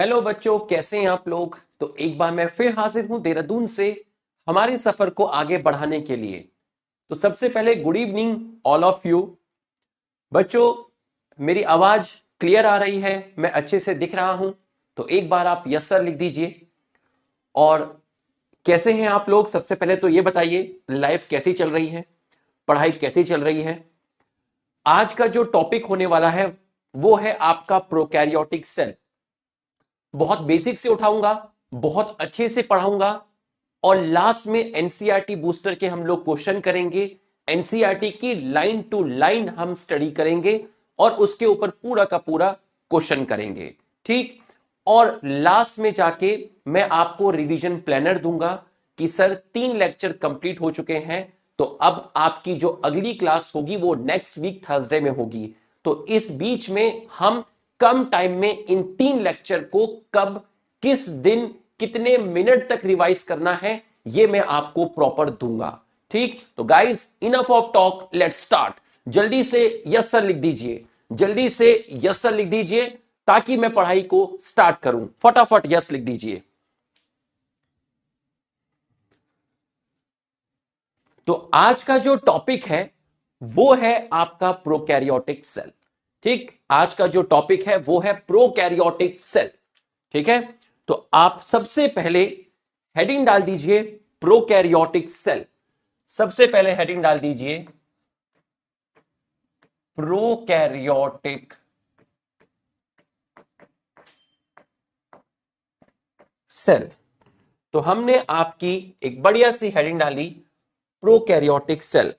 Hello बच्चों, कैसे हैं आप लोग। तो एक बार मैं फिर हाजिर हूं देहरादून से हमारे सफर को आगे बढ़ाने के लिए। तो सबसे पहले good evening all of you. बच्चों, मेरी आवाज क्लियर आ रही है, मैं अच्छे से दिख रहा हूं। तो एक बार आप यस सर लिख दीजिए। और कैसे हैं आप लोग, सबसे पहले तो ये बताइए लाइफ कैसी चल रही है, पढ़ाई कैसी चल रही है। आज का जो टॉपिक होने वाला है वो है आपका प्रोकैरियोटिक सेल। बहुत बेसिक से उठाऊंगा, बहुत अच्छे से पढ़ाऊंगा और लास्ट में एनसीईआरटी बूस्टर के हम लोग क्वेश्चन करेंगे। एनसीईआरटी की लाइन टू लाइन हम स्टडी करेंगे और उसके ऊपर पूरा का पूरा क्वेश्चन करेंगे, ठीक। और लास्ट में जाके मैं आपको रिवीजन प्लानर दूंगा कि सर 3 लेक्चर कंप्लीट हो चुके हैं, तो अब आपकी जो अगली क्लास होगी वो नेक्स्ट वीक थर्सडे में होगी। तो इस बीच में हम कम टाइम में इन 3 लेक्चर को कब, किस दिन, कितने मिनट तक रिवाइज करना है ये मैं आपको प्रॉपर दूंगा, ठीक। तो guys, enough of talk, let's start. जल्दी से यस सर लिख दीजिए, जल्दी से यस सर लिख दीजिए ताकि मैं पढ़ाई को स्टार्ट करूं। फटाफट यस लिख दीजिए। तो आज का जो टॉपिक है वो है आपका प्रोकैरियोटिक सेल, ठीक। आज का जो टॉपिक है वो है प्रोकैरियोटिक सेल, ठीक है। तो आप सबसे पहले हेडिंग डाल दीजिए प्रोकैरियोटिक सेल। सबसे पहले हेडिंग डाल दीजिए प्रोकैरियोटिक सेल। तो हमने आपकी एक बढ़िया सी हेडिंग डाली प्रोकैरियोटिक सेल।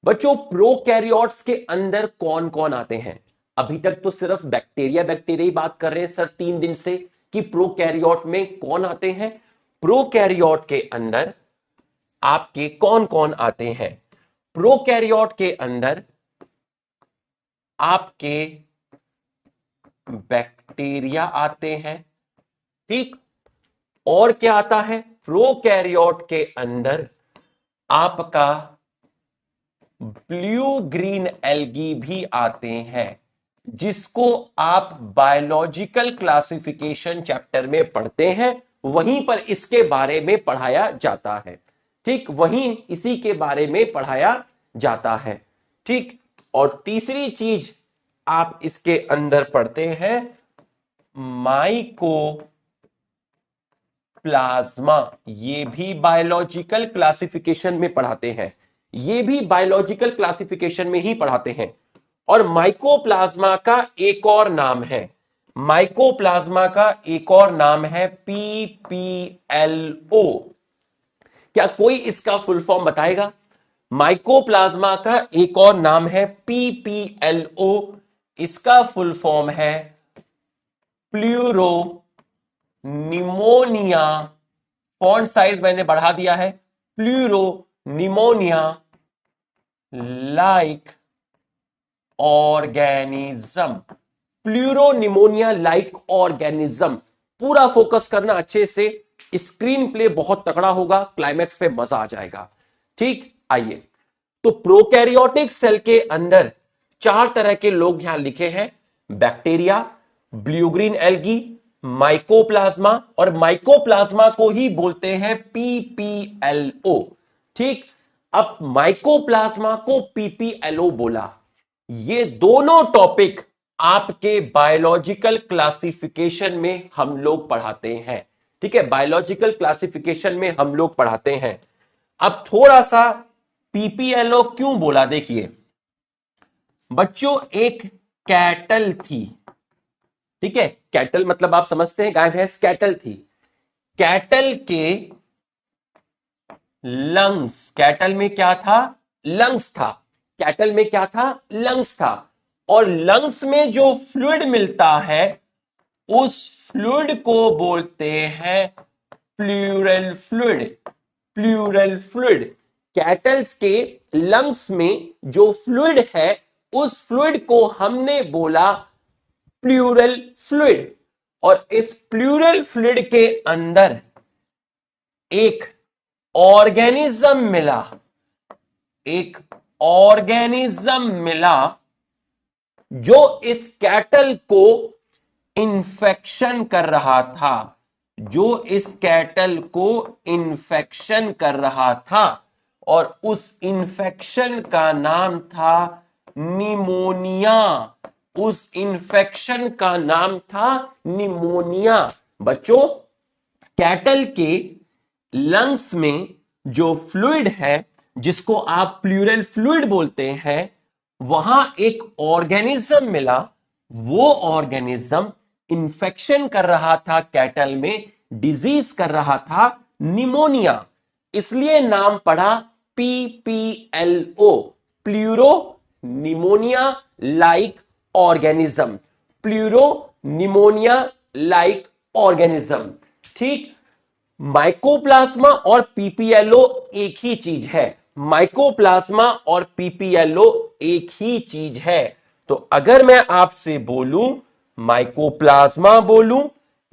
बच्चों, प्रोकैरियोट्स के अंदर कौन कौन आते हैं। अभी तक तो सिर्फ बैक्टीरिया बैक्टीरिया ही बात कर रहे हैं सर 3 दिन से कि प्रोकैरियोट में कौन आते हैं। प्रोकैरियोट के अंदर आपके कौन कौन आते हैं। प्रोकैरियोट के अंदर आपके बैक्टीरिया आते हैं, ठीक। और क्या आता है, प्रोकैरियोट के अंदर आपका ब्लू ग्रीन एल्गी भी आते हैं, जिसको आप बायोलॉजिकल क्लासिफिकेशन चैप्टर में पढ़ते हैं। वहीं पर इसके बारे में पढ़ाया जाता है, ठीक। वहीं इसी के बारे में पढ़ाया जाता है, ठीक। और तीसरी चीज आप इसके अंदर पढ़ते हैं माइको प्लाज्मा। ये भी बायोलॉजिकल क्लासिफिकेशन में पढ़ाते हैं, ये भी बायोलॉजिकल क्लासिफिकेशन में ही पढ़ाते हैं। और माइकोप्लाज्मा का एक और नाम है, माइकोप्लाज्मा का एक और नाम है पीपीएलओ। क्या कोई इसका फुल फॉर्म बताएगा। माइकोप्लाज्मा का एक और नाम है पीपीएलओ, इसका फुल फॉर्म है प्लूरो निमोनिया। फॉन्ट साइज मैंने बढ़ा दिया है, pleuro pneumonia like organism. Pleuropneumonia like organism, पूरा फोकस करना अच्छे से, स्क्रीन प्ले बहुत तगड़ा होगा, क्लाइमैक्स पे मजा आ जाएगा, ठीक। आइए, तो प्रोकैरियोटिक सेल के अंदर 4 तरह के लोग यहां लिखे हैं, bacteria, blue green algae, mycoplasma, और माइकोप्लाज्मा को ही बोलते हैं पीपीएलओ, ठीक। अब माइकोप्लाज्मा को पीपीएलओ बोला, ये दोनों टॉपिक आपके बायोलॉजिकल क्लासिफिकेशन में हम लोग पढ़ाते हैं, ठीक है। बायोलॉजिकल क्लासिफिकेशन में हम लोग पढ़ाते हैं। अब थोड़ा सा पीपीएलओ क्यों बोला, देखिए बच्चों, एक कैटल थी, ठीक है। कैटल मतलब आप समझते हैं, गाय भैंस, कैटल थी। कैटल के लंग्स, कैटल में क्या था, लंग्स था। कैटल में क्या था, लंग्स था। और लंग्स में जो फ्लूइड मिलता है उस फ्लूइड को बोलते हैं pleural fluid. Pleural fluid, kettles के लंग्स में जो फ्लूइड है उस फ्लूइड को हमने बोला प्लूरल फ्लूइड। और इस प्लूरल फ्लूइड के अंदर एक ऑर्गेनिज्म मिला, एक ऑर्गेनिज्म मिला जो इस कैटल को इन्फेक्शन कर रहा था, जो इस कैटल को इन्फेक्शन कर रहा था, और उस इन्फेक्शन का नाम था निमोनिया। उस इन्फेक्शन का नाम था निमोनिया। बच्चों, कैटल के लंग्स में जो फ्लूइड है, जिसको आप प्लूरल फ्लूइड बोलते हैं, वहां एक ऑर्गेनिज्म मिला। वो ऑर्गेनिज्म इन्फेक्शन कर रहा था कैटल में, डिजीज कर रहा था निमोनिया, इसलिए नाम पड़ा PPLO, pleuro pneumonia like organism. Pleuro pneumonia like organism. ठीक, माइकोप्लाज्मा और पीपीएलओ एक ही चीज है। माइकोप्लाज्मा और पीपीएलओ एक ही चीज है। तो अगर मैं आपसे बोलूं माइकोप्लाज्मा बोलूं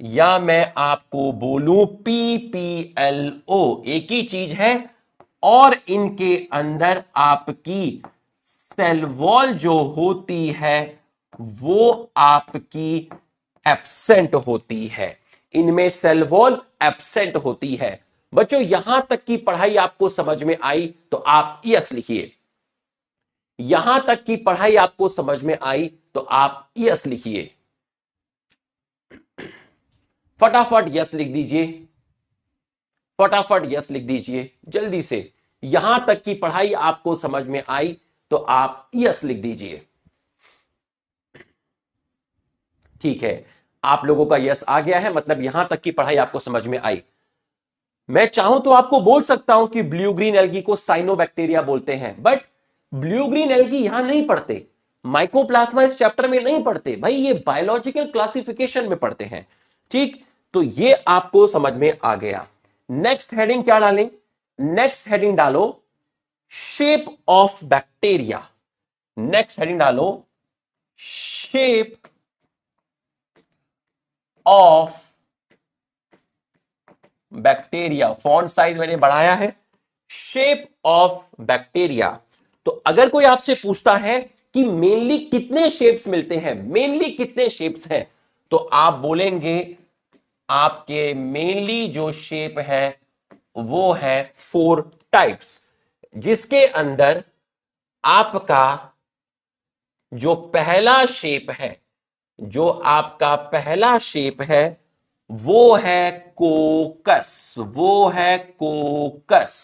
या मैं आपको बोलूं पीपीएलओ, एक ही चीज है। और इनके अंदर आपकी सेल वॉल जो होती है वो आपकी एब्सेंट होती है। इनमें सेल वॉल एब्सेंट होती है। बच्चों, यहां तक की पढ़ाई आपको समझ में आई तो आप यस लिखिए। यहां तक की पढ़ाई आपको समझ में आई तो आप यस लिखिए। फटाफट यस लिख दीजिए, फटाफट यस लिख दीजिए जल्दी से। यहां तक की पढ़ाई आपको समझ में आई तो आप यस लिख दीजिए। ठीक है, आप लोगों का यस आ गया है, मतलब यहां तक की पढ़ाई आपको समझ में आई। मैं चाहूं तो आपको बोल सकता हूं कि ब्लू ग्रीन एल्गी को साइनोबैक्टीरिया बोलते हैं, बट ब्लू ग्रीन एल्गी यहां नहीं पढ़ते, माइकोप्लाज्मा इस चैप्टर में नहीं पढ़ते भाई, ये बायोलॉजिकल क्लासिफिकेशन में पढ़ते हैं। ठीक, तो ये आपको समझ में आ गया। नेक्स्ट हेडिंग क्या डालें? नेक्स्ट हेडिंग डालो shape of bacteria. Next heading डालो shape of bacteria. Font size मैंने बढ़ाया है। Shape of bacteria. तो अगर कोई आपसे पूछता है कि मेनली कितने शेप्स मिलते हैं, मेनली कितने शेप्स हैं, तो आप बोलेंगे आपके मेनली जो शेप है वो है 4 टाइप्स, जिसके अंदर आपका जो पहला शेप है, जो आपका पहला शेप है वो है कोकस। वो है कोकस।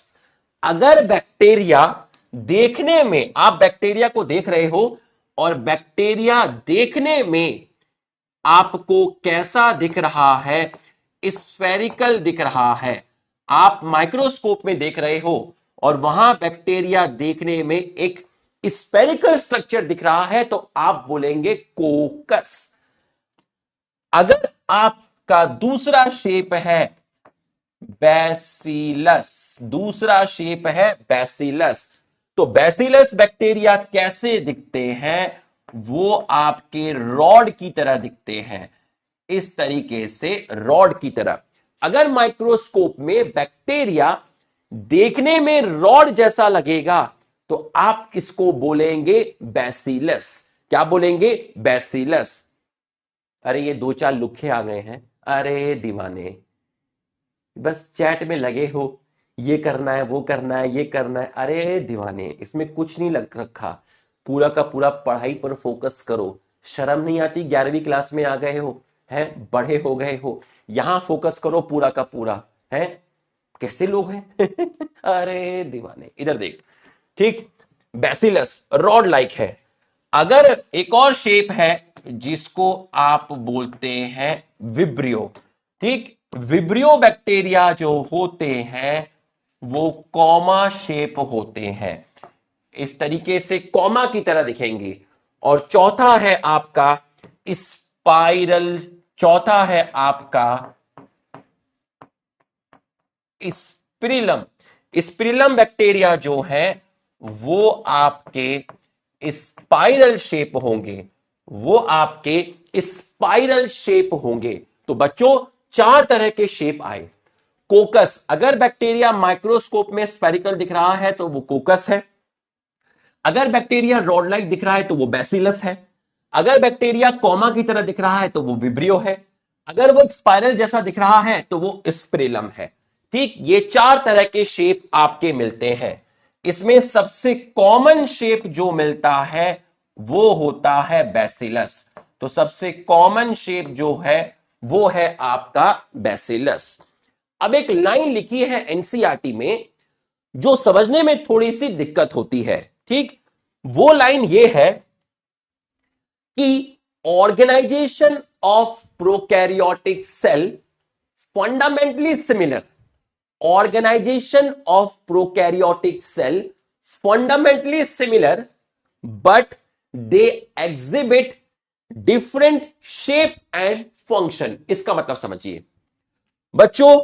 अगर बैक्टीरिया देखने में, आप बैक्टीरिया को देख रहे हो और बैक्टीरिया देखने में आपको कैसा दिख रहा है? स्फेरिकल दिख रहा है। आप माइक्रोस्कोप में देख रहे हो और वहां बैक्टीरिया देखने में एक स्फेरिकल स्ट्रक्चर दिख रहा है तो आप बोलेंगे कोकस। अगर आपका दूसरा शेप है बैसिलस, दूसरा शेप है बैसिलस, तो बैसिलस बैक्टीरिया कैसे दिखते हैं? वो आपके रॉड की तरह दिखते हैं, इस तरीके से रॉड की तरह। अगर माइक्रोस्कोप में बैक्टीरिया देखने में रॉड जैसा लगेगा तो आप इसको बोलेंगे बैसिलस। क्या बोलेंगे? बैसिलस। अरे ये 2-4 लुखे आ गए हैं, अरे दीवाने, बस चैट में लगे हो, ये करना है वो करना है ये करना है। अरे दीवाने, इसमें कुछ नहीं लग रखा, पूरा का पूरा पढ़ाई पर फोकस करो। शर्म नहीं आती? 11वीं क्लास में आ गए हो, हैं, बड़े हो गए हो, यहां फोकस करो पूरा का पूरा। है कैसे लोग हैं? अरे दीवाने, इधर देख। ठीक, बैसिलस रॉड लाइक है। अगर एक और शेप है जिसको आप बोलते हैं विब्रियो। ठीक, विब्रियो बैक्टीरिया जो होते हैं वो कॉमा शेप होते हैं, इस तरीके से कॉमा की तरह दिखेंगे। और चौथा है आपका स्पाइरल, चौथा है आपका स्पिरिलम। स्पिरिलम बैक्टीरिया जो है वो आपके स्पाइरल शेप होंगे, वो आपके स्पाइरल शेप होंगे। तो बच्चों 4 तरह के शेप आए। कोकस, अगर बैक्टीरिया माइक्रोस्कोप में स्फेरिकल दिख रहा है तो वो कोकस है। अगर बैक्टीरिया रॉड लाइक दिख रहा है तो वो बैसिलस है। अगर बैक्टीरिया कॉमा की तरह दिख रहा है तो वो विब्रियो है, अगर वो स्पाइरल जैसा दिख रहा है तो वो स्पिरिलम है। ठीक, ये चार तरह के शेप आपके मिलते हैं। इसमें सबसे कॉमन शेप जो मिलता है वो होता है बैसिलस। तो सबसे कॉमन शेप जो है वो है आपका बैसिलस। अब एक लाइन लिखी है एनसीईआरटी में जो समझने में थोड़ी सी दिक्कत होती है। ठीक, वो लाइन ये है कि organisation of prokaryotic cell fundamentally similar, organisation of prokaryotic cell fundamentally similar but they exhibit different shape and function. इसका मतलब समझिए बच्चों,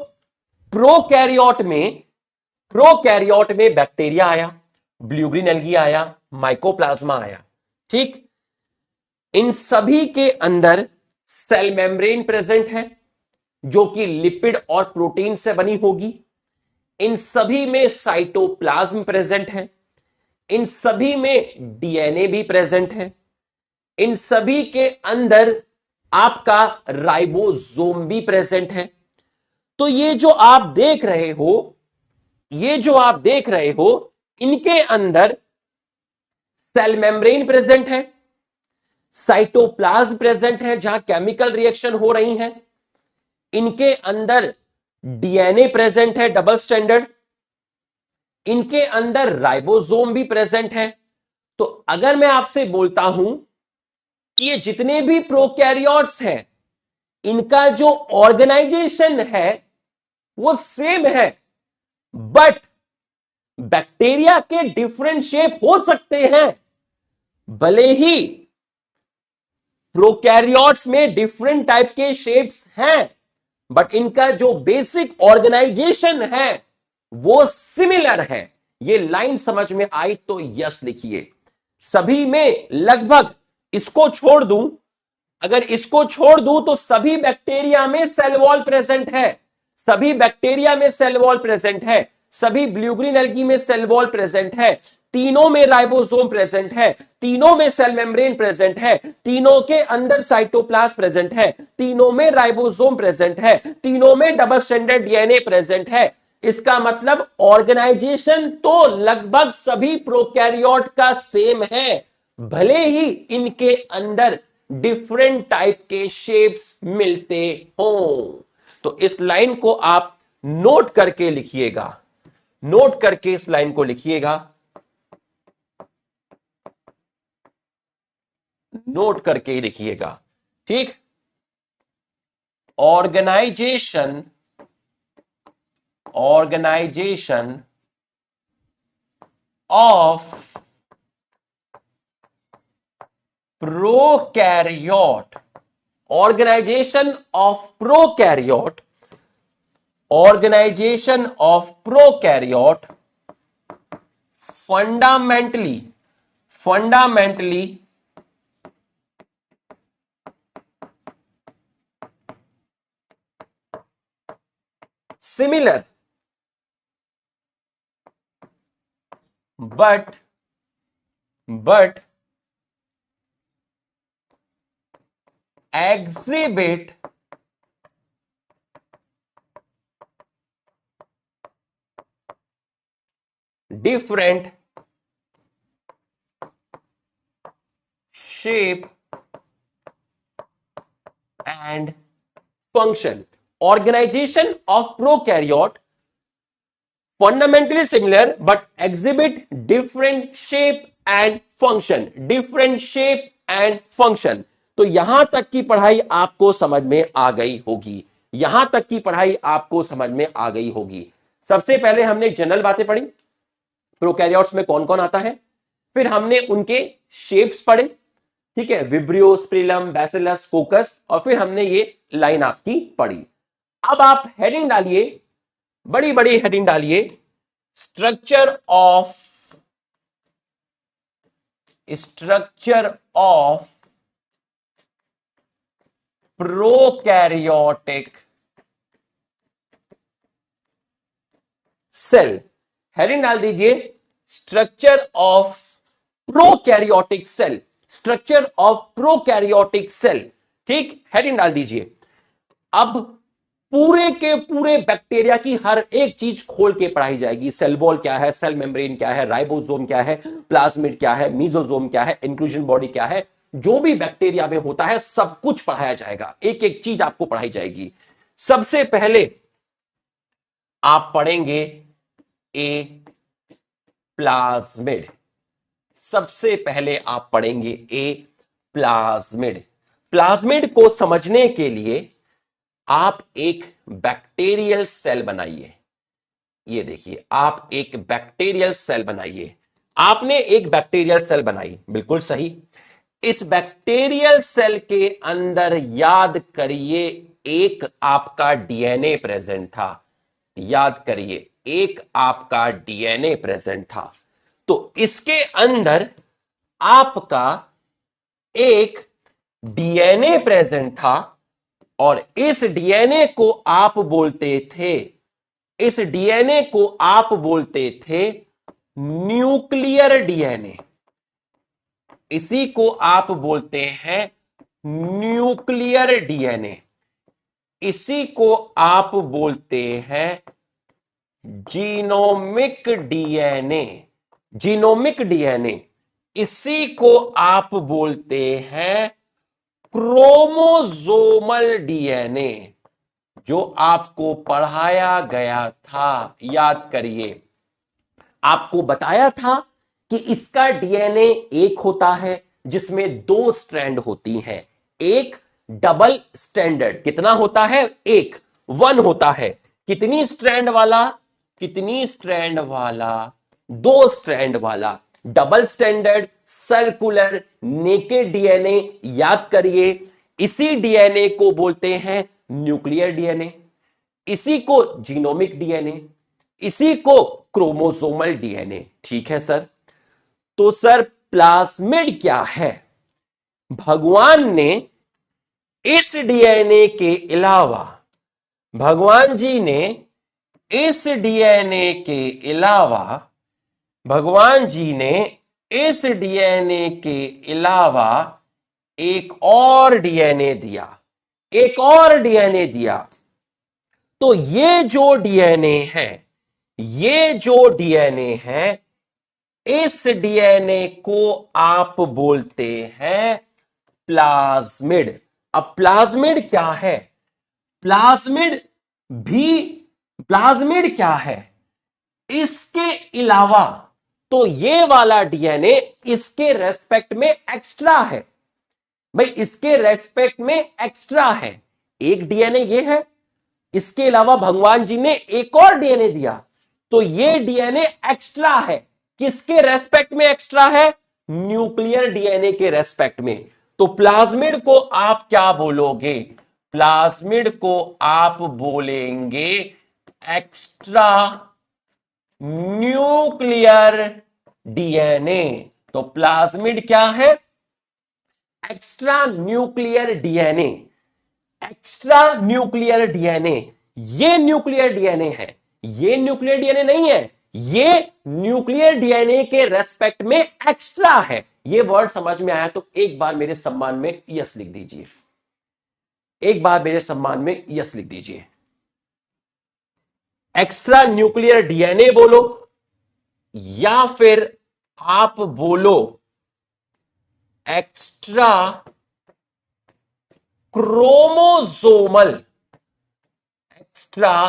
प्रोकैरियोट में बैक्टीरिया आया, ब्लू ग्रीन एल्गी आया, माइकोप्लाज्मा आया। ठीक, इन सभी के अंदर सेल मेम्ब्रेन प्रेजेंट है जो कि लिपिड और प्रोटीन से बनी होगी। इन सभी में साइटोप्लाज्म प्रेजेंट है, इन सभी में डीएनए भी प्रेजेंट है, इन सभी के अंदर आपका राइबोसोम भी प्रेजेंट है। तो ये जो आप देख रहे हो इनके अंदर सेल मेम्ब्रेन प्रेजेंट है, साइटोप्लाज्म प्रेजेंट है जहां केमिकल रिएक्शन हो रही हैं, इनके अंदर डीएनए प्रेजेंट है डबल स्टैंडर्ड, इनके अंदर राइबोसोम भी प्रेजेंट है। तो अगर मैं आपसे बोलता हूं कि ये जितने भी प्रोकैरियोट्स हैं इनका जो ऑर्गेनाइजेशन है वो सेम है, बट बैक्टीरिया के डिफरेंट शेप हो सकते हैं। भले ही प्रोकैरियोट्स में डिफरेंट टाइप के शेप्स हैं, बट इनका जो बेसिक ऑर्गेनाइजेशन है वो सिमिलर है। ये लाइन समझ में आई तो यस लिखिए। सभी में लगभग, इसको छोड़ दूं, अगर इसको छोड़ दूं तो सभी बैक्टीरिया में सेल वॉल प्रेजेंट है, सभी बैक्टीरिया में सेल वॉल प्रेजेंट है, सभी ब्लू ग्रीन एल्गी में सेल वॉल प्रेजेंट है, तीनों में राइबोसोम प्रेजेंट है, तीनों में सेल मेम्ब्रेन प्रेजेंट है, तीनों के अंदर साइटोप्लाज्म प्रेजेंट है, तीनों में राइबोसोम प्रेजेंट है, तीनों में डबल स्टैंडर्ड डीएनए प्रेजेंट है। इसका मतलब ऑर्गेनाइजेशन तो लगभग सभी प्रोकैरियोट का सेम है, भले ही इनके अंदर डिफरेंट टाइप के शेप्स मिलते हों। तो इस लाइन को आप नोट करके लिखिएगा, नोट करके इस लाइन को लिखिएगा, नोट करके लिखिएगा। ठीक, organisation of prokaryote, organisation of prokaryote fundamentally similar but exhibit different shape and function. Organization of prokaryote fundamentally similar but exhibit different shape and function, different shape and function. तो यहां तक की पढ़ाई आपको समझ में आ गई होगी, यहां तक की पढ़ाई आपको समझ में आ गई होगी। सबसे पहले हमने जनरल बातें पढ़ी, प्रोकैरियोट्स में कौन कौन आता है, फिर हमने उनके शेप्स पढ़े, ठीक है, विब्रियो, स्पिरिलम, बैसिलस, कोकस, और फिर हमने ये लाइन आपकी पढ़ी। अब आप हेडिंग डालिए, बड़ी बड़ी हेडिंग डालिए, structure of prokaryotic cell. Heading डाल दीजिए, structure of prokaryotic cell. Structure of prokaryotic cell. ठीक, हेडिंग डाल दीजिए। अब पूरे के पूरे बैक्टीरिया की हर एक चीज खोल के पढ़ाई जाएगी। सेल वॉल क्या है, सेल मेम्ब्रेन क्या है, राइबोसोम क्या है, प्लाज्मिड क्या है, मीजोसोम क्या है, इंक्लूजन बॉडी क्या है, जो भी बैक्टीरिया में होता है सब कुछ पढ़ाया जाएगा, एक एक चीज आपको पढ़ाई जाएगी। सबसे पहले आप पढ़ेंगे ए प्लाज्मिड। सबसे पहले आप पढ़ेंगे ए प्लाज्मिड। प्लाज्मिड को समझने के लिए आप एक बैक्टीरियल सेल बनाइए। ये देखिए, आप एक बैक्टीरियल सेल बनाइए। आपने एक बैक्टीरियल सेल बनाई, बिल्कुल सही। इस बैक्टीरियल सेल के अंदर याद करिए एक आपका डीएनए प्रेजेंट था। याद करिए, एक आपका डीएनए प्रेजेंट था। तो इसके अंदर आपका एक डीएनए प्रेजेंट था और इस डीएनए को आप बोलते थे, इस डीएनए को आप बोलते थे न्यूक्लियर डीएनए। इसी को आप बोलते हैं न्यूक्लियर डीएनए। इसी को आप बोलते हैं जीनोमिक डीएनए। Genomic DNA. इसी को आप बोलते हैं क्रोमोसोमल डीएनए, जो आपको पढ़ाया गया था। याद करिए, आपको बताया था कि इसका डीएनए एक होता है जिसमें दो स्ट्रैंड होती हैं। एक डबल स्टैंडर्ड, कितना होता है? एक, वन होता है। कितनी स्ट्रैंड वाला? कितनी स्ट्रैंड वाला? दो स्ट्रैंड वाला। Double standard circular naked DNA. याद करिए, इसी डीएनए को बोलते हैं न्यूक्लियर डीएनए, इसी को जीनोमिक डीएनए, इसी को क्रोमोसोमल डीएनए। ठीक है सर। तो सर प्लाज्मिड क्या है? भगवान ने इस डीएनए के अलावा, भगवान जी ने इस डीएनए के अलावा, भगवान जी ने इस डीएनए के अलावा एक और डीएनए दिया, एक और डीएनए दिया। तो ये जो डीएनए है, ये जो डीएनए है, इस डीएनए को आप बोलते हैं प्लाज्मिड। अब प्लाज्मिड क्या है? प्लाज्मिड भी, प्लाज्मिड क्या है? इसके अलावा तो ये वाला डीएनए इसके रेस्पेक्ट में एक्स्ट्रा है। भाई इसके रेस्पेक्ट में एक्स्ट्रा है। एक डीएनए ये है, इसके अलावा भगवान जी ने एक और डीएनए दिया, तो ये डीएनए एक्स्ट्रा है। किसके रेस्पेक्ट में एक्स्ट्रा है? न्यूक्लियर डीएनए के रेस्पेक्ट में। तो प्लाज्मिड को आप क्या बोलोगे? प्लाज्मिड को आप बोलेंगे एक्स्ट्रा न्यूक्लियर डीएनए। तो प्लाज्मिड क्या है? Extra nuclear DNA. Extra nuclear DNA. ये न्यूक्लियर डीएनए है, ये न्यूक्लियर डीएनए नहीं है, ये न्यूक्लियर डीएनए के रेस्पेक्ट में एक्स्ट्रा है। ये वर्ड समझ में आया तो एक बार मेरे सम्मान में यस लिख दीजिए। एक बार मेरे सम्मान में यस लिख दीजिए। एक्स्ट्रा न्यूक्लियर डीएनए बोलो, या फिर आप बोलो extra chromosomal, extra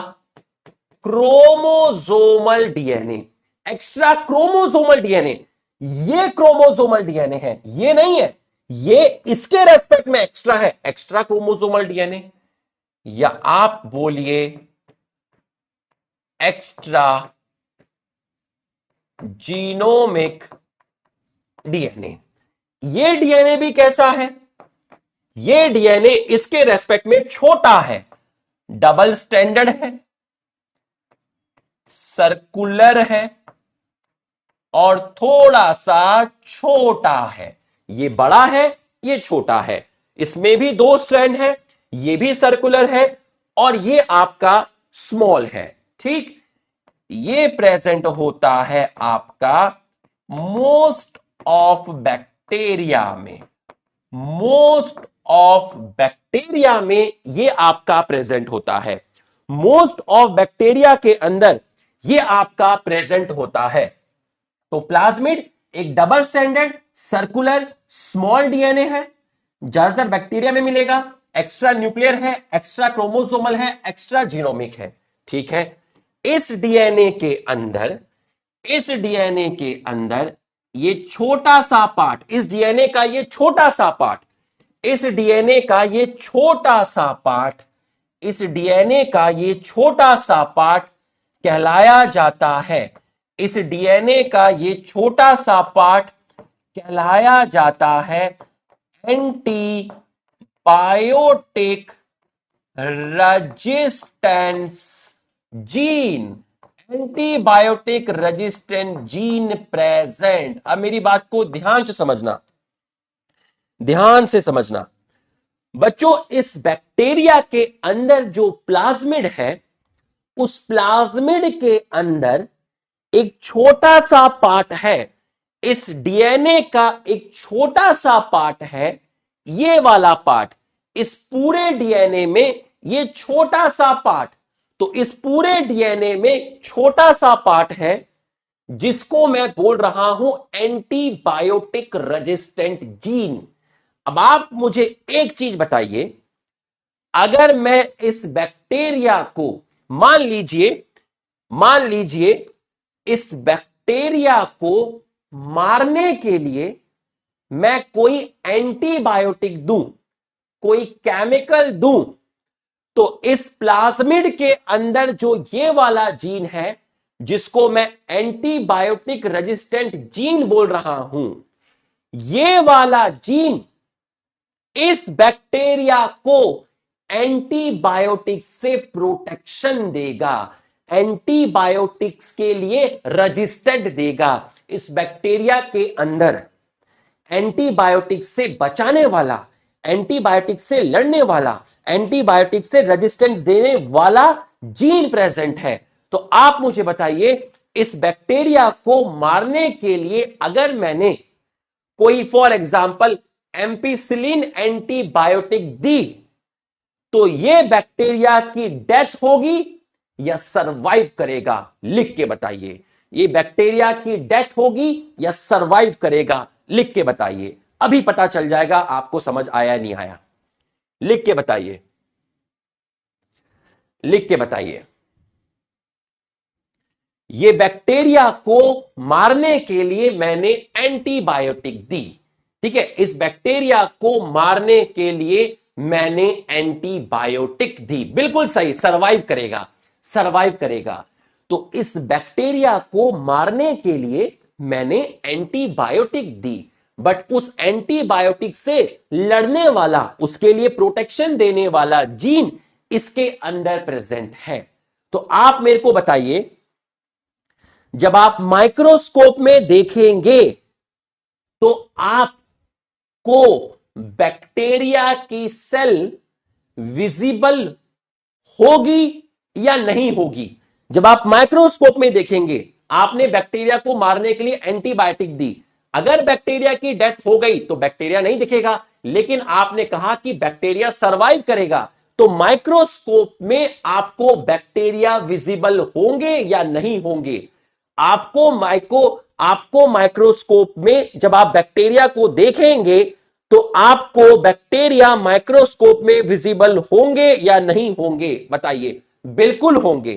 chromosomal DNA. Extra chromosomal DNA, ये क्रोमोसोमल डीएनए है, ये नहीं है, ये इसके रेस्पेक्ट में एक्स्ट्रा है, एक्स्ट्रा क्रोमोसोमल डीएनए। या आप बोलिए एक्स्ट्रा जीनोमिक डीएनए। ये डीएनए भी कैसा है? ये डीएनए इसके रेस्पेक्ट में छोटा है, डबल स्टैंडर्ड है, सर्कुलर है और थोड़ा सा छोटा है। ये बड़ा है, ये छोटा है। इसमें भी दो स्ट्रैंड है, ये भी सर्कुलर है और ये आपका स्मॉल है। ठीक, ये प्रेजेंट होता है आपका मोस्ट ऑफ बैक्टीरिया में, मोस्ट ऑफ बैक्टीरिया में ये आपका प्रेजेंट होता है, मोस्ट ऑफ बैक्टीरिया के अंदर ये आपका प्रेजेंट होता है। तो प्लाज्मिड एक double standard circular small DNA है, ज्यादातर बैक्टीरिया में मिलेगा, एक्स्ट्रा न्यूक्लियर है, एक्स्ट्रा क्रोमोसोमल है, एक्स्ट्रा जीनोमिक है। ठीक है, इस डीएनए के अंदर, इस डीएनए के अंदर ये छोटा सा पार्ट, इस डीएनए का ये छोटा सा पार्ट, इस डीएनए का ये छोटा सा पार्ट, इस डीएनए का ये छोटा सा पार्ट कहलाया जाता है, इस डीएनए का ये छोटा सा पार्ट कहलाया जाता है antibiotic resistance gene, antibiotic resistant gene present. अब मेरी बात को ध्यान से समझना, ध्यान से समझना बच्चों, इस बैक्टीरिया के अंदर जो प्लाज्मिड है, उस प्लाज्मिड के अंदर एक छोटा सा पार्ट है, इस डीएनए का एक छोटा सा पार्ट है, ये वाला पार्ट, इस पूरे डीएनए में ये छोटा सा पार्ट, तो इस पूरे डीएनए में छोटा सा पार्ट है जिसको मैं बोल रहा हूं एंटीबायोटिक रेजिस्टेंट जीन। अब आप मुझे एक चीज बताइए, अगर मैं इस बैक्टीरिया को मान लीजिए इस बैक्टीरिया को मारने के लिए मैं कोई एंटीबायोटिक दूं, कोई केमिकल दूं, तो इस प्लाज्मिड के अंदर जो ये वाला जीन है जिसको मैं एंटीबायोटिक रेजिस्टेंट जीन बोल रहा हूं, ये वाला जीन इस बैक्टीरिया को एंटीबायोटिक से प्रोटेक्शन देगा, एंटीबायोटिक्स के लिए रजिस्टेंट देगा। इस बैक्टीरिया के अंदर एंटीबायोटिक से बचाने वाला, एंटीबायोटिक से लड़ने वाला, एंटीबायोटिक से रेजिस्टेंस देने वाला जीन प्रेजेंट है। तो आप मुझे बताइए, इस बैक्टीरिया को मारने के लिए अगर मैंने कोई फॉर एग्जांपल एम्पिसिलिन एंटीबायोटिक दी, तो यह बैक्टीरिया की डेथ होगी या सरवाइव करेगा? लिख के बताइए, ये बैक्टीरिया की डेथ होगी या सरवाइव करेगा? लिख के बताइए, अभी पता चल जाएगा आपको समझ आया नहीं आया। लिख के बताइए, लिख के बताइए। ये बैक्टीरिया को मारने के लिए मैंने एंटीबायोटिक दी, ठीक है, इस बैक्टीरिया को मारने के लिए मैंने एंटीबायोटिक दी, बिल्कुल सही, सरवाइव करेगा, सरवाइव करेगा। तो इस बैक्टीरिया को मारने के लिए मैंने एंटीबायोटिक दी, बट उस एंटीबायोटिक से लड़ने वाला, उसके लिए प्रोटेक्शन देने वाला जीन इसके अंदर प्रेजेंट है। तो आप मेरे को बताइए, जब आप माइक्रोस्कोप में देखेंगे तो आपको बैक्टीरिया की सेल विजिबल होगी या नहीं होगी? जब आप माइक्रोस्कोप में देखेंगे, आपने बैक्टीरिया को मारने के लिए एंटीबायोटिक दी, अगर बैक्टीरिया की डेथ हो गई तो बैक्टीरिया नहीं दिखेगा, लेकिन आपने कहा कि बैक्टीरिया सरवाइव करेगा, तो माइक्रोस्कोप में आपको बैक्टीरिया विजिबल होंगे या नहीं होंगे? आपको माइक्रोस्कोप में जब आप बैक्टीरिया को देखेंगे तो आपको बैक्टीरिया माइक्रोस्कोप में विजिबल होंगे या नहीं होंगे? बताइए। बिल्कुल होंगे।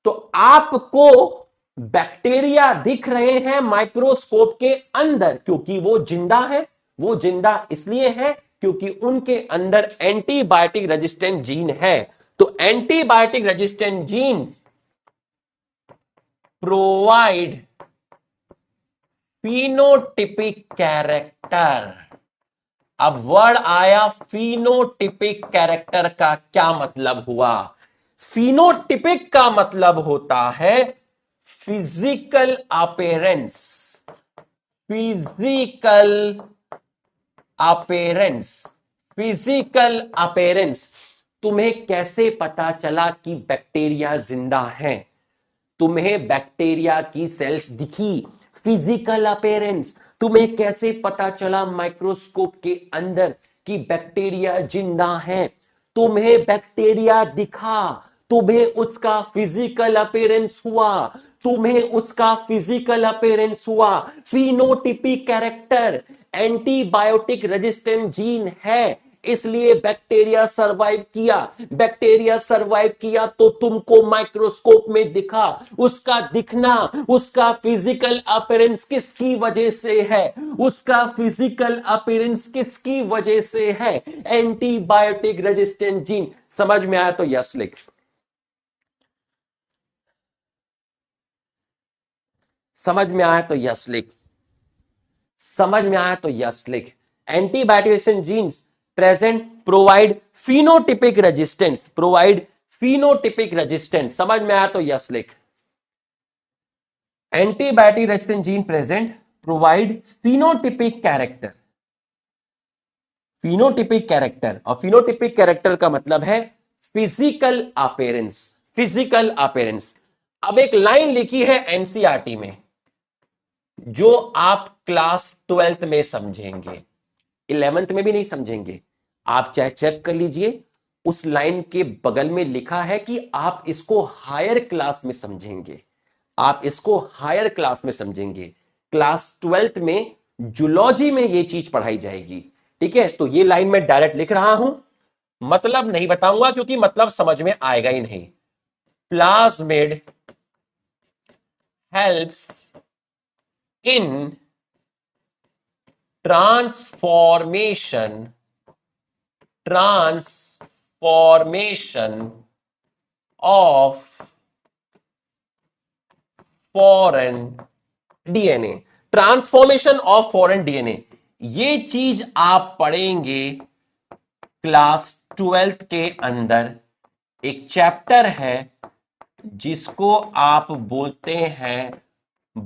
तो आपको बैक्टीरिया दिख रहे हैं माइक्रोस्कोप के अंदर क्योंकि वो जिंदा है। वो जिंदा इसलिए है क्योंकि उनके अंदर एंटीबायोटिक रेजिस्टेंट जीन है। तो antibiotic resistant gene provide phenotypic character. अब वर्ड आया फिनोटिपिक कैरेक्टर का क्या मतलब हुआ? फिनोटिपिक का मतलब होता है physical appearance. Physical appearance, physical appearance. तुम्हें कैसे पता चला कि बैक्टीरिया जिंदा है? तुम्हें बैक्टीरिया की सेल्स दिखी, फिजिकल अपीयरेंस। तुम्हें कैसे पता चला माइक्रोस्कोप के अंदर कि बैक्टीरिया जिंदा है? तुम्हें बैक्टीरिया दिखा, तुम्हें उसका फिजिकल अपीयरेंस हुआ, तुम्हें उसका फिजिकल अपीयरेंस हुआ, phenotypic character, antibiotic resistant gene है, इसलिए बैक्टीरिया सरवाइव किया। बैक्टीरिया सरवाइव किया तो तुमको माइक्रोस्कोप में दिखा। उसका दिखना, उसका फिजिकल अपीयरेंस किसकी वजह से है? उसका फिजिकल अपीयरेंस किसकी वजह से है? Antibiotic resistant gene. समझ में आया तो यस लिख। समझ में आया तो यस लिख। समझ में आया तो यस लिख। Antibiotic resistant genes present provide phenotypic resistance, provide phenotypic resistance. समझ में आया तो यस लिख। Antibiotic resistant gene present provide phenotypic character, phenotypic character, और फिनोटिपिक कैरेक्टर का मतलब है फिजिकल अपीयरेंस, फिजिकल अपीयरेंस। अब एक लाइन लिखी है एनसीईआरटी में जो आप क्लास 12th में समझेंगे, 11th में भी नहीं समझेंगे। आप चाहे चेक कर लीजिए, उस लाइन के बगल में लिखा है कि आप इसको हायर क्लास में समझेंगे, आप इसको हायर क्लास में समझेंगे। क्लास 12th में जूलॉजी में ये चीज पढ़ाई जाएगी। ठीक है, तो ये लाइन मैं डायरेक्ट लिख रहा हूं, मतलब नहीं बताऊंगा क्योंकि मतलब समझ में आएगा ही नहीं। Plasmid helps in transformation of foreign DNA, transformation of foreign DNA. ये चीज आप पढ़ेंगे क्लास 12th के अंदर। एक चैप्टर है जिसको आप बोलते हैं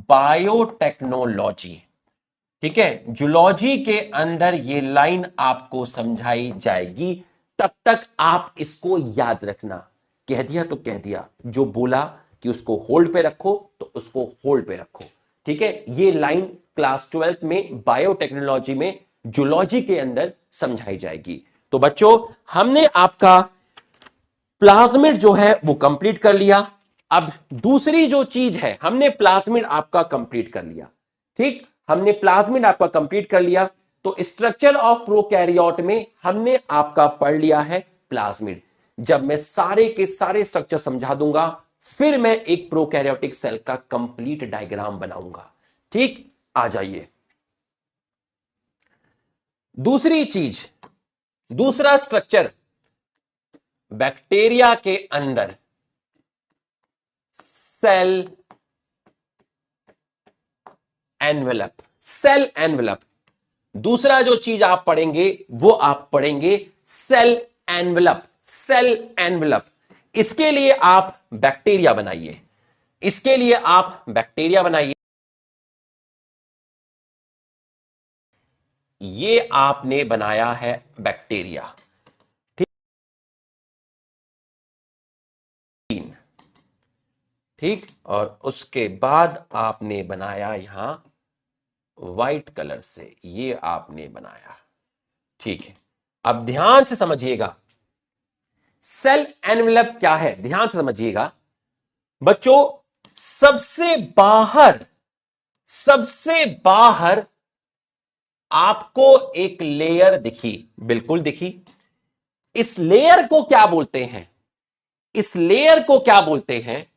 बायोटेक्नोलॉजी। ठीक है, जूलॉजी के अंदर ये लाइन आपको समझाई जाएगी। तब तक आप इसको याद रखना। कह दिया तो कह दिया, जो बोला कि उसको होल्ड पे रखो तो उसको होल्ड पे रखो। ठीक है, ये लाइन क्लास 12th में बायोटेक्नोलॉजी में जूलॉजी के अंदर समझाई जाएगी। तो बच्चों, हमने आपका प्लाज्मिड जो है वो कंप्लीट कर लिया। अब दूसरी जो चीज है, हमने प्लाज्मिड आपका कंप्लीट कर लिया। ठीक, हमने प्लाज्मिड आपका कंप्लीट कर लिया। तो स्ट्रक्चर ऑफ प्रोकैरियोट में हमने आपका पढ़ लिया है प्लाज्मिड। जब मैं सारे के सारे स्ट्रक्चर समझा दूंगा, फिर मैं एक प्रोकैरियोटिक सेल का कंप्लीट डायग्राम बनाऊंगा। ठीक, आ जाइए। दूसरी चीज, दूसरा स्ट्रक्चर, बैक्टीरिया के अंदर सेल एनवेलप, सेल एनवेलप। दूसरा जो चीज आप पढ़ेंगे वो आप पढ़ेंगे सेल एनवेलप, सेल एनवेलप। इसके लिए आप बैक्टीरिया बनाइए, इसके लिए आप बैक्टीरिया बनाइए। ये आपने बनाया है बैक्टीरिया। ठीक, और उसके बाद आपने बनाया यहां व्हाइट कलर से, ये आपने बनाया। ठीक है, अब ध्यान से समझिएगा सेल एनवेलप क्या है, ध्यान से समझिएगा बच्चों। सबसे बाहर, सबसे बाहर आपको एक लेयर दिखी, बिल्कुल दिखी। इस लेयर को क्या बोलते हैं? इस लेयर को क्या बोलते हैं?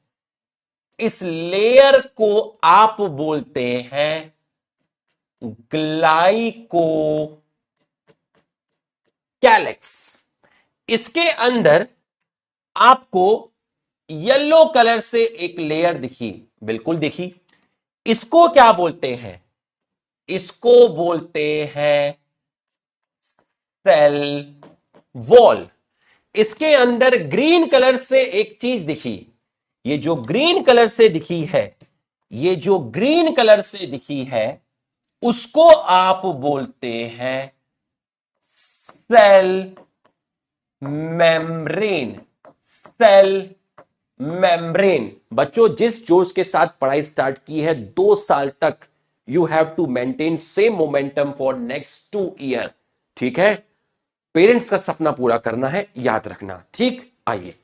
इस लेयर को आप बोलते हैं ग्लाइको कैलेक्स। इसके अंदर आपको येलो कलर से एक लेयर दिखी, बिल्कुल दिखी। इसको क्या बोलते हैं? इसको बोलते हैं सेल वॉल। इसके अंदर ग्रीन कलर से एक चीज दिखी, ये जो ग्रीन कलर से दिखी है, ये जो ग्रीन कलर से दिखी है, उसको आप बोलते हैं सेल मेम्ब्रेन, सेल मेम्ब्रेन। बच्चों, जिस जोश के साथ पढ़ाई स्टार्ट की है, 2 साल तक you have to maintain same momentum for next 2 year. ठीक है, पेरेंट्स का सपना पूरा करना है, याद रखना। ठीक, आइए,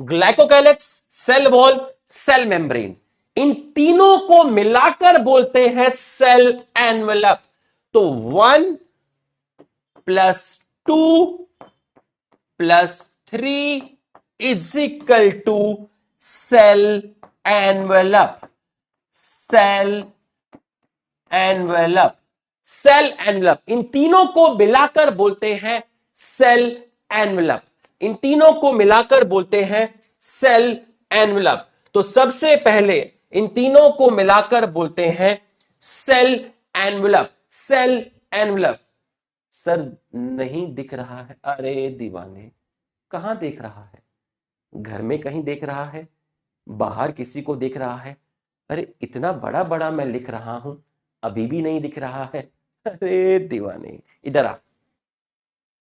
glycocalyx, cell wall, cell membrane, इन तीनों को मिलाकर बोलते हैं सेल एनवेलप। तो 1+2+3 is equal to cell envelope. Cell envelope, cell envelope, इन तीनों को मिलाकर बोलते हैं सेल एनवेलप। इन तीनों को मिलाकर बोलते हैं सेल एनवेलप। तो सबसे पहले इन तीनों को मिलाकर बोलते हैं cell envelope. Cell envelope. Sir नहीं दिख रहा है। अरे दीवाने, कहां देख रहा है? घर में कहीं देख रहा है? बाहर किसी को देख रहा है? अरे इतना बड़ा बड़ा मैं लिख रहा हूं, अभी भी नहीं दिख रहा है। अरे दीवाने, इधर आ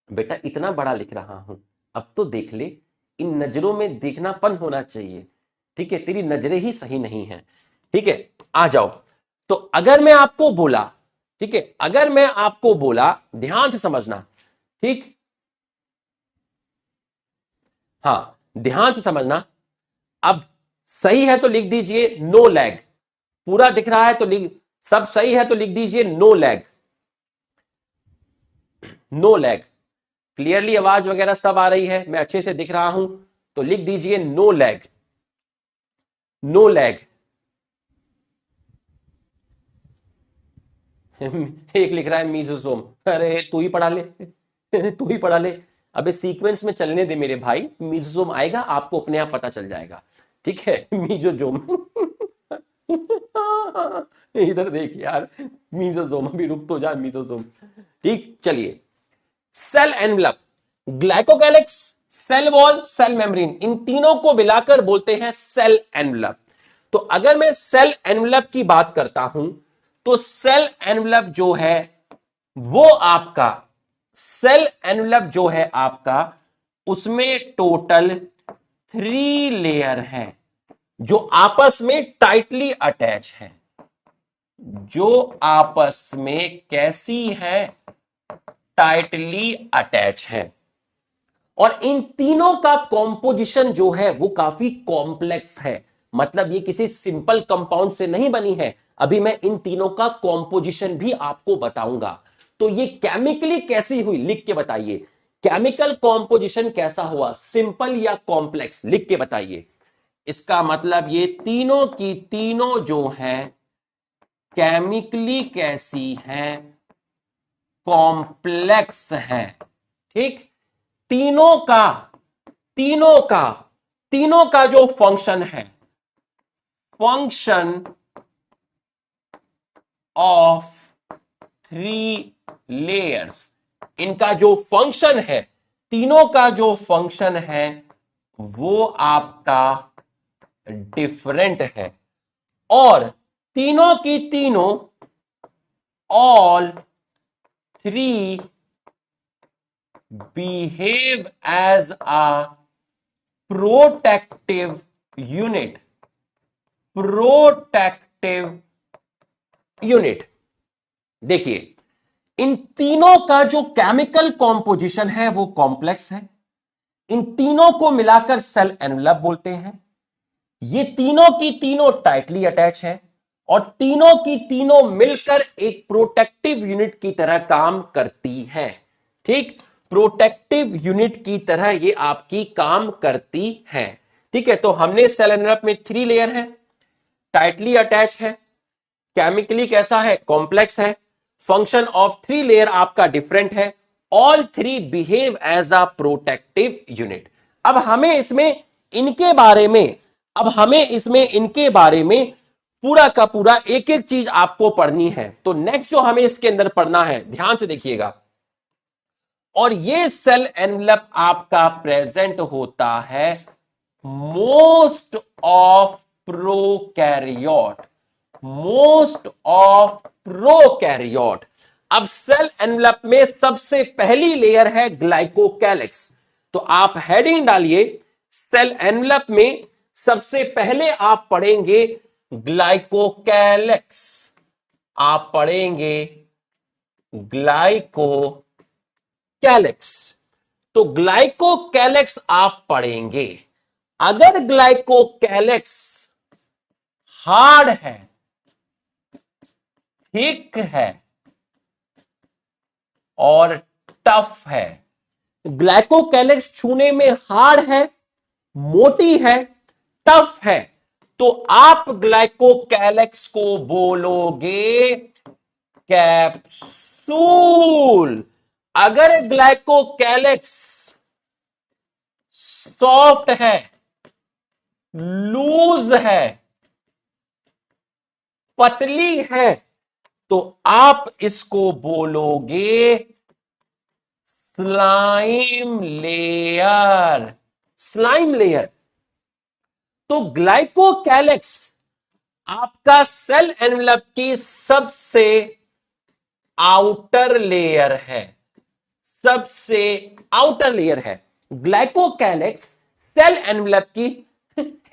बेटा, इतना बड़ा लिख रहा हूं, अब तो देख ले। इन नजरों में देखनापन होना चाहिए। ठीक है, तेरी नजरें ही सही नहीं है। ठीक है, आ जाओ। तो अगर मैं आपको बोला, ठीक है, अगर मैं आपको बोला, ध्यान से समझना। ठीक, हां ध्यान से समझना। अब सही है तो लिख दीजिए नो लैग। पूरा दिख रहा है तो लिख, सब सही है तो लिख दीजिए no lag. No lag, clearly आवाज वगैरह सब आ रही है, मैं अच्छे से दिख रहा हूं, तो लिख दीजिए नो लैग। No lag. एक लिख रहा है मीजोसोम। अरे तू ही पढ़ा ले, तू ही पढ़ा ले। अबे सीक्वेंस में चलने दे मेरे भाई, मीजोसोम आएगा आपको अपने आप पता चल जाएगा। ठीक है, मीजोजोम। इधर देख यार, मीजोसोम, अभी रुक तो जा, मीजोसोम। ठीक, चलिए, cell envelope, glycocalyx, cell wall, cell membrane, इन तीनों को मिलाकर बोलते हैं सेल एनवेलप। तो अगर मैं सेल एनवेलप की बात करता हूं, तो सेल एनवेलप जो है वो आपका, सेल एनवेलप जो है आपका, उसमें टोटल 3 लेयर है जो आपस में टाइटली अटैच है। जो आपस में कैसी है? टाइटली अटैच है। और इन तीनों का कॉम्पोजिशन जो है वो काफी कॉम्प्लेक्स है। मतलब ये किसी सिंपल कंपाउंड से नहीं बनी है। अभी मैं इन तीनों का कॉम्पोजिशन भी आपको बताऊंगा। तो ये केमिकली कैसी हुई, लिख के बताइए। केमिकल कॉम्पोजिशन कैसा हुआ, सिंपल या कॉम्प्लेक्स, लिख के बताइए। इसका मतलब ये तीनों की तीनों जो है केमिकली कैसी है? कॉम्प्लेक्स है। ठीक, तीनों का तीनों का तीनों का जो फंक्शन है, फंक्शन ऑफ 3 लेयर्स, इनका जो फंक्शन है, तीनों का जो फंक्शन है वो आपका डिफरेंट है। और तीनों की तीनों, all 3 behave as a protective unit। Protective unit. देखिए, इन तीनों का जो केमिकल कॉम्पोजिशन है वो कॉम्प्लेक्स है। इन तीनों को मिलाकर सेल एनवेलप बोलते हैं। ये तीनों की तीनों टाइटली अटैच है और तीनों की तीनों मिलकर एक प्रोटेक्टिव यूनिट की तरह काम करती है। ठीक, प्रोटेक्टिव यूनिट की तरह ये आपकी काम करती है। ठीक है, तो हमने सेल एनवेलप में 3 लेयर है, टाइटली अटैच है, केमिकली कैसा है? कॉम्प्लेक्स है, फंक्शन ऑफ 3 लेयर आपका डिफरेंट है, all 3 behave as a protective unit. अब हमें इसमें इनके बारे में पूरा का पूरा एक एक चीज आपको पढ़नी है। तो नेक्स्ट जो हमें इसके अंदर पढ़ना है, ध्यान से देखिएगा। और ये सेल एनवेलप आपका प्रेजेंट होता है most of prokaryote. Most of prokaryote. अब सेल एनवेलप में सबसे पहली लेयर है ग्लाइकोकैलिक्स। तो आप हेडिंग डालिए, सेल एनवेलप में सबसे पहले आप पढ़ेंगे ग्लाइकोकैलिक्स। आप पढ़ेंगे ग्लाइको कैलेक्स। तो ग्लाइको कैलेक्स आप पढ़ेंगे। अगर ग्लाइको कैलेक्स हार्ड है, थिक है और टफ है, ग्लाइको कैलेक्स छूने में हार्ड है, मोटी है, टफ है, तो आप ग्लाइको कैलेक्स को बोलोगे कैप्सूल। अगर ग्लाइको कैलेक्स सॉफ्ट है, लूज है, पतली है, तो आप इसको बोलोगे स्लाइम लेयर। Slime layer. तो ग्लाइकोकैलेक्स आपका सेल एनवेलप की सबसे आउटर लेयर है, सबसे आउटर लेयर है ग्लाइकोकैलेक्स सेल एनवेलप की।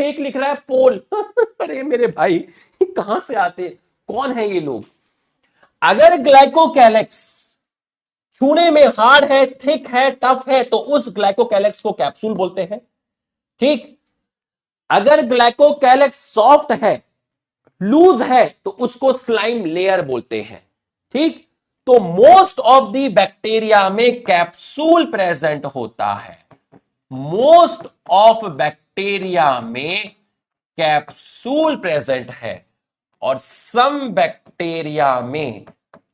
एक लिख रहा है पोल। अरे मेरे भाई कहां से आते, कौन है ये लोग? अगर ग्लाइकोकैलेक्स छूने में हार्ड है, थिक है, टफ है, तो उस ग्लाइकोकैलेक्स को कैप्सूल बोलते हैं। ठीक। अगर ग्लाइकोकैलेक्स सॉफ्ट है, लूज है, तो उसको स्लाइम लेयर बोलते हैं। ठीक। तो मोस्ट ऑफ द बैक्टीरिया में कैप्सूल प्रेजेंट होता है। मोस्ट ऑफ बैक्टीरिया में कैप्सूल प्रेजेंट है और सम बैक्टीरिया में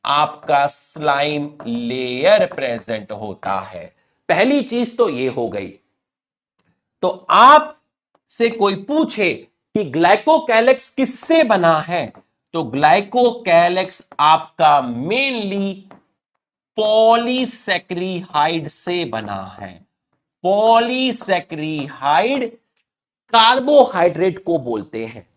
आपका स्लाइम लेयर प्रेजेंट होता है। पहली चीज तो ये हो गई। तो आप से कोई पूछे कि ग्लाइकोकैलेक्स किससे बना है, तो ग्लाइकोकैलेक्स आपका मेनली पॉलीसैकरीहाइड से बना है। पॉलीसैकरीहाइड कार्बोहाइड्रेट को बोलते हैं।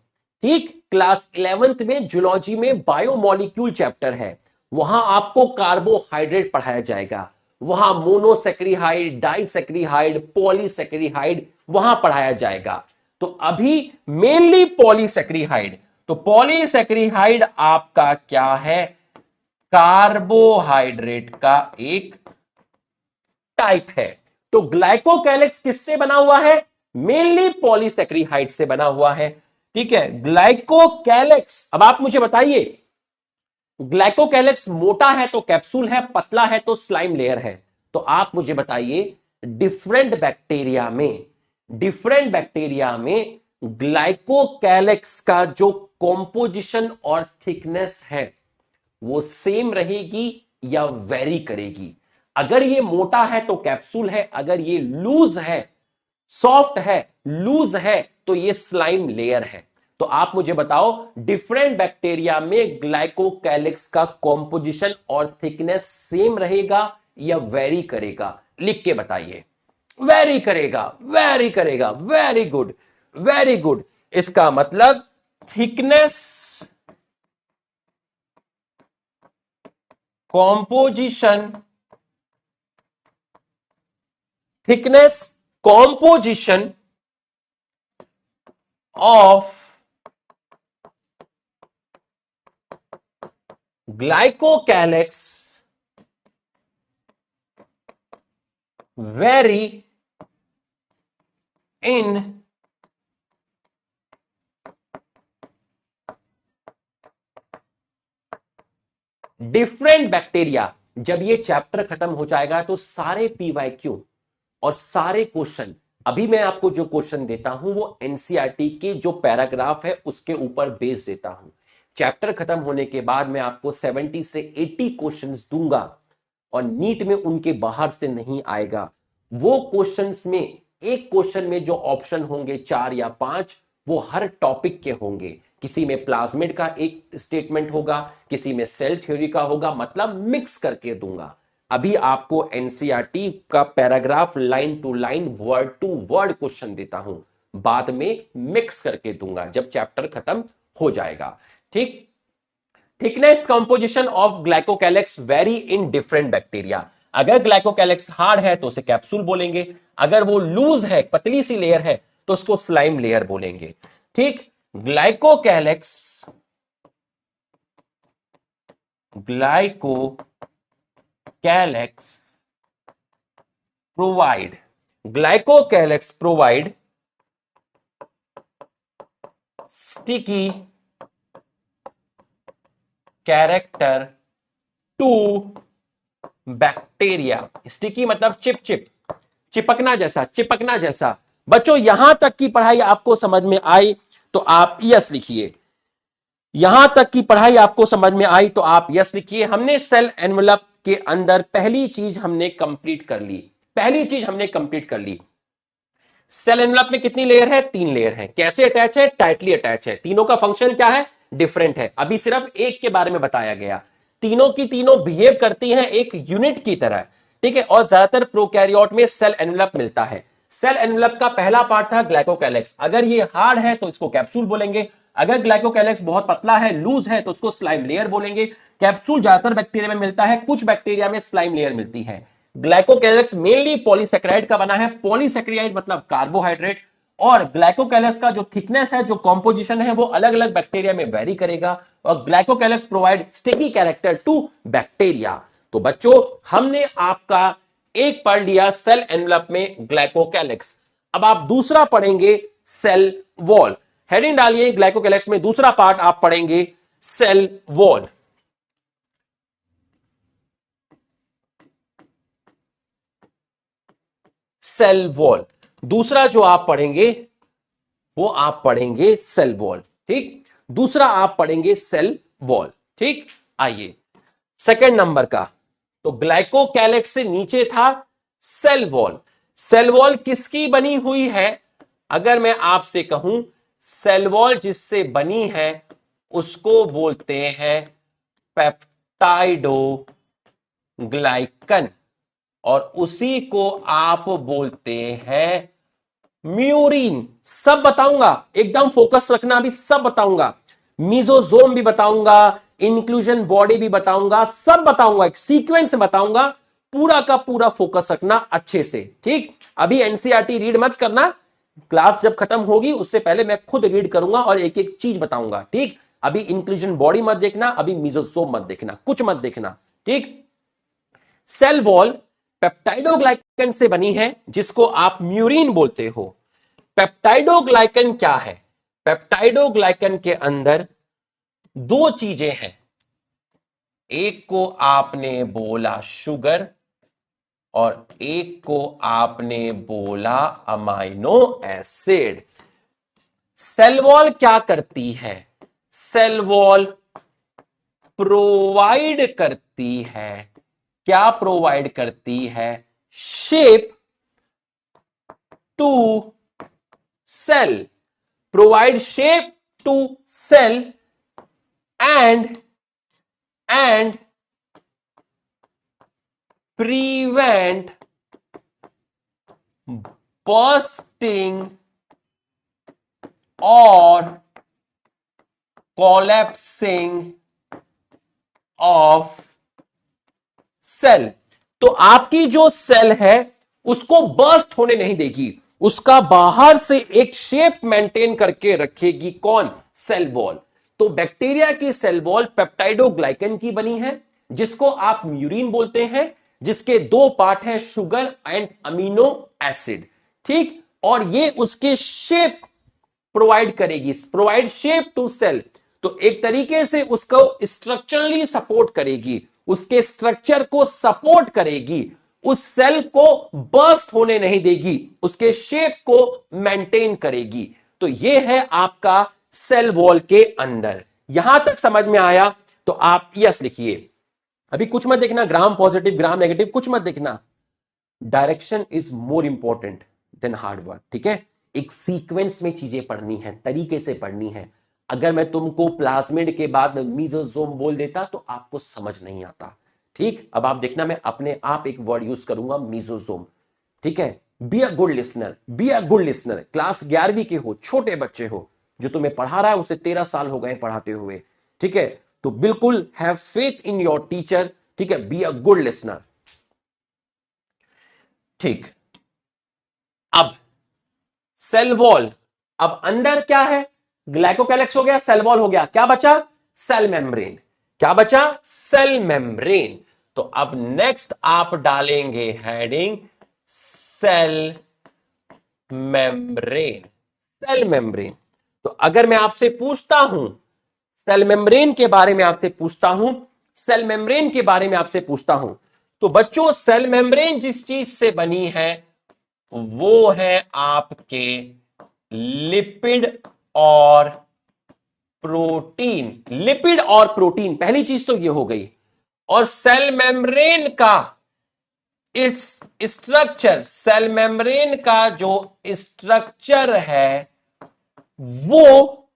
ठीक। क्लास 11th में जूलॉजी में बायोमोलिक्यूल चैप्टर है, वहां आपको कार्बोहाइड्रेट पढ़ाया जाएगा। वहां मोनोसैकरीहाइड, डाइसैकरीहाइड, पॉलीसैकरीहाइड वहां पढ़ाया जाएगा। तो अभी मेनली पॉलीसैकरीहाइड। तो पॉलीसैकरीहाइड आपका क्या है? कार्बोहाइड्रेट का एक टाइप है। तो ग्लाइकोकैलेक्स किससे बना हुआ है? मेनली पॉलीसैकरीहाइड से बना हुआ है। ठीक है। ग्लाइकोकैलेक्स, अब आप मुझे बताइए, ग्लाइकोकैलेक्स मोटा है तो कैप्सूल है, पतला है तो स्लाइम लेयर है। तो आप मुझे बताइए डिफरेंट बैक्टीरिया में ग्लाइकोकैलेक्स का जो कॉम्पोजिशन और थिकनेस है वो सेम रहेगी या वेरी करेगी? अगर ये मोटा है तो कैप्सूल है, अगर ये लूज है, सॉफ्ट है, लूज है, तो ये स्लाइम लेयर है। तो आप मुझे बताओ डिफरेंट बैक्टीरिया में ग्लाइकोकैलेक्स का कॉम्पोजिशन और थिकनेस सेम रहेगा या वेरी करेगा? लिख के बताइए। वेरी करेगा, वेरी करेगा, वेरी गुड, वेरी गुड। इसका मतलब thickness, composition, thickness, composition of glycocalyx vary in different bacteria. जब ये चैप्टर खत्म हो जाएगा तो सारे पीवाईक्यू और सारे क्वेश्चन, अभी मैं आपको जो क्वेश्चन देता हूं वो एनसीईआरटी के जो पैराग्राफ है उसके ऊपर बेस देता हूं। चैप्टर खत्म होने के बाद मैं आपको 70 से 80 क्वेश्चंस दूंगा और नीट में उनके बाहर से नहीं आएगा। वो क्वेश्चंस में एक क्वेश्चन में जो ऑप्शन होंगे 4 या 5 वो हर टॉपिक के होंगे। किसी में प्लाज्मिड का एक स्टेटमेंट होगा, किसी में सेल थ्योरी का होगा, मतलब मिक्स करके दूंगा। अभी आपको एनसीईआरटी का paragraph line to line word to word question देता हूं, बाद में मिक्स करके दूंगा जब चैप्टर खत्म हो जाएगा। ठीक। Thickness composition of glycocalyx very in different bacteria. अगर ग्लाइकोकैलेक्स हार्ड है तो उसे कैप्सूल बोलेंगे, अगर वो लूज है, पतली सी लेयर है, तो उसको स्लाइम लेयर बोलेंगे। ठीक। Glycocalyx glycocalyx provide glycocalyx provide sticky character to bacteria. Sticky मतलब चिप चिप, चिपकना जैसा। बच्चों यहां तक की पढ़ाई आपको समझ में आई तो आप यस लिखिए। यहां तक की पढ़ाई आपको समझ में आई तो आप यस लिखिए। हमने सेल एनवेलप के अंदर पहली चीज हमने कंप्लीट कर ली। सेल एनवेलप में कितनी लेयर है? 3 लेयर है। कैसे अटैच है? टाइटली अटैच है। तीनों का फंक्शन क्या है? डिफरेंट है। अभी सिर्फ एक के बारे में बताया गया। तीनों की तीनों बिहेव करती हैं एक यूनिट की तरह, ठीक है। और ज्यादातर प्रोकैरियोट में सेल एनवेलप मिलता है। सेल एनवेलप का पहला पार्ट था ग्लाइकोकैलेक्स। अगर ये हार्ड है तो इसको कैप्सूल बोलेंगे, अगर ग्लाइकोकैलेक्स बहुत पतला है, लूज है, तो उसको स्लाइम लेयर बोलेंगे। कैप्सूल ज्यादातर बैक्टीरिया में मिलता है, कुछ बैक्टीरिया में स्लाइम लेयर मिलती है। ग्लाइकोकैलेक्स मेनली पॉलीसेकेराइड का बना है। पॉलीसेकेराइड मतलब कार्बोहाइड्रेट। और ग्लाइकोकैलेक्स का जो थिकनेस है, जो कॉम्पोजिशन है, वो अलग अलग बैक्टीरिया में वेरी करेगा। और glycocalyx provide sticky character to bacteria. तो बच्चों हमने आपका एक पढ़ लिया सेल एनवेलप में ग्लाइकोकैलेक्स। अब आप दूसरा पढ़ेंगे सेल वॉल। हेडिंग डालिए ग्लाइकोकैलेक्स में दूसरा पार्ट आप पढ़ेंगे सेल वॉल। सेल वॉल दूसरा जो आप पढ़ेंगे वो आप पढ़ेंगे सेल वॉल, ठीक। दूसरा आप पढ़ेंगे सेल वॉल, ठीक। आइए सेकंड नंबर का, तो ग्लाइकोकैलेक्स से नीचे था सेल वॉल। सेल वॉल किसकी बनी हुई है? अगर मैं आपसे कहूं सेल वॉल जिससे बनी है उसको बोलते हैं पेप्टाइडोग्लाइकन, और उसी को आप बोलते हैं म्यूरिन। सब बताऊंगा, एकदम फोकस रखना, अभी सब बताऊंगा। मीजोजोम भी बताऊंगा, इंक्लूजन बॉडी भी बताऊंगा, सब बताऊंगा, एक सीक्वेंस में बताऊंगा। पूरा का पूरा फोकस रखना अच्छे से, ठीक। अभी एनसीईआरटी रीड मत करना, क्लास जब खत्म होगी उससे पहले मैं खुद रीड करूंगा और एक एक चीज बताऊंगा, ठीक। अभी इंक्लूजन बॉडी मत देखना, अभी मीजोजोम मत देखना, कुछ मत देखना, ठीक। सेल वॉल पेप्टाइडोग्लाइकन से बनी है जिसको आप म्यूरिन बोलते हो। पेप्टाइडोग्लाइकन क्या है? पेप्टाइडोग्लाइकन के अंदर दो चीजें हैं। एक को आपने बोला शुगर और एक को आपने बोला अमाइनो एसिड। सेल वॉल क्या करती है? सेल वॉल प्रोवाइड करती है, क्या प्रोवाइड करती है? Shape to cell, provide shape to cell and prevent bursting or collapsing of cell। तो आपकी जो सेल है उसको बर्स्ट होने नहीं देगी, उसका बाहर से एक शेप मेंटेन करके रखेगी। कौन? Cell wall. तो बैक्टीरिया की सेल वॉल पेप्टाइडोग्लाइकन की बनी है जिसको आप म्यूरिन बोलते हैं, जिसके दो पार्ट है शुगर एंड अमीनो एसिड, ठीक। और ये उसके शेप प्रोवाइड करेगी, प्रोवाइड शेप टू सेल। तो एक तरीके से उसको स्ट्रक्चरली सपोर्ट करेगी, उसके स्ट्रक्चर को सपोर्ट करेगी, उस सेल को बर्स्ट होने नहीं देगी, उसके शेप को मेंटेन करेगी। तो यह है आपका सेल वॉल के अंदर। यहां तक समझ में आया तो आप यस लिखिए। अभी कुछ मत देखना, ग्राम पॉजिटिव ग्राम नेगेटिव कुछ मत देखना। Direction is more important than hard work, ठीक है। एक सीक्वेंस में चीजें पढ़नी है, तरीके से पढ़नी है। अगर मैं तुमको प्लाज्मिड के बाद मीजोजोम बोल देता तो आपको समझ नहीं आता, ठीक। अब आप देखना, मैं अपने आप एक वर्ड यूज करूंगा, मीजोजोम, ठीक है। Be a good listener, be a good listener. Class 11वीं के हो, छोटे बच्चे हो, जो तुम्हें पढ़ा रहा है उसे 13 साल हो गए पढ़ाते हुए, ठीक है। तो बिल्कुल have faith in your teacher, ठीक है। बी अ गुड लिसनर, ठीक। अब सेल वॉल, अब अंदर क्या है? ग्लाइकोकैलेक्स हो गया, सेल वॉल हो गया, क्या बचा? Cell membrane. क्या बचा? Cell membrane. तो अब नेक्स्ट आप डालेंगे heading cell membrane. Cell membrane. तो अगर मैं आपसे पूछता हूं, सेल मेम्ब्रेन के बारे में आपसे पूछता हूं, सेल मेम्ब्रेन के बारे में आपसे पूछता हूं, तो बच्चों सेल मेम्ब्रेन जिस चीज से बनी है वो है आपके लिपिड और प्रोटीन। लिपिड और प्रोटीन, पहली चीज तो ये हो गई। और सेल मेम्ब्रेन का इट्स स्ट्रक्चर, सेल मेम्ब्रेन का जो स्ट्रक्चर है वो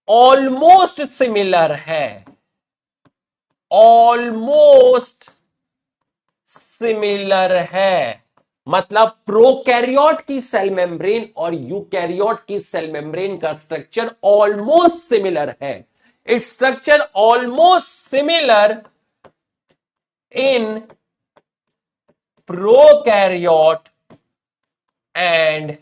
ऑलमोस्ट सिमिलर है, ऑलमोस्ट सिमिलर है। मतलब प्रोकैरियोट की सेल मेम्ब्रेन और यूकैरियोट की सेल मेम्ब्रेन का स्ट्रक्चर ऑलमोस्ट सिमिलर है। It's structure almost similar in prokaryote and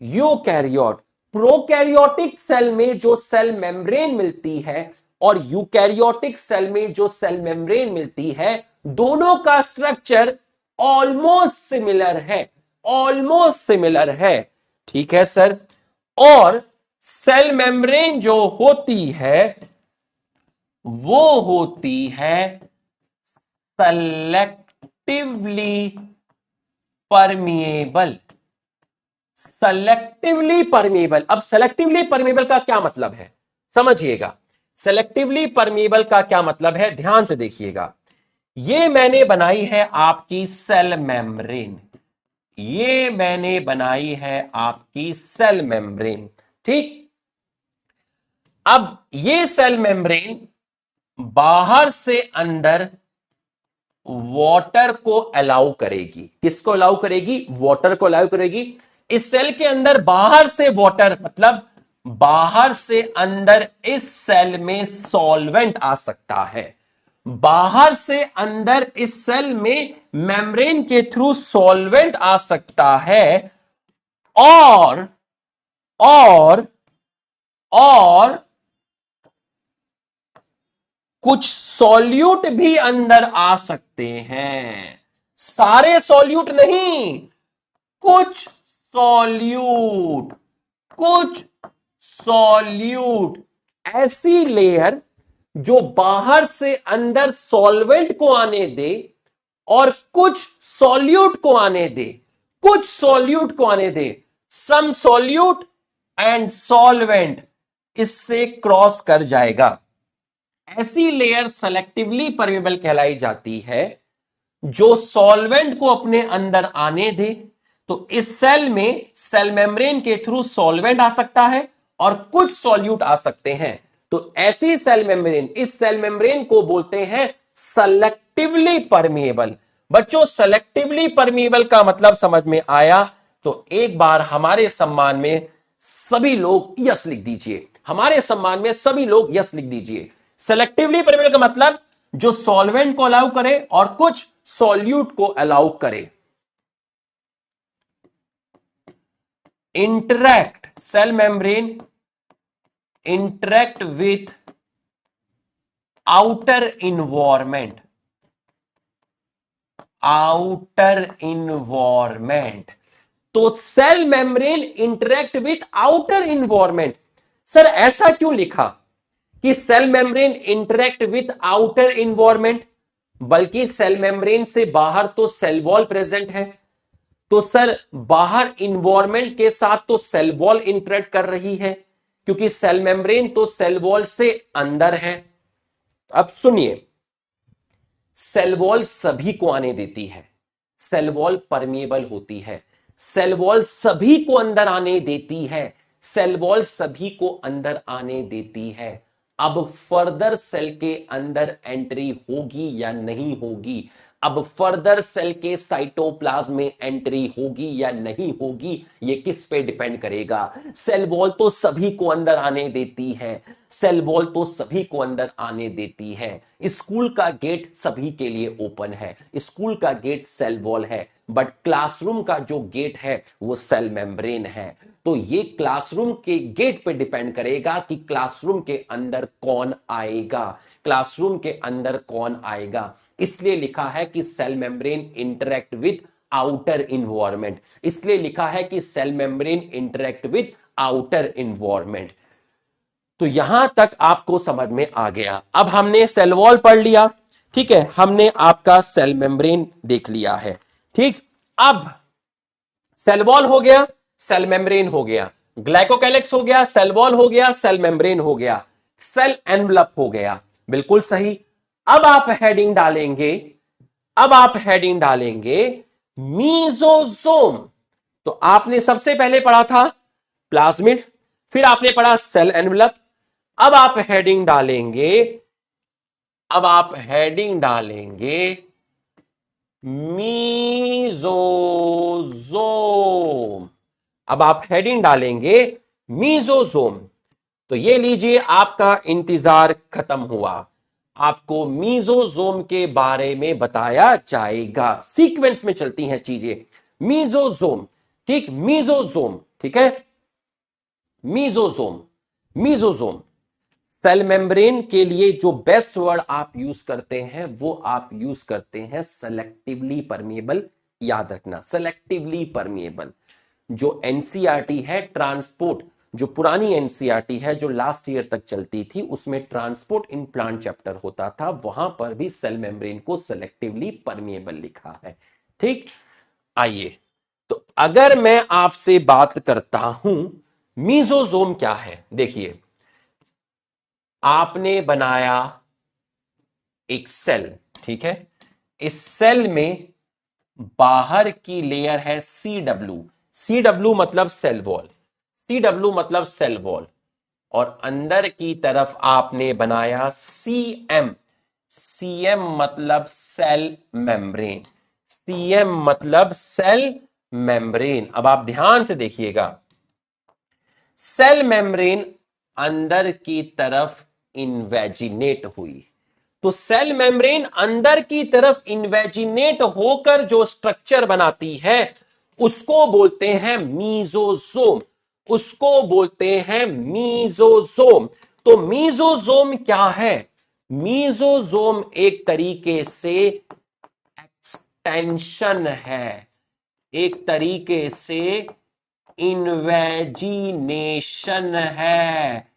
eukaryote. Prokaryotic cell में जो सेल मेम्ब्रेन मिलती है और यूकैरियोटिक सेल में जो सेल मेम्ब्रेन मिलती है, दोनों का स्ट्रक्चर ऑलमोस्ट सिमिलर है, ऑलमोस्ट सिमिलर है। ठीक है सर। और सेल मेम्ब्रेन जो होती है वो होती है सेलेक्टिवली परमिएबल। Selectively permeable. अब सेलेक्टिवली परमिएबल का क्या मतलब है समझिएगा। सेलेक्टिवली परमिएबल का क्या मतलब है, ध्यान से देखिएगा। ये मैंने बनाई है आपकी सेल मेम्ब्रेन, ये मैंने बनाई है आपकी सेल मेम्ब्रेन। ठीक। अब ये सेल मेम्ब्रेन बाहर से अंदर वाटर को अलाउ करेगी। किसको अलाउ करेगी? वाटर को अलाउ करेगी। इस सेल के अंदर बाहर से वाटर, मतलब बाहर से अंदर इस सेल में सॉल्वेंट आ सकता है। बाहर से अंदर इस सेल में मेम्ब्रेन के थ्रू सॉल्वेंट आ सकता है। और और और कुछ सॉल्यूट भी अंदर आ सकते हैं। सारे सॉल्यूट नहीं, कुछ सॉल्यूट, कुछ सॉल्यूट। ऐसी लेयर जो बाहर से अंदर सॉल्वेंट को आने दे और कुछ सॉल्यूट को आने दे, कुछ सॉल्यूट को आने दे। सम सॉल्यूट एंड सॉल्वेंट इससे क्रॉस कर जाएगा। ऐसी लेयर सेलेक्टिवली परमेबल कहलाई जाती है जो सॉल्वेंट को अपने अंदर आने दे। तो इस सेल में सेल मेम्ब्रेन के थ्रू सॉल्वेंट आ सकता है और कुछ सॉल्यूट आ सकते हैं। तो ऐसी सेल मेम्ब्रेन, इस सेल मेम्ब्रेन को बोलते हैं सेलेक्टिवली परमिएबल। बच्चों सेलेक्टिवली परमिएबल का मतलब समझ में आया? तो एक बार हमारे सम्मान में सभी लोग यस लिख दीजिए। हमारे सम्मान में सभी लोग यस लिख दीजिए। सेलेक्टिवली परमिएबल का मतलब जो सॉल्वेंट को अलाउ करे और कुछ सॉल्यूट को अलाउ करे। Interact, cell membrane interact with outer environment, outer environment. तो cell membrane interact with outer environment. Sir ऐसा क्यों लिखा कि cell membrane interact with outer environment? बल्कि सेल मेम्ब्रेन से बाहर तो सेल वॉल प्रेजेंट है। तो सर बाहर इन्वायरमेंट के साथ तो सेल वॉल इंटरैक्ट कर रही है, क्योंकि सेल मेम्ब्रेन तो सेल वॉल से अंदर है। अब सुनिए, सेल वॉल सभी को आने देती है, सेल वॉल परमिएबल होती है। सेल वॉल सभी को अंदर आने देती है, सेल वॉल सभी को अंदर आने देती है। अब फर्दर सेल के अंदर एंट्री होगी या नहीं होगी, अब फर्दर सेल के साइटोप्लाज्म में एंट्री होगी या नहीं होगी, यह किस पे डिपेंड करेगा? सेल वॉल तो सभी को अंदर आने देती है, सेल वॉल तो सभी को अंदर आने देती है। स्कूल का गेट सभी के लिए ओपन है, स्कूल का गेट सेल वॉल है, बट क्लासरूम का जो गेट है वो सेल मेम्ब्रेन है। तो ये क्लासरूम के गेट पे डिपेंड करेगा कि क्लासरूम के अंदर कौन आएगा, क्लासरूम के अंदर कौन आएगा। इसलिए लिखा है कि cell membrane interact with outer environment, इसलिए लिखा है कि cell membrane interact with outer environment. तो यहां तक आपको समझ में आ गया। अब हमने सेल वॉल पढ़ लिया, ठीक है, हमने आपका सेल मेम्ब्रेन देख लिया है, ठीक। अब सेल वॉल हो गया, सेल मेम्ब्रेन हो गया, ग्लाइकोकैलिक्स हो गया, सेल वॉल हो गया, सेल मेम्ब्रेन हो गया, सेल एनवलप हो गया, बिल्कुल सही। अब आप हेडिंग डालेंगे, अब आप हेडिंग डालेंगे मीजोजोम। तो आपने सबसे पहले पढ़ा था प्लाज्मिड, फिर आपने पढ़ा सेल एनवलप। अब आप हेडिंग डालेंगे, अब आप हेडिंग डालेंगे मीजोजोम। अब आप हेडिंग डालेंगे मीजोजोम। तो ये लीजिए, आपका इंतजार खत्म हुआ, आपको मीजोजोम के बारे में बताया जाएगा। सीक्वेंस में चलती हैं चीजें। मीजोजोम, ठीक, मीजोजोम, ठीक है, मीजोजोम। मीजोजोम सेल मेम्ब्रेन के लिए जो बेस्ट वर्ड आप यूज करते हैं वो आप यूज करते हैं सेलेक्टिवली परमिएबल। याद रखना, सेलेक्टिवली परमिएबल। जो एनसीईआरटी है ट्रांसपोर्ट, जो पुरानी एनसीईआरटी है जो लास्ट ईयर तक चलती थी, उसमें ट्रांसपोर्ट इन प्लांट चैप्टर होता था, वहां पर भी सेल मेम्ब्रेन को सेलेक्टिवली परमिएबल लिखा है, ठीक। आइए, तो अगर मैं आपसे बात करता हूं मीजोजोम क्या है, देखिए, आपने बनाया एक सेल, ठीक है, इस सेल में बाहर की लेयर है सीडब्ल्यू, सीडब्ल्यू मतलब सेल वॉल, सीडब्ल्यू मतलब सेल वॉल, और अंदर की तरफ आपने बनाया सीएम, सीएम मतलब सेल मेम्ब्रेन, सीएम मतलब सेल मेम्ब्रेन। अब आप ध्यान से देखिएगा, सेल मेम्ब्रेन अंदर की तरफ इन्वेजिनेट हुई, तो सेल मेम्ब्रेन अंदर की तरफ इन्वेजिनेट होकर जो स्ट्रक्चर बनाती है उसको बोलते हैं मीजोजोम, उसको बोलते हैं मीजोजोम। तो मीजोजोम क्या है? मीजोजोम एक तरीके से एक्सटेंशन है, एक तरीके से इन्वेजिनेशन है।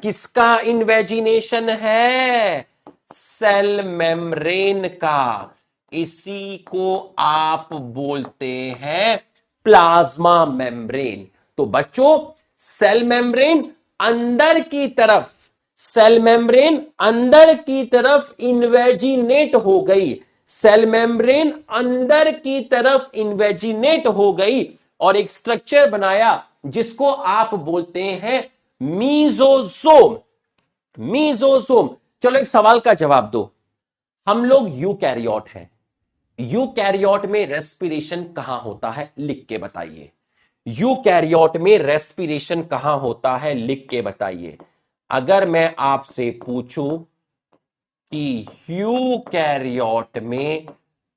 किसका इन्वेजिनेशन है? सेल मेम्ब्रेन का। इसी को आप बोलते हैं प्लाज्मा मेम्ब्रेन। तो बच्चों, सेल मेम्ब्रेन अंदर की तरफ, सेल मेम्ब्रेन अंदर की तरफ इन्वेजिनेट हो गई, सेल मेम्ब्रेन अंदर की तरफ इन्वेजिनेट हो गई और एक स्ट्रक्चर बनाया जिसको आप बोलते हैं मीजोजोम। मीजोजोम। चलो एक सवाल का जवाब दो, हम लोग यूकैरियोट हैं, यूकैरियोट में रेस्पिरेशन कहां होता है? लिख के बताइए। यूकैरियोट में रेस्पिरेशन कहां होता है? लिख के बताइए। अगर मैं आपसे पूछूं कि यूकैरियोट में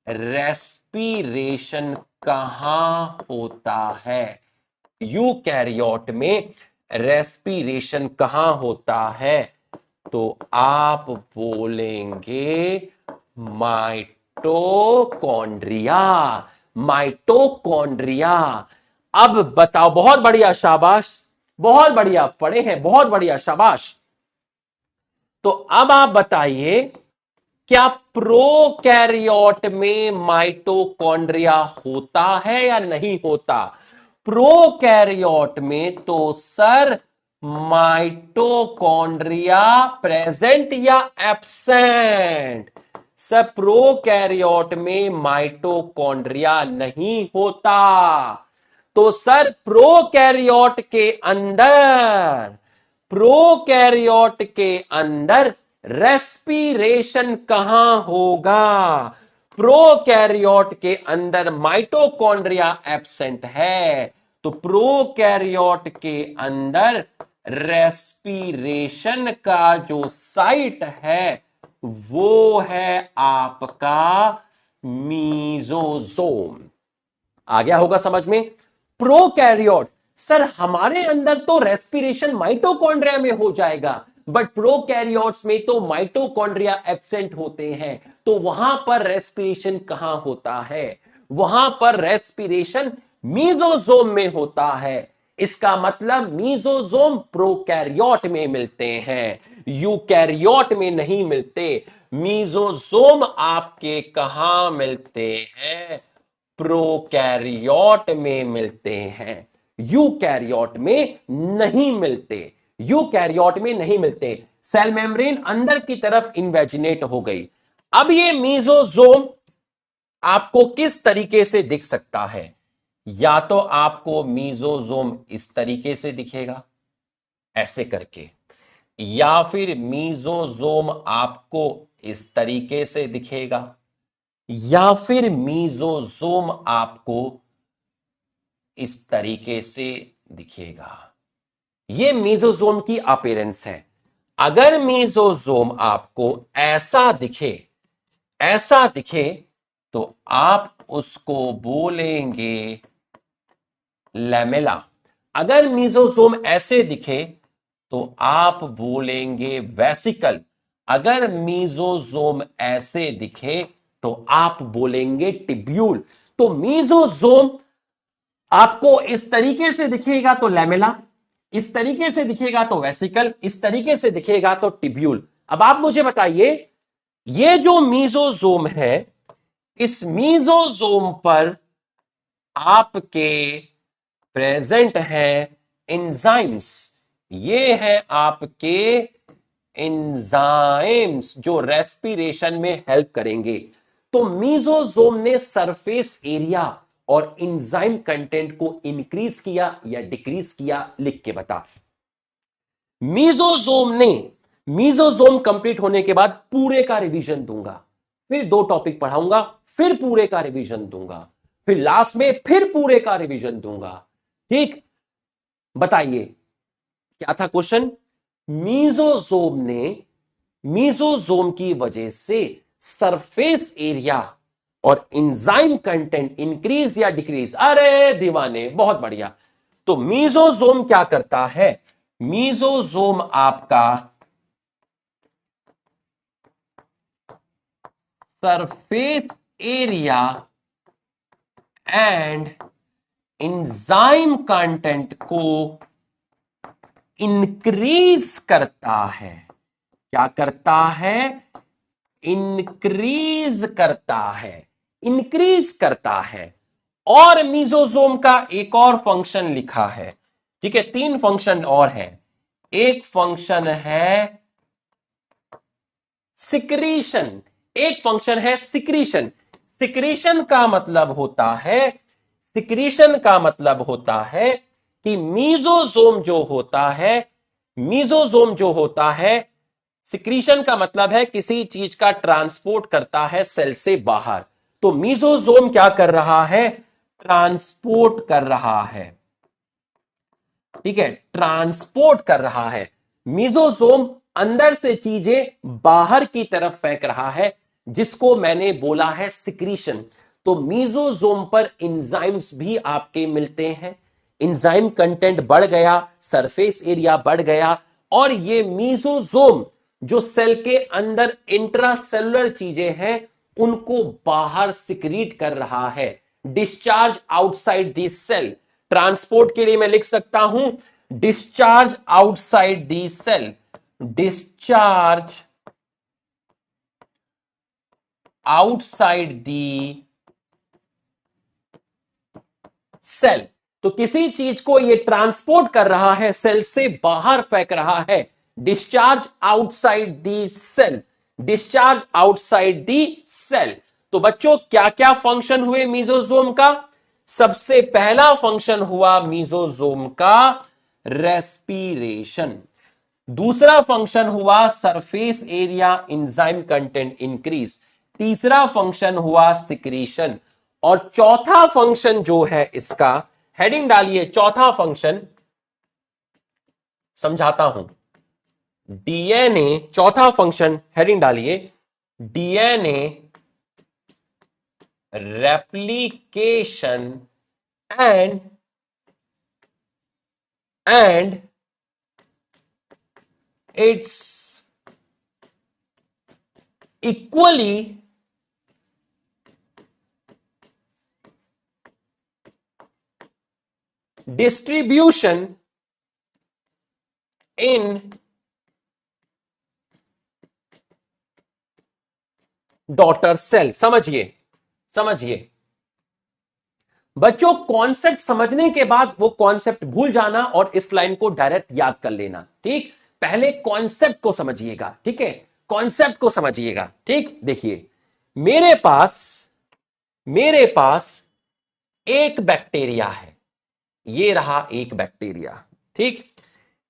रेस्पिरेशन कहां होता है, यूकैरियोट में रेस्पिरेशन कहां होता है, तो आप बोलेंगे माइटोकॉन्ड्रिया, माइटोकॉन्ड्रिया। अब बताओ, बहुत बढ़िया, शाबाश, बहुत बढ़िया, पढ़े हैं, बहुत बढ़िया, शाबाश। तो अब आप बताइए, क्या प्रोकैरियोट में माइटोकॉन्ड्रिया होता है या नहीं होता? प्रोकैरियोट में तो सर माइटोकॉन्ड्रिया प्रेजेंट या एब्सेंट? सर प्रोकैरियोट में माइटोकॉन्ड्रिया नहीं होता। तो सर प्रोकैरियोट के अंदर, प्रोकैरियोट के अंदर रेस्पिरेशन कहां होगा? प्रोकैरियोट के अंदर माइटोकॉन्ड्रिया एब्सेंट है, तो प्रोकैरियोट के अंदर रेस्पिरेशन का जो साइट है वो है आपका मीजोजोम। आ गया होगा समझ में? प्रोकैरियोट, सर हमारे अंदर तो रेस्पिरेशन माइटोकॉन्ड्रिया में हो जाएगा, बट प्रोकैरियोट्स में तो माइटोकॉन्ड्रिया एब्सेंट होते हैं, तो वहां पर रेस्पिरेशन कहां होता है? वहां पर रेस्पिरेशन मीजोजोम में होता है। इसका मतलब मीजोजोम प्रोकैरियोट में मिलते हैं, यूकैरियोट में नहीं मिलते। मीजोजोम आपके कहां मिलते हैं? प्रोकैरियोट में मिलते हैं, यूकैरियोट में नहीं मिलते। यूकैरियोट में नहीं मिलते। सेल मेम्ब्रेन अंदर की तरफ इन्वेजिनेट हो गई। अब ये मीजोजोम आपको किस तरीके से दिख सकता है? या तो आपको मीजोजोम इस तरीके से दिखेगा, ऐसे करके, या फिर मीजोजोम आपको इस तरीके से दिखेगा, या फिर मीजोजोम आपको इस तरीके से दिखेगा। यह मीजोजोम की अपीयरेंस है। अगर मीजोजोम आपको ऐसा दिखे तो आप उसको बोलेंगे लैमेला। अगर मीजोजोम ऐसे दिखे तो आप बोलेंगे वेसिकल। अगर मीजोजोम ऐसे दिखे तो आप बोलेंगे टिब्यूल। तो मीजोजोम आपको इस तरीके से दिखेगा तो लैमेला, इस तरीके से दिखेगा तो वेसिकल, इस तरीके से दिखेगा तो टिब्यूल। अब आप मुझे बताइए, ये जो मीजोजोम है, इस मीजोजोम पर आपके प्रेजेंट है एंजाइम्स। ये है आपके एंजाइम्स जो रेस्पिरेशन में हेल्प करेंगे। तो मीजोजोम ने सरफेस एरिया और एंजाइम कंटेंट को इंक्रीज किया या डिक्रीज किया, लिख के बता। मीजोजोम कंप्लीट होने के बाद पूरे का रिवीजन दूंगा, फिर 2 टॉपिक पढ़ाऊंगा, फिर पूरे का रिवीजन दूंगा, फिर लास्ट में फिर पूरे का रिवीजन दूंगा। ठीक, बताइए क्या था क्वेश्चन? मीजोजोम की वजह से सरफेस एरिया और एंजाइम कंटेंट इंक्रीज या डिक्रीज? अरे दीवाने, बहुत बढ़िया। तो मीजोजोम क्या करता है? मीजोजोम आपका surface area and enzyme content को इंक्रीज करता है। क्या करता है? इंक्रीज करता है। और मीजोजोम का एक और फंक्शन लिखा है। ठीक है, 3 फंक्शन और है। एक फंक्शन है सिक्रीशन, एक फंक्शन है सिक्रीशन। सिक्रीशन का मतलब होता है कि मीजोजोम जो होता है, सिक्रीशन का मतलब है किसी चीज का ट्रांसपोर्ट करता है सेल से बाहर। तो मीजोजोम क्या कर रहा है? ट्रांसपोर्ट कर रहा है। ठीक है, ट्रांसपोर्ट कर रहा है। मीजोजोम अंदर से चीजें बाहर की तरफ फेंक रहा है, जिसको मैंने बोला है सिक्रीशन। तो मीजोजोम पर एंजाइम्स भी आपके मिलते हैं। एंजाइम कंटेंट बढ़ गया, सरफेस एरिया बढ़ गया, और ये मीजोजोम जो सेल के अंदर इंट्रासेलुलर चीजें हैं उनको बाहर सिक्रीट कर रहा है, discharge outside the cell. Transport के लिए मैं लिख सकता हूं discharge outside the cell, discharge outside the cell. तो किसी चीज को ये ट्रांसपोर्ट कर रहा है, सेल से बाहर फेंक रहा है, discharge outside the cell, discharge outside the cell. तो बच्चों क्या क्या फंक्शन हुए मीजोजोम का? सबसे पहला फंक्शन हुआ मीजोजोम का रेस्पिरेशन। दूसरा फंक्शन हुआ surface area enzyme content increase. तीसरा फंक्शन हुआ सिक्रीशन। और चौथा फंक्शन जो है इसका, हेडिंग डालिए, चौथा फंक्शन समझाता हूं। डीएनए, चौथा फंक्शन हेडिंग डालिए, DNA replication and and it's equally distribution in daughter cell. समझिए समझिए बच्चों, कॉन्सेप्ट समझने के बाद वो कॉन्सेप्ट भूल जाना और इस लाइन को डायरेक्ट याद कर लेना। ठीक, पहले कॉन्सेप्ट को समझिएगा। ठीक है, कॉन्सेप्ट को समझिएगा। ठीक, देखिए मेरे पास एक बैक्टीरिया है, ये रहा एक बैक्टीरिया। ठीक,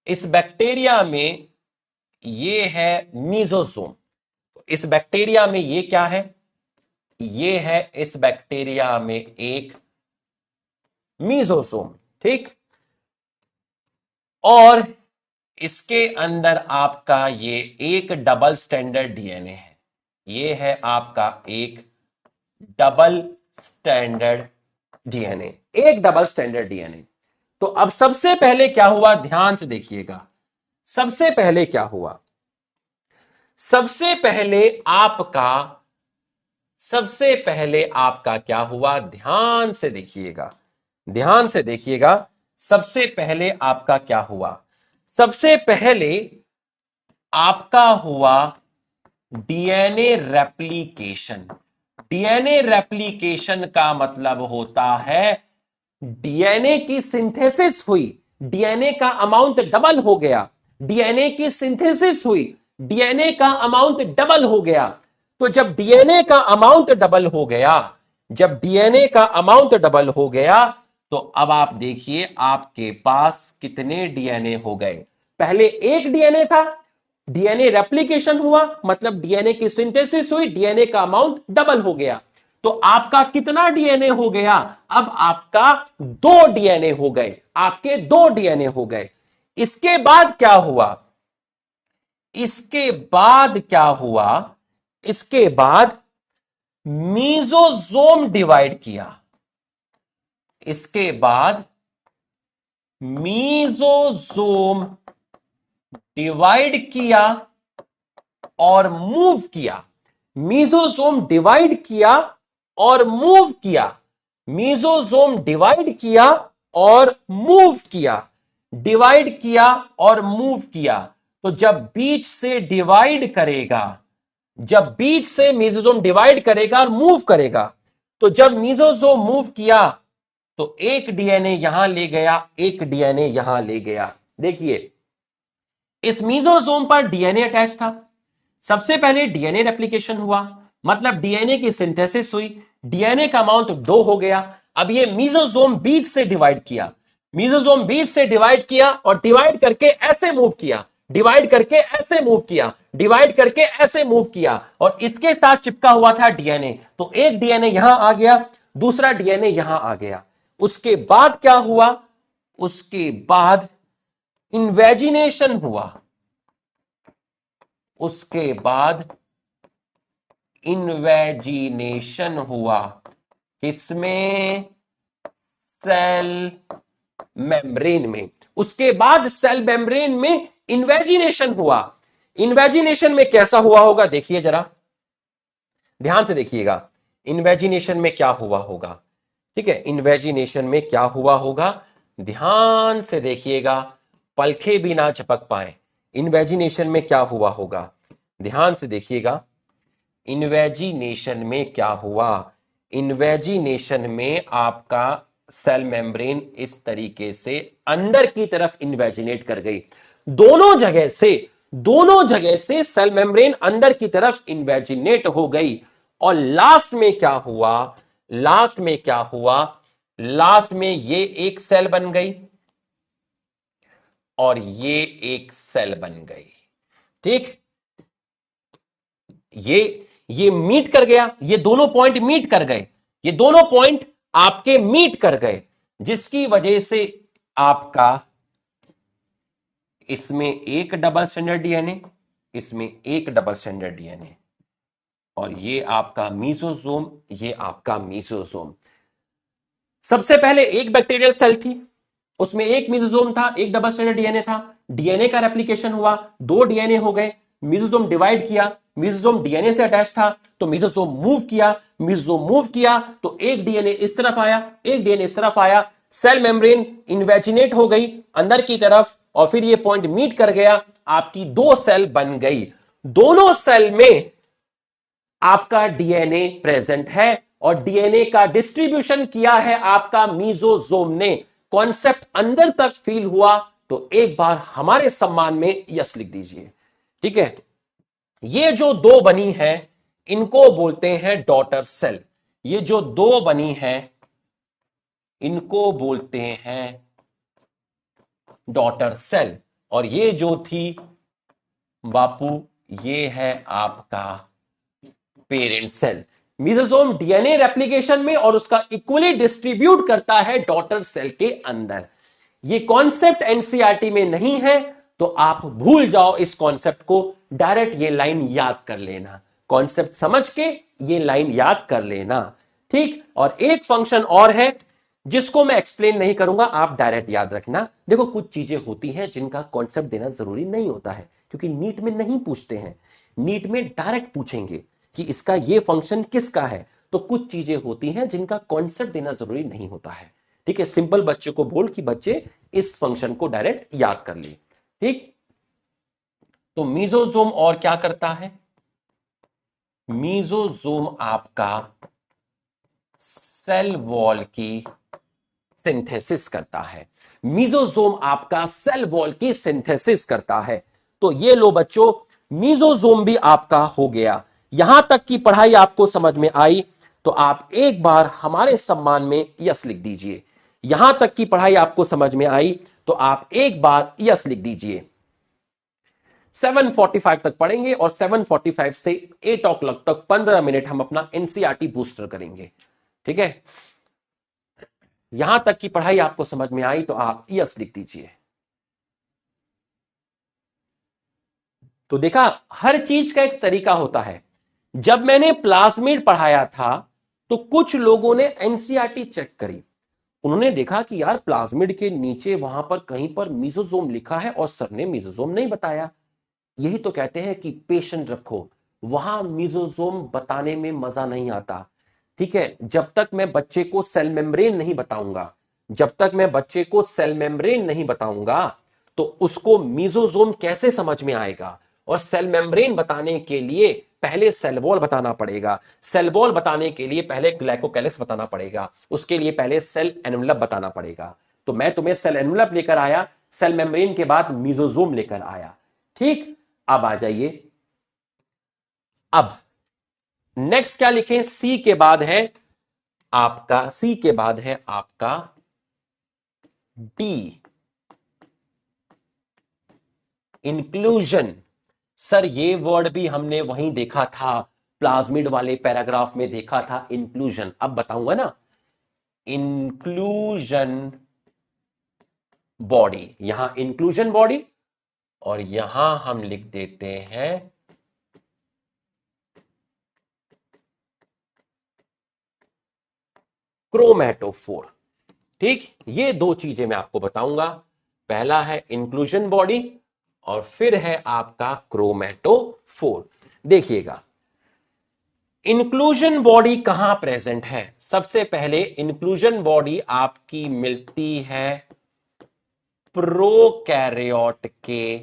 इस बैक्टीरिया में ये है मीजोसोम। इस बैक्टीरिया में ये क्या है, ये है इस बैक्टीरिया में एक मीजोसोम। ठीक, और इसके अंदर आपका ये एक डबल स्टैंडर्ड डीएनए है। ये है आपका एक डबल स्टैंडर्ड डीएनए, एक डबल स्टैंडर्ड डीएनए। तो अब सबसे पहले क्या हुआ, ध्यान से देखिएगा। सबसे पहले क्या हुआ, सबसे पहले आपका क्या हुआ, ध्यान से देखिएगा, ध्यान से देखिएगा। सबसे पहले आपका क्या हुआ, सबसे पहले आपका हुआ डीएनए रेप्लिकेशन। डीएनए रेप्लिकेशन का मतलब होता है डीएनए की सिंथेसिस हुई, डीएनए का अमाउंट डबल हो गया। डीएनए की सिंथेसिस हुई, डीएनए का अमाउंट डबल हो गया। तो जब डीएनए का अमाउंट डबल हो गया, जब डीएनए का अमाउंट डबल हो गया, तो अब आप देखिए आपके पास कितने डीएनए हो गए। पहले एक डीएनए था, डीएनए रेप्लिकेशन हुआ, मतलब डीएनए की सिंथेसिस हुई, डीएनए का अमाउंट डबल हो गया। तो आपका कितना डीएनए हो गया, अब आपका 2 डीएनए हो गए, आपके 2 डीएनए हो गए। इसके बाद क्या हुआ, इसके बाद क्या हुआ, इसके बाद मीजोसोम डिवाइड किया। इसके बाद मीजोसोम डिवाइड किया और मूव किया। मीजोसोम डिवाइड किया और मूव किया। मीजोसोम डिवाइड किया और मूव किया। डिवाइड किया और मूव किया। तो जब बीच से डिवाइड करेगा, जब बीच से मीजोसोम डिवाइड करेगा और मूव करेगा, तो जब मीजोसोम मूव किया तो एक डीएनए यहां ले गया, एक डीएनए यहां ले गया। देखिए इस मीजोसोम पर डीएनए अटैच था। सबसे पहले डीएनए रेप्लिकेशन हुआ, मतलब डीएनए की सिंथेसिस हुई, डीएनए का अमाउंट 2 हो गया। अब ये मीजोसोम बीच से डिवाइड किया, मीजोसोम बीच से डिवाइड किया और डिवाइड करके ऐसे मूव किया, डिवाइड करके ऐसे मूव किया, डिवाइड करके ऐसे मूव किया, और इसके साथ चिपका हुआ था डीएनए। तो एक डीएनए यहां आ गया, दूसरा डीएनए यहां आ गया। उसके बाद क्या हुआ, उसके बाद इन्वेजिनेशन हुआ। उसके बाद इन्वेजिनेशन हुआ, किसमें, सेल मेम्ब्रेन में। उसके बाद सेल मेम्ब्रेन में इन्वेजिनेशन हुआ। इन्वेजिनेशन में कैसा हुआ होगा, देखिए जरा ध्यान से देखिएगा। इन्वेजिनेशन में क्या हुआ होगा, ठीक है, इन्वेजिनेशन में क्या हुआ होगा, ध्यान से देखिएगा, पलखे भी ना झपक पाए। इन्वेजिनेशन में क्या हुआ होगा, ध्यान से देखिएगा। इन्वेजिनेशन में क्या हुआ, इन्वेजिनेशन में आपका सेल मेम्ब्रेन इस तरीके से अंदर की तरफ इन्वेजिनेट कर गई। दोनों जगह से सेल मेम्ब्रेन अंदर की तरफ इन्वेजिनेट हो गई। और लास्ट में क्या हुआ, लास्ट में क्या हुआ, लास्ट में ये एक सेल बन गई और ये एक सेल बन गई। ठीक, ये मीट कर गया, ये दोनों पॉइंट मीट कर गए, ये दोनों पॉइंट आपके मीट कर गए, जिसकी वजह से आपका इसमें एक डबल स्टैंडर्ड डीएनए, इसमें एक डबल स्टैंडर्ड डीएनए, और ये आपका मीसोसोम, ये आपका मीसोसोम। सबसे पहले एक बैक्टीरियल सेल थी, उसमें एक मिजोसोम था, एक डबल स्ट्रैंडेड डीएनए था, डीएनए का रेप्लिकेशन हुआ, दो डीएनए हो गए, मिजोसोम डिवाइड किया, मिजोसोम डीएनए से अटैच था तो मिजोसोम मूव किया, मिजोसोम मूव किया तो एक डीएनए इस तरफ आया, एक डीएनए इस तरफ आया, सेल मेम्ब्रेन इन्वेजिनेट हो गई अंदर की तरफ और फिर ये पॉइंट मीट कर गया, आपकी दो सेल बन गई। दोनों सेल में आपका डीएनए प्रेजेंट है और डीएनए का डिस्ट्रीब्यूशन किया है आपका मीजोसोम ने। कॉन्सेप्ट अंदर तक फील हुआ तो एक बार हमारे सम्मान में यस लिख दीजिए। ठीक है, ये जो दो बनी है इनको बोलते हैं डॉटर सेल। ये जो दो बनी है इनको बोलते हैं डॉटर सेल और ये जो थी बापू ये है आपका पेरेंट सेल। मिजोसोम डीएनए रेप्लिकेशन में और उसका इक्वली डिस्ट्रीब्यूट करता है डॉटर सेल के अंदर। ये कॉन्सेप्ट एनसीईआरटी में नहीं है तो आप भूल जाओ इस कॉन्सेप्ट को, डायरेक्ट ये लाइन याद कर लेना, कॉन्सेप्ट समझ के ये लाइन याद कर लेना। ठीक, और एक फंक्शन और है जिसको मैं एक्सप्लेन नहीं करूंगा, आप डायरेक्ट याद रखना। देखो कुछ चीजें होती हैं जिनका कॉन्सेप्ट देना जरूरी नहीं होता है क्योंकि नीट में नहीं पूछते हैं, नीट में डायरेक्ट पूछेंगे कि इसका ये फंक्शन किसका है, तो कुछ चीजें होती हैं जिनका कॉन्सेप्ट देना जरूरी नहीं होता है। ठीक है, सिंपल बच्चे को बोल कि बच्चे इस फंक्शन को डायरेक्ट याद कर ले। ठीक, तो मीजोसोम और क्या करता है, मीजोसोम आपका सेल वॉल की सिंथेसिस करता है। मीजोसोम आपका सेल वॉल की सिंथेसिस करता है। तो ये लो बच्चों, मीजोसोम भी आपका हो गया। यहां तक की पढ़ाई आपको समझ में आई तो आप एक बार हमारे सम्मान में यस लिख दीजिए। यहां तक की पढ़ाई आपको समझ में आई तो आप एक बार यस लिख दीजिए। 7:45 तक पढ़ेंगे और 7:45 से 8 o'clock तक 15 मिनट हम अपना एनसीईआरटी बूस्टर करेंगे। ठीक है, यहां तक की पढ़ाई आपको समझ में आई तो आप यस लिख दीजिए। तो देखा, हर चीज का एक तरीका होता है। जब मैंने प्लाज्मिड पढ़ाया था तो कुछ लोगों ने एनसीईआरटी चेक करी, उन्होंने देखा कि यार प्लाज्मिड के नीचे वहां पर कहीं पर मीजोसोम लिखा है और सर ने मीजोसोम नहीं बताया। यही तो कहते हैं कि पेशेंट रखो, वहां मीजोसोम बताने में मजा नहीं आता। ठीक है, जब तक मैं बच्चे को सेल मेम्ब्रेन नहीं बताऊंगा, जब तक मैं बच्चे को सेल मेम्ब्रेन नहीं बताऊंगा तो उसको मीजोसोम कैसे समझ में आएगा। और सेल मेम्ब्रेन बताने के लिए पहले सेल वॉल बताना पड़ेगा, सेल वॉल बताने के लिए पहले ग्लाइकोकैलिक्स बताना पड़ेगा, उसके लिए पहले सेल एनवेलप बताना पड़ेगा। तो मैं तुम्हें सेल एनवेलप लेकर आया, सेल मेम्ब्रेन के बाद मीजोसोम लेकर आया। ठीक, अब आ जाइए, अब नेक्स्ट क्या लिखें, सी के बाद है आपका, सी के बाद है आपका डी, इंक्लूजन। सर ये वर्ड भी हमने वहीं देखा था, प्लाज्मिड वाले पैराग्राफ में देखा था इंक्लूजन। अब बताऊंगा ना, इंक्लूजन बॉडी, यहां इंक्लूजन बॉडी और यहां हम लिख देते हैं क्रोमैटोफोर। ठीक, ये दो चीजें मैं आपको बताऊंगा, पहला है इंक्लूजन बॉडी और फिर है आपका क्रोमैटोफोर। देखिएगा, इंक्लूजन बॉडी कहां प्रेजेंट है। सबसे पहले इंक्लूजन बॉडी आपकी मिलती है प्रोकैरियोट के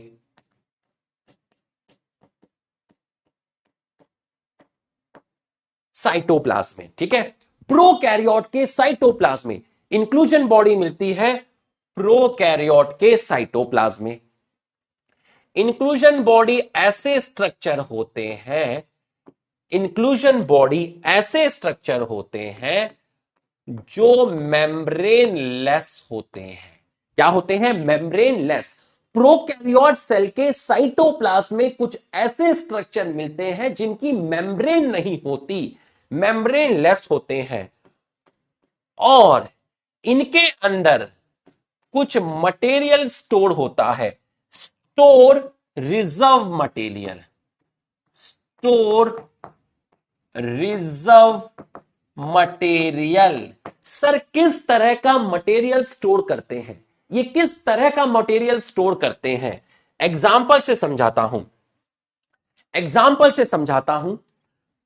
साइटोप्लाज्म में। ठीक है, प्रोकैरियोट के साइटोप्लाज्म में इंक्लूजन बॉडी मिलती है, प्रोकैरियोट के साइटोप्लाज्म में। इंक्लूजन बॉडी ऐसे स्ट्रक्चर होते हैं, इंक्लूजन बॉडी ऐसे स्ट्रक्चर होते हैं जो मेम्ब्रेन लेस होते हैं। क्या होते हैं, मेम्ब्रेन लेस। प्रोकैरियोट सेल के साइटोप्लाज्म में कुछ ऐसे स्ट्रक्चर मिलते हैं जिनकी मेम्ब्रेन नहीं होती, मेम्ब्रेन लेस होते हैं और इनके अंदर कुछ मटेरियल स्टोर होता है, store reserve material, store reserve material. Sir किस तरह का मटेरियल स्टोर करते हैं, ये किस तरह का मटेरियल स्टोर करते हैं। एग्जाम्पल से समझाता हूं, एग्जाम्पल से समझाता हूं।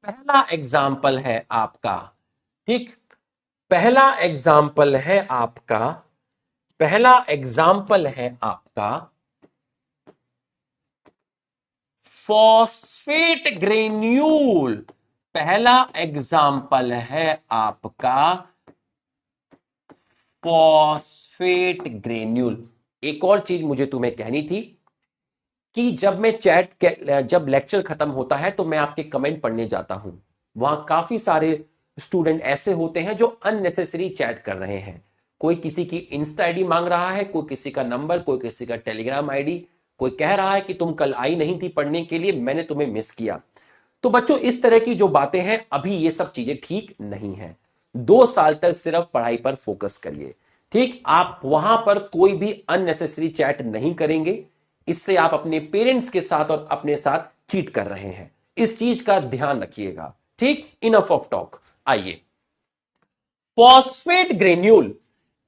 पहला एग्जाम्पल है आपका, ठीक, पहला एग्जाम्पल है आपका, पहला एग्जाम्पल है आपका फॉस्फेट ग्रेन्यूल। पहला एग्जाम्पल है आपका फॉस्फेट ग्रेन्यूल। एक और चीज मुझे तुम्हें कहनी थी कि जब लेक्चर खत्म होता है तो मैं आपके कमेंट पढ़ने जाता हूं। वहां काफी सारे स्टूडेंट ऐसे होते हैं जो अननेसेसरी चैट कर रहे हैं। कोई किसी की इंस्टा आईडी मांग रहा है, कोई किसी का नंबर, कोई किसी का टेलीग्राम आईडी, कोई कह रहा है कि तुम कल आई नहीं थी पढ़ने के लिए, मैंने तुम्हें मिस किया। तो बच्चों इस तरह की जो बातें हैं, अभी ये सब चीजें ठीक नहीं है। 2 साल तक सिर्फ पढ़ाई पर फोकस करिए, ठीक। आप वहां पर कोई भी अननेसेसरी चैट नहीं करेंगे, इससे आप अपने पेरेंट्स के साथ और अपने साथ चीट कर रहे हैं। इस चीज का ध्यान रखिएगा, ठीक। इनफ ऑफ टॉक, आइए। फॉस्फेट ग्रेन्यूल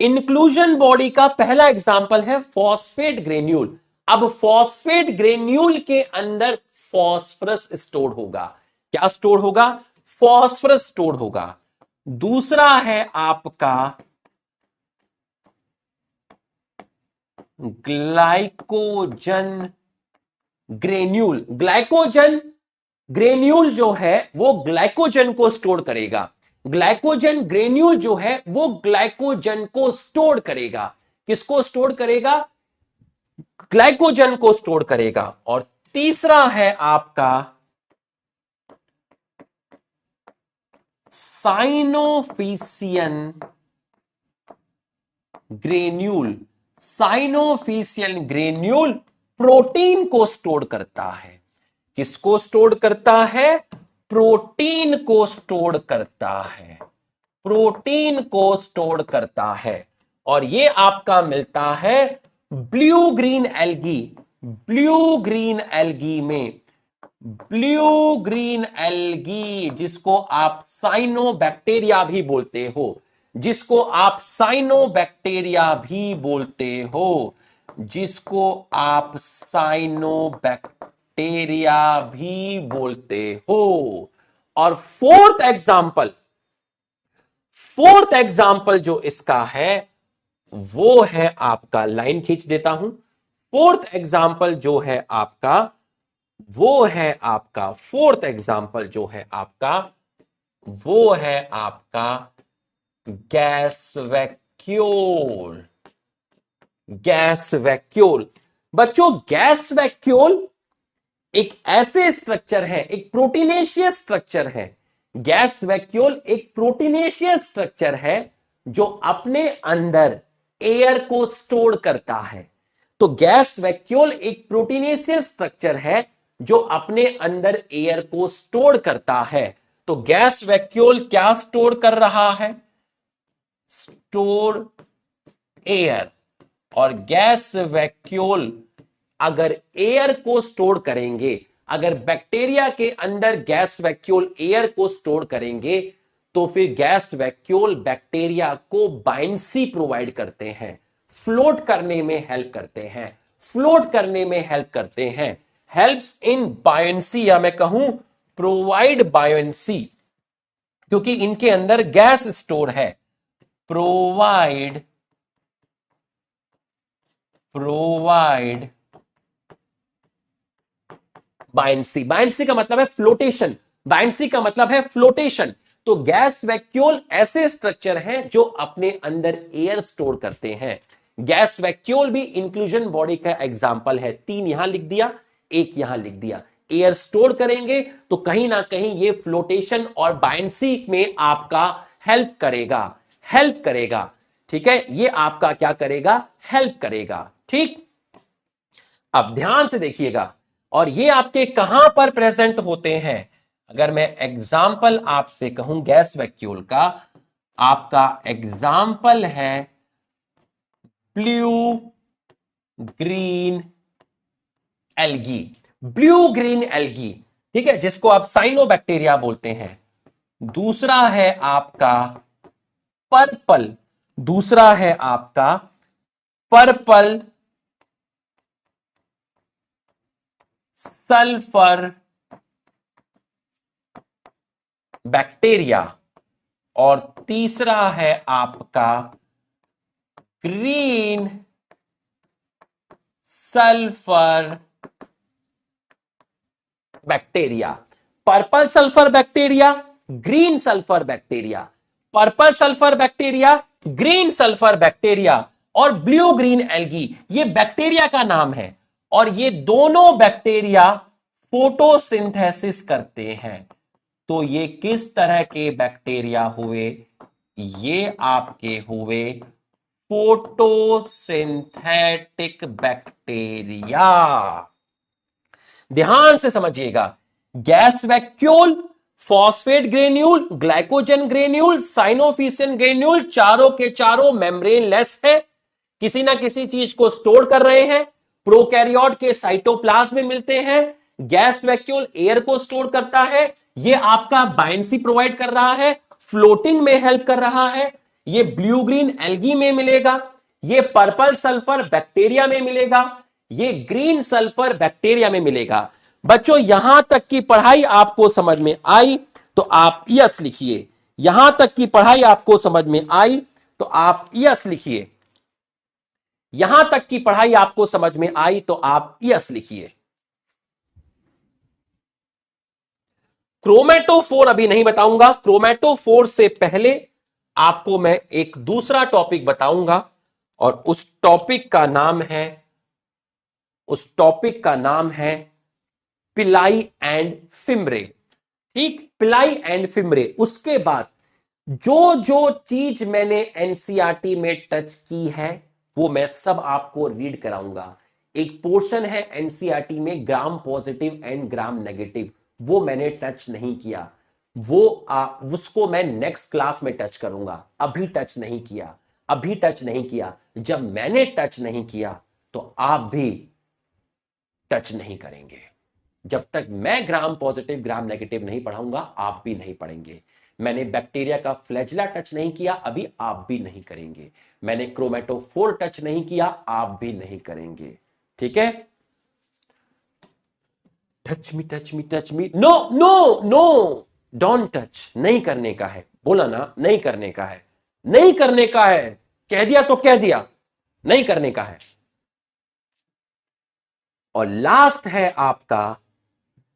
इंक्लूजन बॉडी का पहला एग्जाम्पल है फॉस्फेट ग्रेन्यूल। अब फॉस्फेट ग्रेन्यूल के अंदर फॉस्फोरस स्टोर होगा। क्या स्टोर होगा? फॉस्फोरस स्टोर होगा। दूसरा है आपका ग्लाइकोजन ग्रेन्यूल। ग्लाइकोजन ग्रेन्यूल जो है वो ग्लाइकोजन को स्टोर करेगा। ग्लाइकोजन ग्रेन्यूल जो है वो ग्लाइकोजन को स्टोर करेगा। किसको स्टोर करेगा? ग्लाइकोजन को स्टोर करेगा। और तीसरा है आपका साइनोफिशियन ग्रेन्यूल। साइनोफिशियन ग्रेन्यूल प्रोटीन को स्टोर करता है। किसको स्टोर करता है? प्रोटीन को स्टोर करता है। प्रोटीन को स्टोर करता है। और ये आपका मिलता है blue green algae. Blue green algae में, ब्लू ग्रीन एल्गी जिसको आप साइनोबैक्टीरिया भी बोलते हो, जिसको आप साइनोबैक्टीरिया भी बोलते हो, जिसको आप साइनोबैक्टीरिया भी बोलते हो। और फोर्थ एग्जाम्पल जो इसका है वो है आपका, लाइन खींच देता हूं। फोर्थ एग्जाम्पल जो है आपका वो है आपका, फोर्थ एग्जाम्पल जो है आपका वो है आपका गैस वैक्यूल। गैस वैक्यूल बच्चों, गैस वैक्यूल एक ऐसे स्ट्रक्चर है, एक प्रोटीनेशियस स्ट्रक्चर है। गैस वैक्यूल एक प्रोटीनेशियस स्ट्रक्चर है जो अपने अंदर एयर को स्टोर करता है। तो गैस वैक्यूल एक प्रोटीनेशियस स्ट्रक्चर है जो अपने अंदर एयर को स्टोर करता है। तो गैस वैक्यूल क्या स्टोर कर रहा है? Store air. और गैस वैक्यूल अगर एयर को स्टोर करेंगे, अगर बैक्टीरिया के अंदर गैस वैक्यूल एयर को स्टोर करेंगे, तो फिर गैस वैक्यूल बैक्टीरिया को बायंसी प्रोवाइड करते हैं, फ्लोट करने में हेल्प करते हैं, फ्लोट करने में हेल्प करते हैं। हेल्प्स इन बायंसी, या मैं कहूं प्रोवाइड बायंसी, क्योंकि इनके अंदर गैस स्टोर है। Provide buoyancy. बायंसी का मतलब है फ्लोटेशन। बायंसी का मतलब है फ्लोटेशन। तो गैस वैक्यूल ऐसे स्ट्रक्चर हैं जो अपने अंदर एयर स्टोर करते हैं। गैस वैक्यूल भी इंक्लूजन बॉडी का एग्जाम्पल है। 3 यहां लिख दिया, 1 यहां लिख दिया। एयर स्टोर करेंगे तो कहीं ना कहीं ये फ्लोटेशन और बायंसी में आपका हेल्प करेगा, हेल्प करेगा। ठीक है, ये आपका क्या करेगा? हेल्प करेगा। ठीक, अब ध्यान से देखिएगा। और ये आपके कहां पर प्रेजेंट होते हैं? अगर मैं एग्जाम्पल आपसे कहूं गैस वैक्यूल का, आपका एग्जाम्पल है blue green algae. Blue green algae, ठीक है, जिसको आप साइनोबैक्टीरिया बोलते हैं। दूसरा है आपका पर्पल, दूसरा है आपका पर्पल सल्फर बैक्टीरिया, और तीसरा है आपका green sulphur bacteria. Purple sulphur bacteria, green sulphur bacteria, purple sulphur bacteria, green sulphur bacteria और ब्लू ग्रीन एल्गी, ये बैक्टीरिया का नाम है। और ये दोनों बैक्टीरिया फोटोसिंथेसिस करते हैं। तो ये किस तरह के बैक्टीरिया हुए? ये आपके हुए फोटोसिंथेटिक बैक्टीरिया। ध्यान से समझिएगा, gas vacuole, phosphate granule, glycogen granule, cyanophycin granule, चारों के चारों मेम्ब्रेन लेस है, किसी ना किसी चीज को स्टोर कर रहे हैं। प्रोकैरियोट के साइटोप्लाज्म में मिलते हैं। गैस वैक्यूल एयर को स्टोर करता है, ये आपका बायंसी प्रोवाइड कर रहा है, फ्लोटिंग में हेल्प कर रहा है। ये ब्लू ग्रीन एल्गी में मिलेगा, ये पर्पल सल्फर बैक्टीरिया में मिलेगा, ये ग्रीन सल्फर बैक्टीरिया में मिलेगा। बच्चों यहां तक की पढ़ाई आपको समझ में आई तो आप यस लिखिए। यहां तक की पढ़ाई आपको समझ में आई तो आप यस लिखिए। यहां तक की पढ़ाई आपको समझ में आई तो आप यस लिखिए। क्रोमेटोफोर अभी नहीं बताऊंगा। क्रोमेटोफोर से पहले आपको मैं एक दूसरा टॉपिक बताऊंगा और उस टॉपिक का नाम है पिलाई एंड फिम्रे। ठीक, पिलाई एंड फिम्रे। उसके बाद जो जो चीज मैंने एनसीईआरटी में टच की है वो मैं सब आपको रीड कराऊंगा। एक पोर्शन है एनसीईआरटी में gram positive and gram negative, वो मैंने टच नहीं किया। उसको मैं नेक्स्ट क्लास में टच करूंगा। अभी टच नहीं किया। जब मैंने टच नहीं किया तो आप भी टच नहीं करेंगे। जब तक मैं ग्राम पॉजिटिव ग्राम नेगेटिव नहीं पढ़ाऊंगा आप भी नहीं पढ़ेंगे। मैंने बैक्टीरिया का फ्लैजिला टच नहीं किया, अभी आप भी नहीं करेंगे। मैंने क्रोमेटोफोर टच नहीं किया, आप भी नहीं करेंगे। ठीक है? Touch me, no no no, don't touch. नहीं करने का है, बोला ना, नहीं करने का है, नहीं करने का है। कह दिया तो कह दिया, नहीं करने का है। और लास्ट है आपका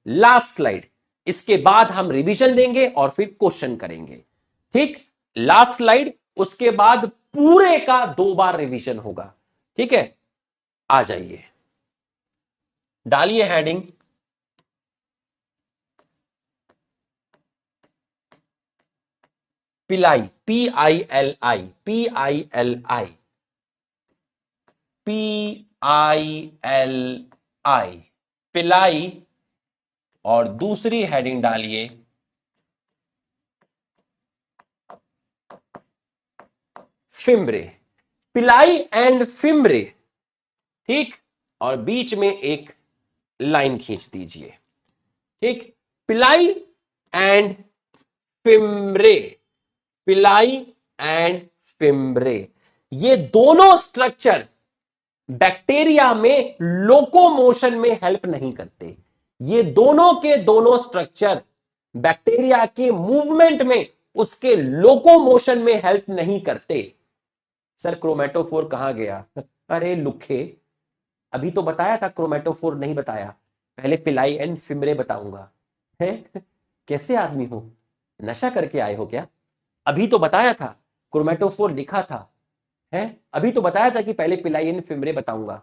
लास्ट स्लाइड। इसके बाद हम रिवीजन देंगे और फिर क्वेश्चन करेंगे। ठीक, लास्ट स्लाइड, उसके बाद पूरे का 2 बार रिवीजन होगा। ठीक है, आ जाइए, डालिए हेडिंग पिलाई, PILI, PILI, PILI, पिलाई। और दूसरी हेडिंग डालिए फिम्रे, पिलाई एंड फिम्रे। ठीक, और बीच में एक लाइन खींच दीजिए। ठीक, पिलाई एंड फिम्रे, पिलाई एंड फिम्रे, ये दोनों स्ट्रक्चर बैक्टीरिया में लोकोमोशन में हेल्प नहीं करते। ये दोनों के दोनों स्ट्रक्चर बैक्टीरिया के मूवमेंट में, उसके लोकोमोशन में हेल्प नहीं करते। सर क्रोमेटोफोर कहां गया? अरे लुखे, अभी तो बताया था, क्रोमेटोफोर नहीं बताया। पहले पिलाई एंड फिम्रे बताऊंगा। है कैसे आदमी हो, नशा करके आए हो क्या? अभी तो बताया था, क्रोमेटोफोर लिखा था, है अभी तो बताया था कि पहले पिलाई एंड फिम्रे बताऊंगा,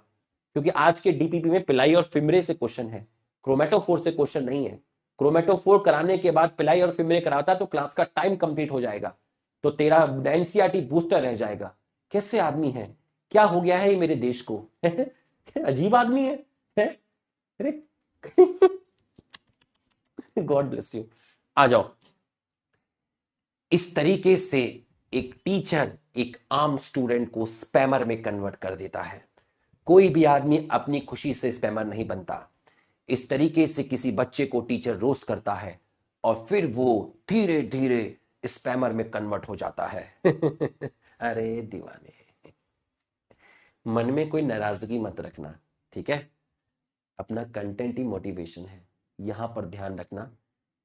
क्योंकि आज के डीपीपी में पिलाई और फिम्रे से क्वेश्चन है, क्रोमेटोफोर से क्वेश्चन नहीं है। क्रोमेटोफोर कराने के बाद पिलाई और फिम्रे कराता तो क्लास का टाइम कंप्लीट हो जाएगा, तो तेरा एनसीईआरटी बूस्टर रह जाएगा। कैसे आदमी है, क्या हो गया है ये मेरे देश को? अजीब आदमी है? अरे गॉड ब्लेस यू। आ जाओ। इस तरीके से एक टीचर एक आम स्टूडेंट को स्पैमर में कन्वर्ट कर देता है। कोई भी आदमी अपनी खुशी से स्पैमर नहीं बनता। इस तरीके से किसी बच्चे को टीचर रोस्ट करता है और फिर वो धीरे धीरे स्पैमर में कन्वर्ट हो जाता है। अरे दीवाने, मन में कोई नाराजगी मत रखना, ठीक है। अपना कंटेंट ही मोटिवेशन है, यहां पर ध्यान रखना।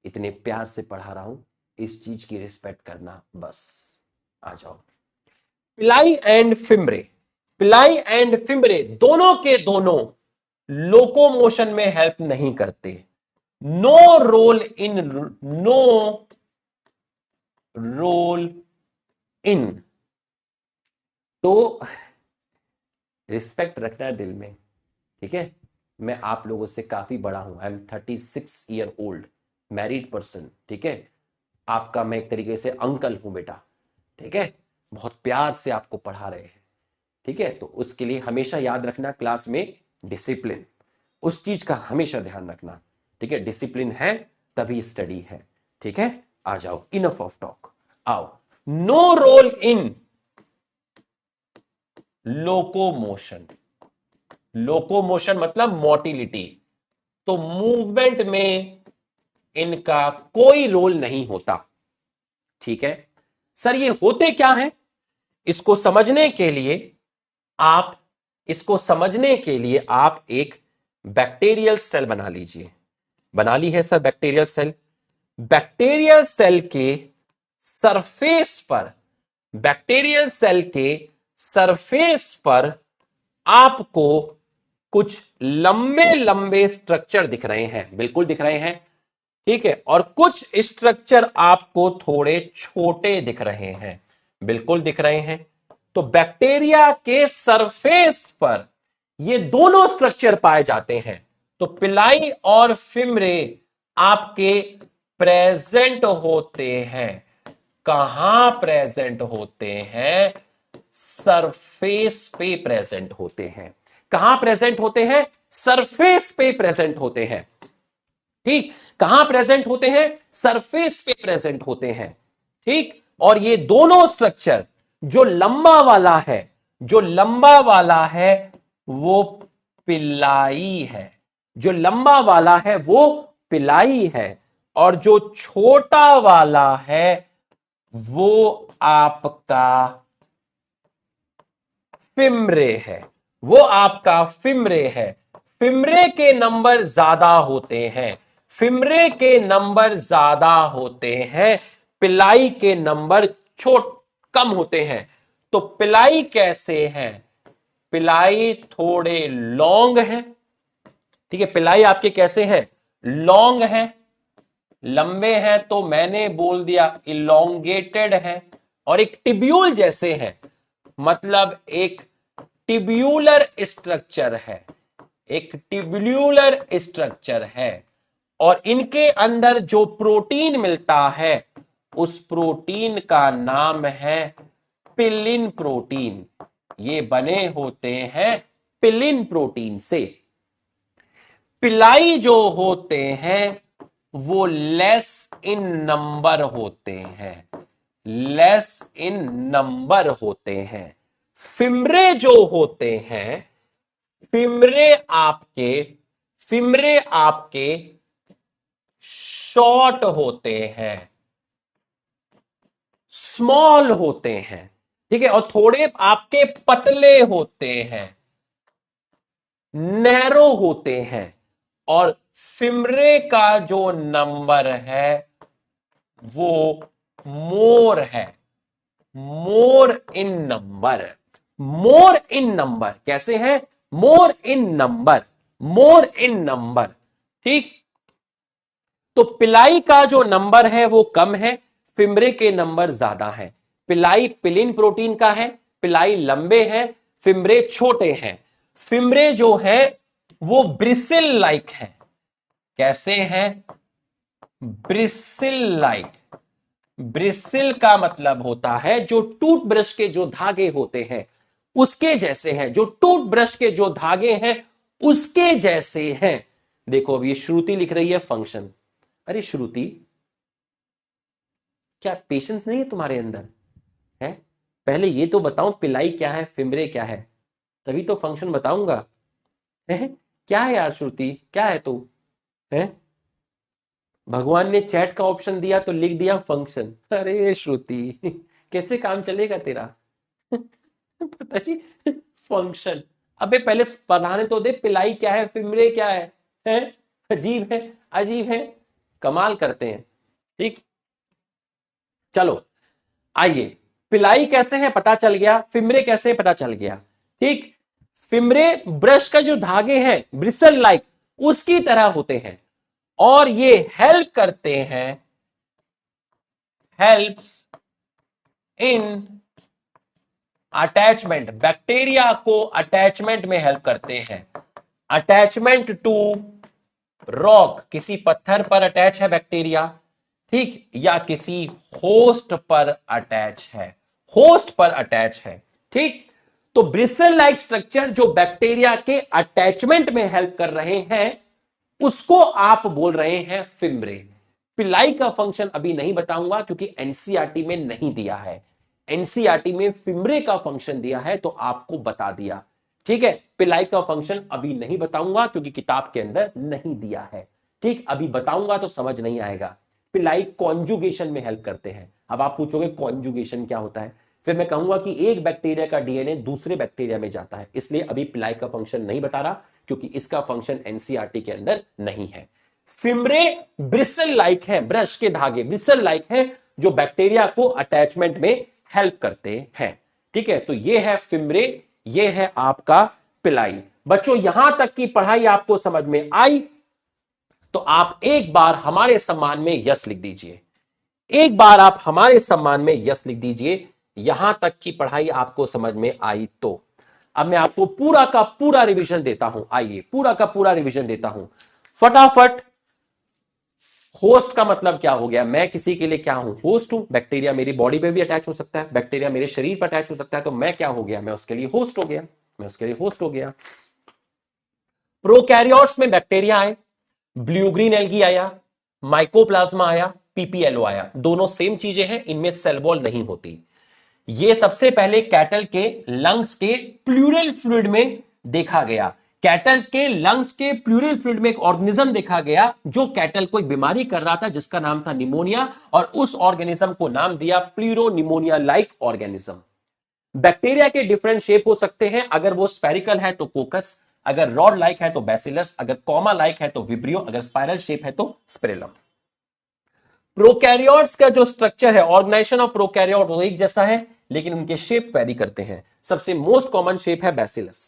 इतने प्यार से पढ़ा रहा हूं, इस चीज की रिस्पेक्ट करना बस। आ जाओ। पिलाई एंड फिम्रे, पिलाई एंड फिम्रे दोनों के दोनों लोकोमोशन में हेल्प नहीं करते। No role in, no role in. तो रिस्पेक्ट रखना दिल में, ठीक है। मैं आप लोगों से काफी बड़ा हूं, I am 36 year old, married person, ठीक है। आपका मैं एक तरीके से अंकल हूं बेटा, ठीक है। बहुत प्यार से आपको पढ़ा रहे हैं, ठीक है। तो उसके लिए हमेशा याद रखना क्लास में डिसिप्लिन, उस चीज का हमेशा ध्यान रखना, ठीक है। डिसिप्लिन है तभी स्टडी है, ठीक है। आ जाओ, इनफ ऑफ टॉक, आओ। No role in locomotion, locomotion मतलब मोटिलिटी, तो मूवमेंट में इनका कोई रोल नहीं होता, ठीक है। सर ये होते क्या है, इसको समझने के लिए आप, इसको समझने के लिए आप एक बैक्टीरियल सेल बना लीजिए। बना ली है sir bacterial cell. Bacterial cell के सरफेस पर, बैक्टीरियल सेल के सरफेस पर आपको कुछ लंबे लंबे स्ट्रक्चर दिख रहे हैं, बिल्कुल दिख रहे हैं, ठीक है। और कुछ स्ट्रक्चर आपको थोड़े छोटे दिख रहे हैं, बिल्कुल दिख रहे हैं। तो बैक्टीरिया के सरफेस पर ये दोनों स्ट्रक्चर पाए जाते हैं। तो पिलाई और फिमरे आपके प्रेजेंट होते हैं, कहां प्रेजेंट होते हैं, सरफेस पे प्रेजेंट होते हैं। कहां प्रेजेंट होते हैं, सरफेस पे प्रेजेंट होते हैं, ठीक। कहां प्रेजेंट होते हैं, सरफेस पे प्रेजेंट होते हैं, ठीक। और ये दोनों स्ट्रक्चर, जो लंबा वाला है, जो लंबा वाला है वो पिलाई है, जो लंबा वाला है वो पिलाई है, और जो छोटा वाला है वो आपका फिमरे है, वो आपका फिमरे है। फिमरे के नंबर ज्यादा होते हैं, फिमरे के नंबर ज्यादा होते हैं, पिलाई के नंबर छोट कम होते हैं। तो पिलाई कैसे है, पिलाई थोड़े लॉन्ग है, ठीक है। पिलाई आपके कैसे हैं, लॉन्ग है, लंबे हैं, तो मैंने बोल दिया इलोंगेटेड है। और एक टिब्यूल जैसे है, मतलब एक टिब्यूलर स्ट्रक्चर है, एक टिब्यूलर स्ट्रक्चर है। और इनके अंदर जो प्रोटीन मिलता है उस प्रोटीन का नाम है पिलिन प्रोटीन। ये बने होते हैं पिलिन प्रोटीन से। पिलाई जो होते हैं वो लेस इन नंबर होते हैं, लेस इन नंबर होते हैं। फिमरे जो होते हैं, फिमरे आपके, फिमरे आपके शॉर्ट होते हैं, स्मॉल होते हैं, ठीक है। और थोड़े आपके पतले होते हैं, नैरो होते हैं। और फिमरे का जो नंबर है वो मोर है, मोर इन नंबर, मोर इन नंबर। कैसे है, मोर इन नंबर, मोर इन नंबर, ठीक। तो पिलाई का जो नंबर है वो कम है, फिमरे के नंबर ज्यादा है। पिलाई पिलिन प्रोटीन का है, पिलाई लंबे हैं, फिमरे छोटे हैं। फिमरे जो है वो ब्रिसिल लाइक है। कैसे हैं, ब्रिसिल लाइक। ब्रिसिल का मतलब होता है जो टूथब्रश के जो धागे होते हैं उसके जैसे हैं, जो टूथब्रश के जो धागे हैं उसके जैसे हैं। देखो अब ये श्रुति लिख रही है फंक्शन। अरे श्रुति, क्या पेशेंस नहीं है तुम्हारे अंदर है? पहले ये तो बताओ पिलाई क्या है, फिमरे क्या है, तभी तो फंक्शन बताऊंगा। है क्या है यार श्रुति, क्या है तू है? भगवान ने चैट का ऑप्शन दिया तो लिख दिया फंक्शन। अरे श्रुति कैसे काम चलेगा तेरा? पता नहीं, फंक्शन। अबे पहले पढ़ाने तो दे, पिलाई क्या है, फिमरे क्या है? अजीब है, अजीब है, कमाल करते हैं। ठीक, चलो आइए, पिलाई कैसे है पता चल गया, फिमरे कैसे है पता चल गया। ठीक, फिमरे ब्रश का जो धागे हैं ब्रिसल लाइक उसकी तरह होते हैं और ये हेल्प करते हैं, हेल्प्स इन अटैचमेंट, बैक्टीरिया को अटैचमेंट में हेल्प करते हैं। अटैचमेंट टू रॉक, किसी पत्थर पर अटैच है बैक्टीरिया, ठीक, या किसी होस्ट पर अटैच है, होस्ट पर अटैच है। ठीक, तो ब्रिसल लाइक स्ट्रक्चर जो बैक्टीरिया के अटैचमेंट में हेल्प कर रहे हैं उसको आप बोल रहे हैं फिम्ब्रे। पिलाई का फंक्शन अभी नहीं बताऊंगा क्योंकि एनसीईआरटी में नहीं दिया है, एनसीईआरटी में फिम्ब्रे का फंक्शन दिया है तो आपको बता दिया। ठीक है, पिलाई का फंक्शन अभी नहीं बताऊंगा क्योंकि किताब के अंदर नहीं दिया है। ठीक, अभी बताऊंगा तो समझ नहीं आएगा। पिलाई कॉन्जुगेशन में हेल्प करते हैं। अब आप पूछोगे कॉन्जुगेशन क्या होता है, फिर मैं कहूंगा कि एक बैक्टीरिया का डीएनए दूसरे बैक्टीरिया में जाता है, इसलिए अभी पिलाई का फंक्शन नहीं बता रहा क्योंकि इसका फंक्शन एनसीईआरटी के अंदर नहीं है। फिम्रे ब्रिसल लाइक है, ब्रश के धागे ब्रिसल लाइक है जो बैक्टीरिया को अटैचमेंट में हेल्प करते हैं। ठीक है, तो ये है फिम्रे, ये है आपका पिलाई। बच्चों यहां तक की पढ़ाई आपको समझ में आई तो आप एक बार हमारे सम्मान में यस लिख दीजिए, एक बार आप हमारे सम्मान में यस लिख दीजिए। यहां तक की पढ़ाई आपको समझ में आई तो अब मैं आपको पूरा का पूरा रिवीजन देता हूं। आइए पूरा का पूरा रिवीजन देता हूं फटाफट। होस्ट का मतलब क्या हो गया, मैं किसी के लिए क्या हूं, होस्ट हूं। बैक्टीरिया मेरी बॉडी पे भी अटैच हो सकता है, बैक्टीरिया मेरे शरीर पर अटैच हो सकता है, तो मैं क्या हो गया, मैं उसके लिए होस्ट हो गया, मैं उसके लिए होस्ट हो गया। प्रोकैरियोट्स में बैक्टीरिया आए, ब्लू ग्रीन एल्गी आया, माइकोप्लाज्मा आया, पीपीएलओ आया, दोनों सेम चीजें हैं, इनमें सेल वॉल नहीं होती। ये सबसे पहले कैटल के लंग्स के प्लूरल फ्लूइड में देखा गया। कैटल्स के लंग्स के प्लूरल फ्लूइड में एक ऑर्गेनिज्म देखा गया जो कैटल को एक बीमारी कर रहा था जिसका नाम था निमोनिया, और उस ऑर्गेनिज्म को नाम दिया प्लूरोनिमोनिया लाइक ऑर्गेनिज्म। बैक्टीरिया के डिफरेंट शेप हो सकते हैं, अगर वो स्फेरिकल है तो कोकस, अगर रॉड लाइक है तो बैसिलस, अगर कॉमा लाइक है तो विब्रियो, अगर स्पाइरल शेप है तो स्पिरेलम। प्रोकैरियोट्स का जो स्ट्रक्चर है, ऑर्गेनाइजेशन ऑफ प्रोकैरियोट वो एक जैसा है लेकिन उनके शेप वेरी करते हैं। सबसे मोस्ट कॉमन शेप है बैसिलस।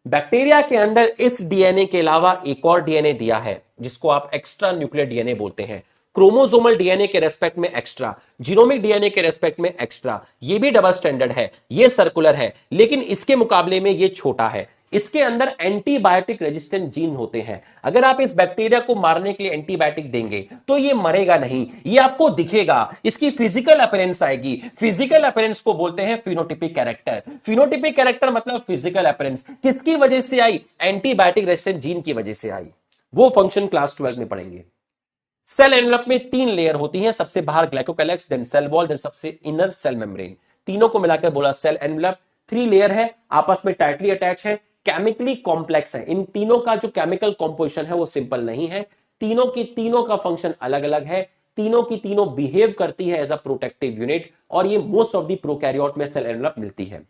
बैक्टीरिया के अंदर इस डीएनए के अलावा एक और डीएनए दिया है जिसको आप एक्स्ट्रा न्यूक्लियर डीएनए बोलते हैं। क्रोमोसोमल डीएनए के रेस्पेक्ट में एक्स्ट्रा, जीनोमिक डीएनए के रेस्पेक्ट में एक्स्ट्रा। ये भी डबल स्टैंडर्ड है, ये सर्कुलर है लेकिन इसके मुकाबले में ये छोटा है। इसके अंदर एंटीबायोटिक रेजिस्टेंट जीन होते हैं। अगर आप इस बैक्टीरिया को मारने के लिए एंटीबायोटिक देंगे तो ये मरेगा नहीं, ये आपको दिखेगा, इसकी फिजिकल अपीयरेंस आएगी। फिजिकल अपीयरेंस को बोलते हैं फिनोटिपिक कैरेक्टर। फिनोटिपिक कैरेक्टर मतलब फिजिकल अपीयरेंस किसकी वजह से आई, एंटीबायोटिक रेजिस्टेंट जीन की वजह से आई। वो फंक्शन क्लास 12 में पढ़ेंगे। सेल एनवेलप में 3 लेयर होती हैं, सबसे बाहर glycocalyx, then cell wall, then सबसे इनर सेल मेम्ब्रेन। तीनों को मिलाकर बोला सेल एनवेलप। 3 लेयर है, आपस में टाइटली अटैच है, केमिकली कॉम्प्लेक्स है। इन तीनों का जो केमिकल कॉम्पोजिशन है वो सिंपल नहीं है, तीनों की तीनों का फंक्शन अलग अलग है, तीनों की तीनों बिहेव करती है एज अ प्रोटेक्टिव यूनिट, और ये मोस्ट ऑफ द प्रोकैरियोट में सेल एनवेलप मिलती है।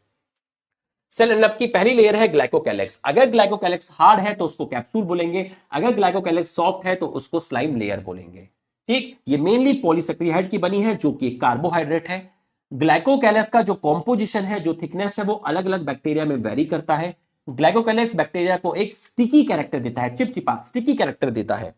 सेल एनवेलप की पहली लेयर है ग्लाइकोकैलेक्स। अगर ग्लाइकोकैलेक्स हार्ड है तो उसको कैप्सूल बोलेंगे, अगर ग्लाइकोकैलेक्स सॉफ्ट है तो उसको स्लाइम लेयर बोलेंगे। ठीक, ये मेनली पॉलीसेक्रिहाइड की बनी है जो कि कार्बोहाइड्रेट है। ग्लाइकोकैलेक्स का जो कॉम्पोजिशन है, जो थिकनेस है, वो अलग अलग बैक्टीरिया में वेरी करता है। ग्लाइकोकैलेक्स बैक्टीरिया को एक स्टिकी कैरेक्टर देता है, चिपचिपा स्टिकी कैरेक्टर देता है।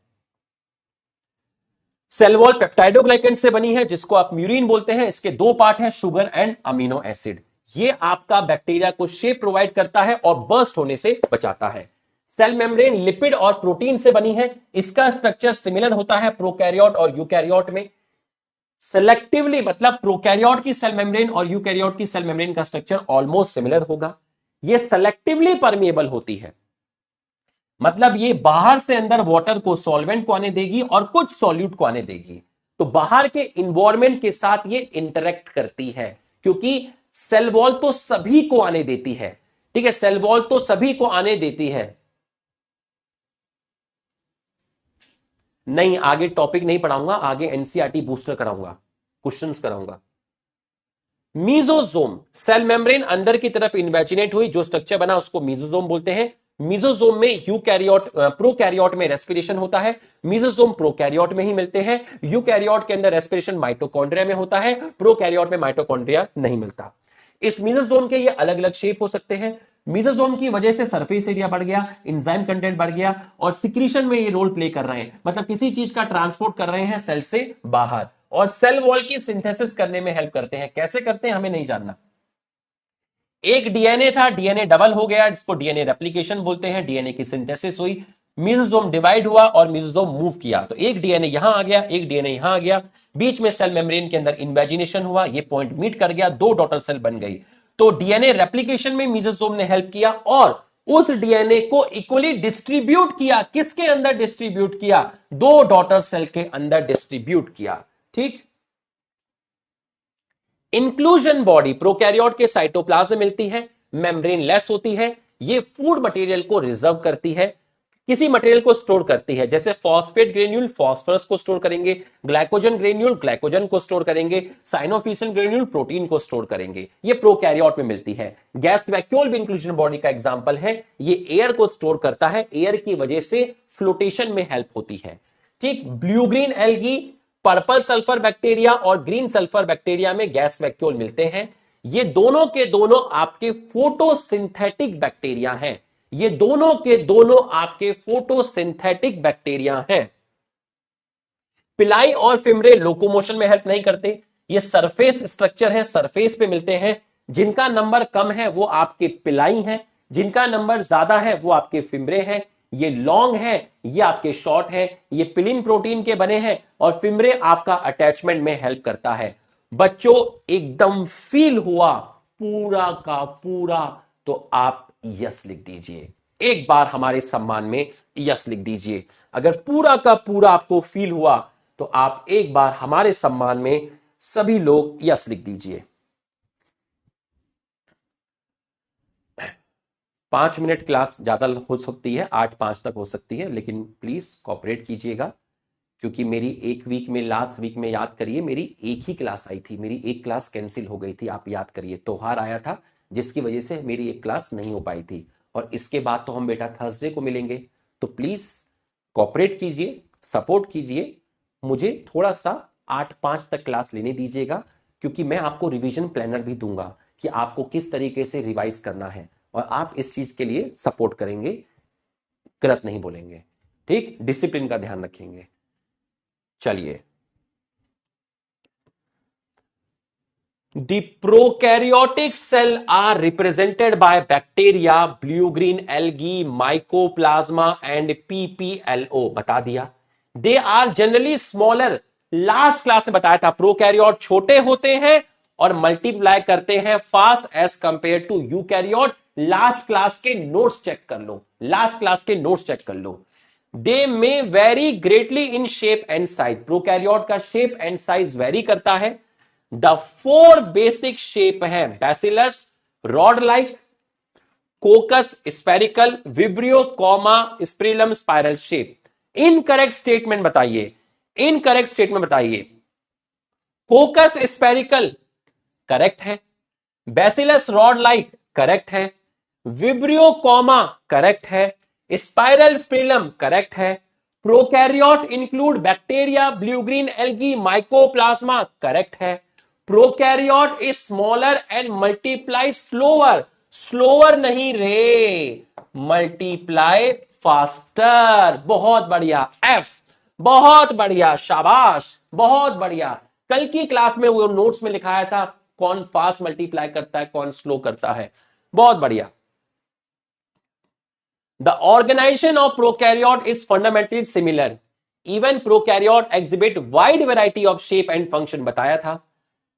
सेल वॉल पेप्टाइडोग्लाइकेन से बनी है जिसको आप म्यूरिन बोलते हैं। इसके 2 पार्ट हैं, शुगर एंड अमीनो एसिड। ये आपका बैक्टीरिया को शेप प्रोवाइड करता है और बर्स्ट होने से बचाता है। सेल मेम्ब्रेन लिपिड और प्रोटीन से बनी है, इसका स्ट्रक्चर सिमिलर होता है प्रोकैरियोट और यूकैरियोट में। सेलेक्टिवली मतलब प्रोकैरियोट की सेल मेम्ब्रेन और यूकैरियोट की सेल मेम्ब्रेन का स्ट्रक्चर ऑलमोस्ट सिमिलर होगा। ये सेलेक्टिवली परमिएबल होती है, मतलब ये बाहर से अंदर वाटर को, सॉल्वेंट को आने देगी और कुछ सॉल्यूट को आने देगी। तो बाहर के इन्वायरमेंट के साथ ये इंटरेक्ट करती है, क्योंकि सेल वॉल तो सभी को आने देती है। ठीक है, सेल वॉल तो सभी को आने देती है। नहीं, आगे टॉपिक नहीं पढ़ाऊंगा, आगे एनसीईआरटी बूस्टर कराऊंगा, क्वेश्चंस कराऊंगा। मीजोजोम, सेल मेम्ब्रेन अंदर की तरफ इन्वेजिनेट हुई, जो स्ट्रक्चर बना उसको मीजोजोम बोलते हैं। मीजोजोम में यूकैरियोट प्रोकैरियोट में रेस्पिरेशन होता है, मीजोजोम प्रोकैरियोट में ही मिलते हैं। यूकैरियोट के अंदर रेस्पिरेशन माइटोकॉन्ड्रिया में होता है, प्रोकैरियोट में माइटोकॉन्ड्रिया नहीं मिलता। इस मीजोजोम के ये अलग अलग शेप हो सकते हैं। मीजोजोम की वजह से सरफेस एरिया बढ़ गया, एंजाइम कंटेंट बढ़ गया, और सिक्रीशन में ये रोल प्ले कर रहे हैं, मतलब किसी चीज का ट्रांसपोर्ट कर रहे हैं सेल से बाहर, और सेल वॉल की सिंथेसिस करने में हेल्प करते हैं। कैसे करते हैं हमें नहीं जानना। एक डीएनए था, डीएनए डबल हो गया, जिसको डीएनए रेप्लिकेशन बोलते हैं, डीएनए की सिंथेसिस हुई, मीजोजोम डिवाइड हुआ और मीजोजोम मूव किया, तो एक डीएनए यहां आ गया, एक डीएनए यहां आ गया, बीच में सेल मेम्ब्रेन के अंदर इन्वेजिनेशन हुआ, ये पॉइंट मीट कर गया, दो डॉटर सेल बन गई। तो डीएनए रेप्लिकेशन में मीजोजोम ने हेल्प किया, और उस डीएनए को इक्वली डिस्ट्रीब्यूट किया। किसके अंदर डिस्ट्रीब्यूट किया? दो डॉटर सेल के अंदर डिस्ट्रीब्यूट किया। ठीक। इंक्लूजन बॉडी प्रोकैरियोट के साइटोप्लाज्म में मिलती है, मेम्ब्रेन लेस होती है, ये फूड मटेरियल को रिजर्व करती है, किसी मटेरियल को स्टोर करती है, जैसे फॉस्फेट ग्रेन्यूल फॉस्फोरस को स्टोर करेंगे, ग्लाइकोजन ग्रेन्यूल ग्लाइकोजन को स्टोर करेंगे, साइनोफिसिन ग्रेन्यूल प्रोटीन को स्टोर करेंगे, ये प्रोकैरियोट में मिलती है। गैस वैक्यूल भी इंक्लूजन बॉडी का एग्जांपल है, ये एयर को स्टोर करता है, एयर की वजह से फ्लोटेशन में हेल्प होती है। ठीक। Blue green algae, purple sulphur bacteria और ग्रीन सल्फर बैक्टीरिया में गैस वैक्यूल मिलते हैं। ये दोनों के दोनों आपके फोटोसिंथेटिक बैक्टीरिया हैं, ये दोनों के दोनों आपके फोटोसिंथेटिक बैक्टीरिया हैं। पिलाई और फिमरे लोकोमोशन में हेल्प नहीं करते, ये सरफेस स्ट्रक्चर है, सरफेस पे मिलते हैं। जिनका नंबर कम है वो आपके पिलाई हैं, जिनका नंबर ज्यादा है वो आपके फिमरे हैं। ये लॉन्ग है, ये आपके शॉर्ट है, ये पिलिन प्रोटीन के बने हैं, और फिमरे आपका अटैचमेंट में हेल्प करता है। बच्चों एकदम फील हुआ पूरा का पूरा, तो आप यस लिख दीजिए, एक बार हमारे सम्मान में यस लिख दीजिए। अगर पूरा का पूरा आपको फील हुआ तो आप एक बार हमारे सम्मान में सभी लोग यस लिख दीजिए। 5 मिनट क्लास ज्यादा हो सकती है, 8-5 तक हो सकती है, लेकिन प्लीज कोऑपरेट कीजिएगा, क्योंकि मेरी एक वीक में, लास्ट वीक में याद करिए, मेरी एक ही क्लास आई थी, मेरी एक क्लास कैंसिल हो गई थी। आप याद करिए, त्योहार आया था जिसकी वजह से मेरी एक क्लास नहीं हो पाई थी, और इसके बाद तो हम बेटा थर्सडे को मिलेंगे। तो प्लीज कोऑपरेट कीजिए, सपोर्ट कीजिए, मुझे थोड़ा सा 8-5 तक क्लास लेने दीजिएगा, क्योंकि मैं आपको रिवीजन प्लानर भी दूंगा कि आपको किस तरीके से रिवाइज करना है, और आप इस चीज के लिए सपोर्ट करेंगे, गलत नहीं बोलेंगे। ठीक। डिसिप्लिन का ध्यान रखेंगे। चलिए, The prokaryotic cell are represented by bacteria, blue green algae, mycoplasma and PPLO। बता दिया। They are generally smaller। Last class में बताया था प्रोकैरियोट छोटे होते हैं और मल्टीप्लाई करते हैं fast as compare to eukaryote. Last class के नोट्स चेक कर लो, लास्ट क्लास के नोट्स चेक कर लो। They may vary greatly in shape and size. Prokaryote का शेप एंड साइज वेरी करता है। द 4 बेसिक शेप है, bacillus, rod like, coccus, spherical, vibrio, comma, spirillum, spiral shape. Incorrect statement बताइए, incorrect statement बताइए। Coccus spherical correct है, bacillus rod like correct है, vibrio comma correct है, spiral spirillum correct है, prokaryote include bacteria, blue green algae, mycoplasma correct है, prokaryote is smaller and multiply slower. Slower नहीं रे, multiply faster. बहुत बढ़िया एफ, बहुत बढ़िया, शाबाश, बहुत बढ़िया। कल की क्लास में वो नोट्स में लिखाया था कौन फास्ट मल्टीप्लाई करता है, कौन स्लो करता है। बहुत बढ़िया। The organization of prokaryote is fundamentally similar. Even prokaryote exhibit wide variety of shape and function। बताया था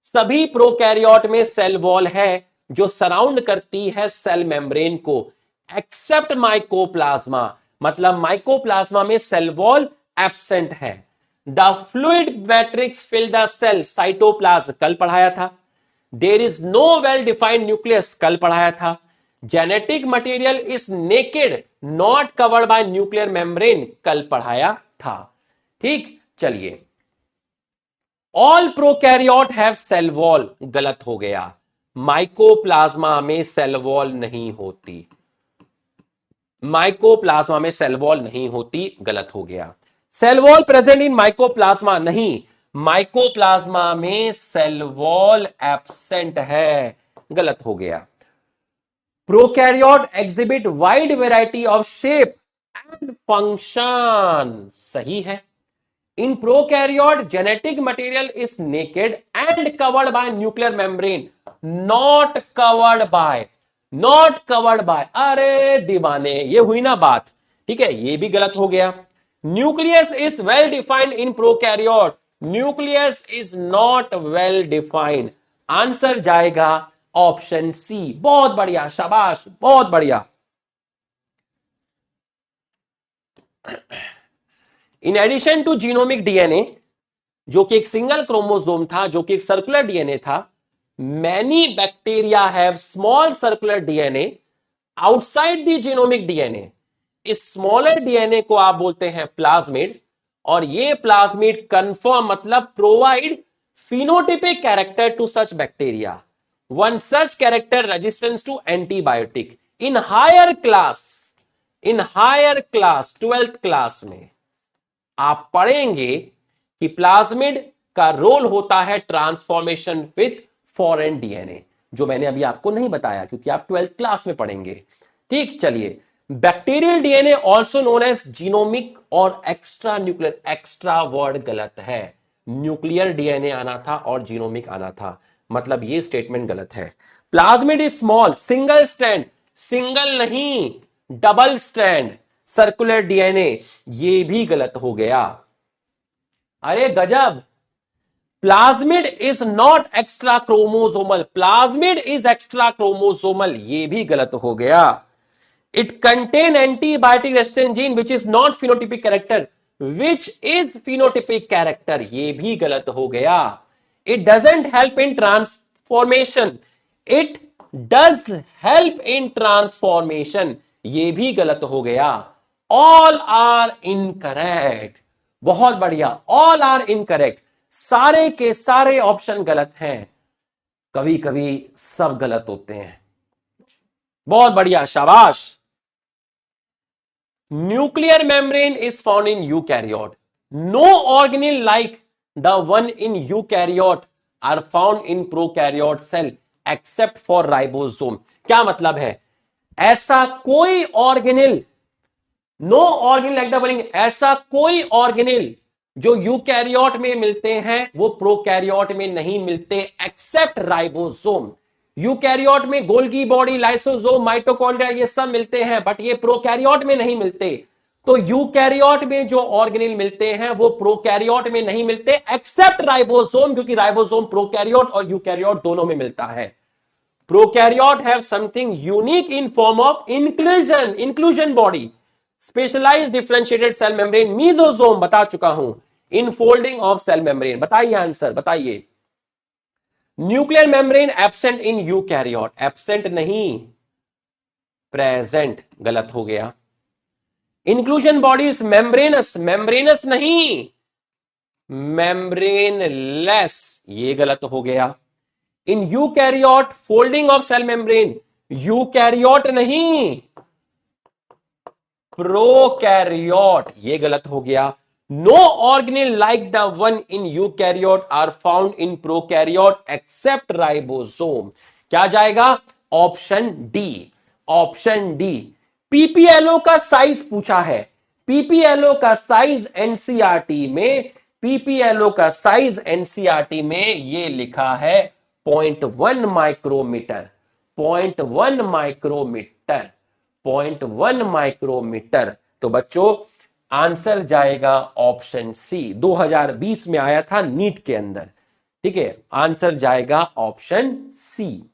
सभी प्रोकैरियोट में सेल वॉल है जो सराउंड करती है सेल मेम्ब्रेन को, एक्सेप्ट माइकोप्लाज्मा। मतलब माइकोप्लाज्मा में सेल वॉल एब्सेंट है। The fluid matrix fill the cell, cytoplasm कल पढ़ाया था। There is no well defined nucleus कल पढ़ाया था। Genetic material is naked not covered by nuclear membrane कल पढ़ाया था। ठीक। चलिए, all prokaryote have cell wall, गलत हो गया। माइकोप्लाज्मा में सेल वॉल नहीं होती, माइकोप्लाज्मा में सेल वॉल नहीं होती, गलत हो गया। Cell wall present in mycoplasma, नहीं, माइकोप्लाज्मा में सेल वॉल एब्सेंट है, गलत हो गया। Prokaryote exhibit wide variety of shape and function, सही है। In prokaryote genetic material is naked and covered by nuclear membrane, not covered by, not covered by, अरे दीवाने, ये हुई ना बात, ठीक है, ये भी गलत हो गया। Nucleus is well defined in prokaryote, nucleus is not well defined, answer जाएगा ऑप्शन सी। बहुत बढ़िया, शाबाश, बहुत बढ़िया। In addition to genomic DNA, जो कि एक सिंगल क्रोमोसोम था, जो कि एक सर्कुलर डीएनए था, many bacteria have small circular DNA outside the genomic DNA. इस स्मॉलर डीएनए को आप बोलते हैं प्लाज्मिड, और ये प्लाज्मिड कन्फर्म मतलब provide phenotypic character to such bacteria. One such character resistance to antibiotic. In higher class, 12th class में आप पढ़ेंगे कि प्लाज्मिड का रोल होता है ट्रांसफॉर्मेशन विथ फॉरेन डीएनए, जो मैंने अभी आपको नहीं बताया क्योंकि आप 12th क्लास में पढ़ेंगे। ठीक, चलिए, bacterial DNA also known as genomic और एक्स्ट्रा न्यूक्लियर, एक्स्ट्रा वर्ड गलत है, न्यूक्लियर डीएनए आना था और जीनोमिक आना था, मतलब ये स्टेटमेंट गलत है। Plasmid is small single strand, single नहीं डबल स्ट्रैंड सर्कुलर डीएनए, ये भी गलत हो गया। अरे गजब, plasmid is not extra chromosomal, plasmid is extra chromosomal, ये भी गलत हो गया। It contain antibiotic resistant gene which is not phenotypic character, which is phenotypic character, ये भी गलत हो गया। It doesn't help in transformation, it does help in transformation, ये भी गलत हो गया। ऑल आर इनकरेक्ट, बहुत बढ़िया, ऑल आर इनकरेक्ट, सारे के सारे ऑप्शन गलत हैं, कभी कभी सब गलत होते हैं। बहुत बढ़िया, शाबाश। Nuclear membrane is found in eukaryote, no organelle like the one in eukaryote are found in prokaryote cell except for ribosome. क्या मतलब है? ऐसा कोई organelle, no organelle like the one, ऐसा कोई ऑर्गेनेल जो यूकैरियोट में मिलते हैं वो प्रोकैरियोट में नहीं मिलते एक्सेप्ट राइबोसोम। यूकैरियोट में गोल्गी बॉडी, लाइसोसोम, माइटोकॉन्ड्रिया ये सब मिलते हैं, बट ये प्रोकैरियोट में नहीं मिलते। तो यूकैरियोट में जो ऑर्गेनेल मिलते हैं वो प्रोकैरियोट में नहीं मिलते एक्सेप्ट राइबोसोम, क्योंकि राइबोसोम प्रोकैरियोट और यूकैरियोट दोनों में मिलता है। Prokaryote have something unique in form of inclusion, inclusion body, specialized differentiated cell membrane, mesosome बता चुका हूं, इनफोल्डिंग ऑफ सेल मेम्ब्रेन। बताइए आंसर, बताइए। Nuclear membrane absent in eukaryote, absent नहीं प्रेजेंट, गलत हो गया। इंक्लूजन बॉडीज मेम्ब्रेनस, मेम्ब्रेनस नहीं मेम्ब्रेनलेस, ये गलत हो गया। In eukaryote folding of cell membrane, eukaryote नहीं प्रोकैरियोट, ये गलत हो गया। No organelle like the one in eukaryote are found in prokaryote except ribosome. क्या जाएगा? Option D, option D. PPLO का साइज पूछा है, पीपीएलओ का साइज एनसीईआरटी में, पीपीएलओ का साइज एनसीईआरटी में ये लिखा है 0.1 माइक्रोमीटर, 0.1 माइक्रोमीटर, 0.1 माइक्रोमीटर। तो बच्चों आंसर जाएगा ऑप्शन सी, 2020 में आया था नीट के अंदर, ठीक है, आंसर जाएगा ऑप्शन सी,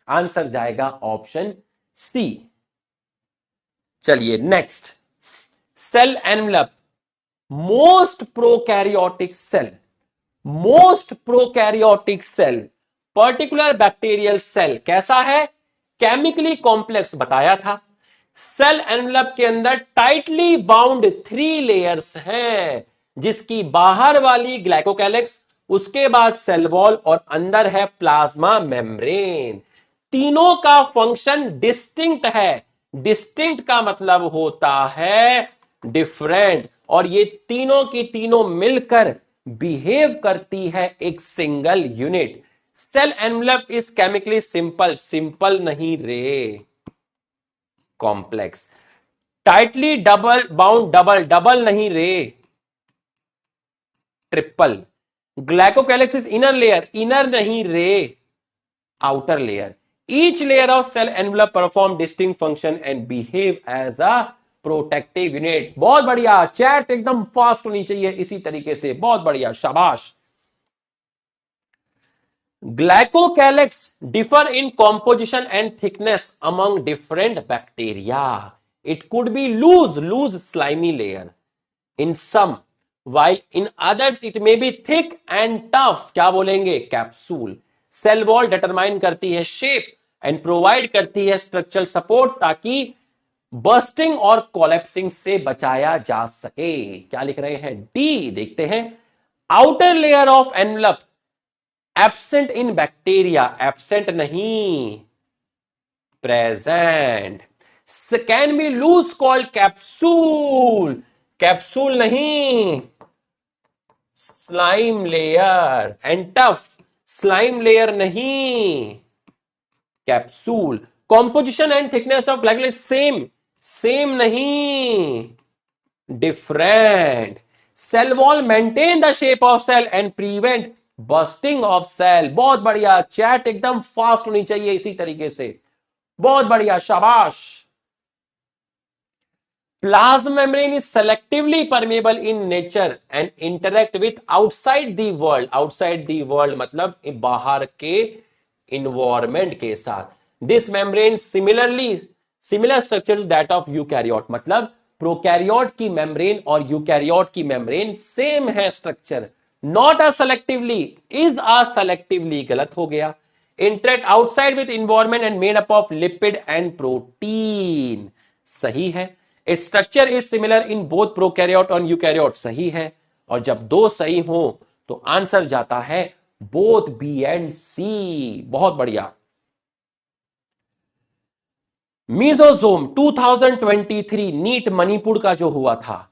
आंसर जाएगा ऑप्शन सी। चलिए next, cell envelope, most prokaryotic cell, most prokaryotic cell, particular bacterial cell कैसा है? केमिकली कॉम्प्लेक्स बताया था। सेल एनवेलप के अंदर टाइटली बाउंड 3 लेयर्स हैं, जिसकी बाहर वाली ग्लाइकोकैलिक्स, उसके बाद सेल वॉल और अंदर है प्लाज्मा मेम्ब्रेन। तीनों का फंक्शन डिस्टिंक्ट है। डिस्टिंक्ट का मतलब होता है डिफरेंट, और ये तीनों की तीनों मिलकर बिहेव करती है एक single unit. Cell envelope is chemically simple, simple नहीं रे, complex. Tightly double bound, double double नहीं रे, triple. Glycocalyx is inner layer, inner नहीं रे, outer layer. Each layer of cell envelope perform distinct function and behave as a protective unit. बहुत बढ़िया, chat एकदम fast होनी चाहिए इसी तरीके से, बहुत बढ़िया, शाबाश। Glycocalyx differ in composition and thickness among different bacteria. It could be loose slimy layer in some, while in others it may be thick and tough, क्या बोलेंगे, कैप्सूल। सेल वॉल डिटरमाइन करती है शेप एंड प्रोवाइड करती है structural support ताकि bursting और collapsing से बचाया जा सके। क्या लिख रहे हैं, डी। देखते हैं, outer layer of envelope absent in bacteria, absent नहीं, present. Can be loose called capsule, capsule नहीं, slime layer. And tough, slime layer नहीं, capsule. Composition and thickness of glycolysis same, same नहीं, different. Cell wall maintain the shape of cell and prevent busting of cell. बहुत बढ़िया, chat एकदम fast होनी चाहिए इसी तरीके से, बहुत बढ़िया, शाबाश। Plasma membrane is selectively permeable in nature and interact with outside the world. Outside the world मतलब बाहर के environment के साथ। This membrane similar structure to that of eukaryote, मतलब प्रोकैरियोट की मेम्ब्रेन और यूकैरियोट की मेम्ब्रेन सेम है structure. Not a selectively, is a selectively, गलत हो गया। Interact outside with environment and made up of lipid and protein, सही है। It's structure is similar in both prokaryote और यूकैरियोट, सही है। और जब दो सही हो तो आंसर जाता है बोथ बी एंड सी, बहुत बढ़िया। मीजोजोम 2023 नीट मणिपुर का जो हुआ था,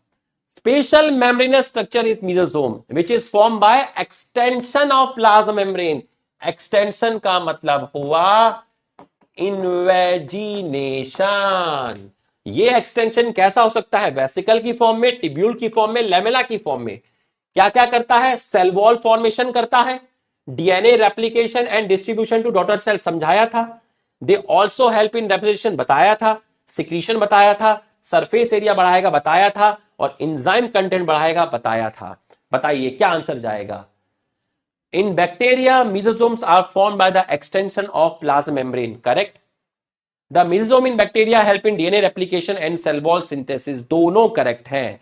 special membranous structure is mesosome which is form by extension of plasma membrane. Extension का मतलब हुआ इन्वेजिनेशन। ये एक्सटेंशन कैसा हो सकता है, वेसिकल की फॉर्म में, टिब्यूल की फॉर्म में, लेमेला की फॉर्म में। क्या क्या करता है, सेल वॉल फॉर्मेशन करता है, DNA replication and distribution to daughter cell समझाया था। They also help in replication बताया था, सिक्रीशन बताया था, सरफेस एरिया बढ़ाएगा बताया था, और इंजाइम कंटेंट बढ़ाएगा बताया था। बताइए क्या आंसर जाएगा। In bacteria mesosomes are formed by the extension of plasma membrane, correct. The mesosome in bacteria help in DNA replication and cell wall synthesis, दोनों करेक्ट हैं।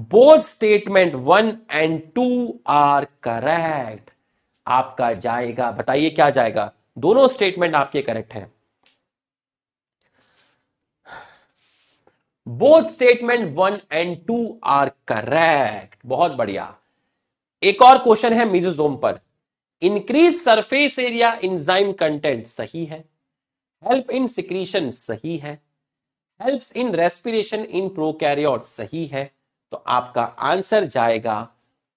Both statement 1 and 2 are correct. आपका जाएगा, बताइए क्या जाएगा, दोनों statement आपके correct हैं। Both statement 1 and 2 are correct, बहुत बढ़िया। एक और क्वेश्चन है मेसोसोम पर। Increase surface area enzyme content, सही है। हेल्प इन सिक्रीशन, सही है। Helps in respiration in prokaryote, सही है। तो आपका आंसर जाएगा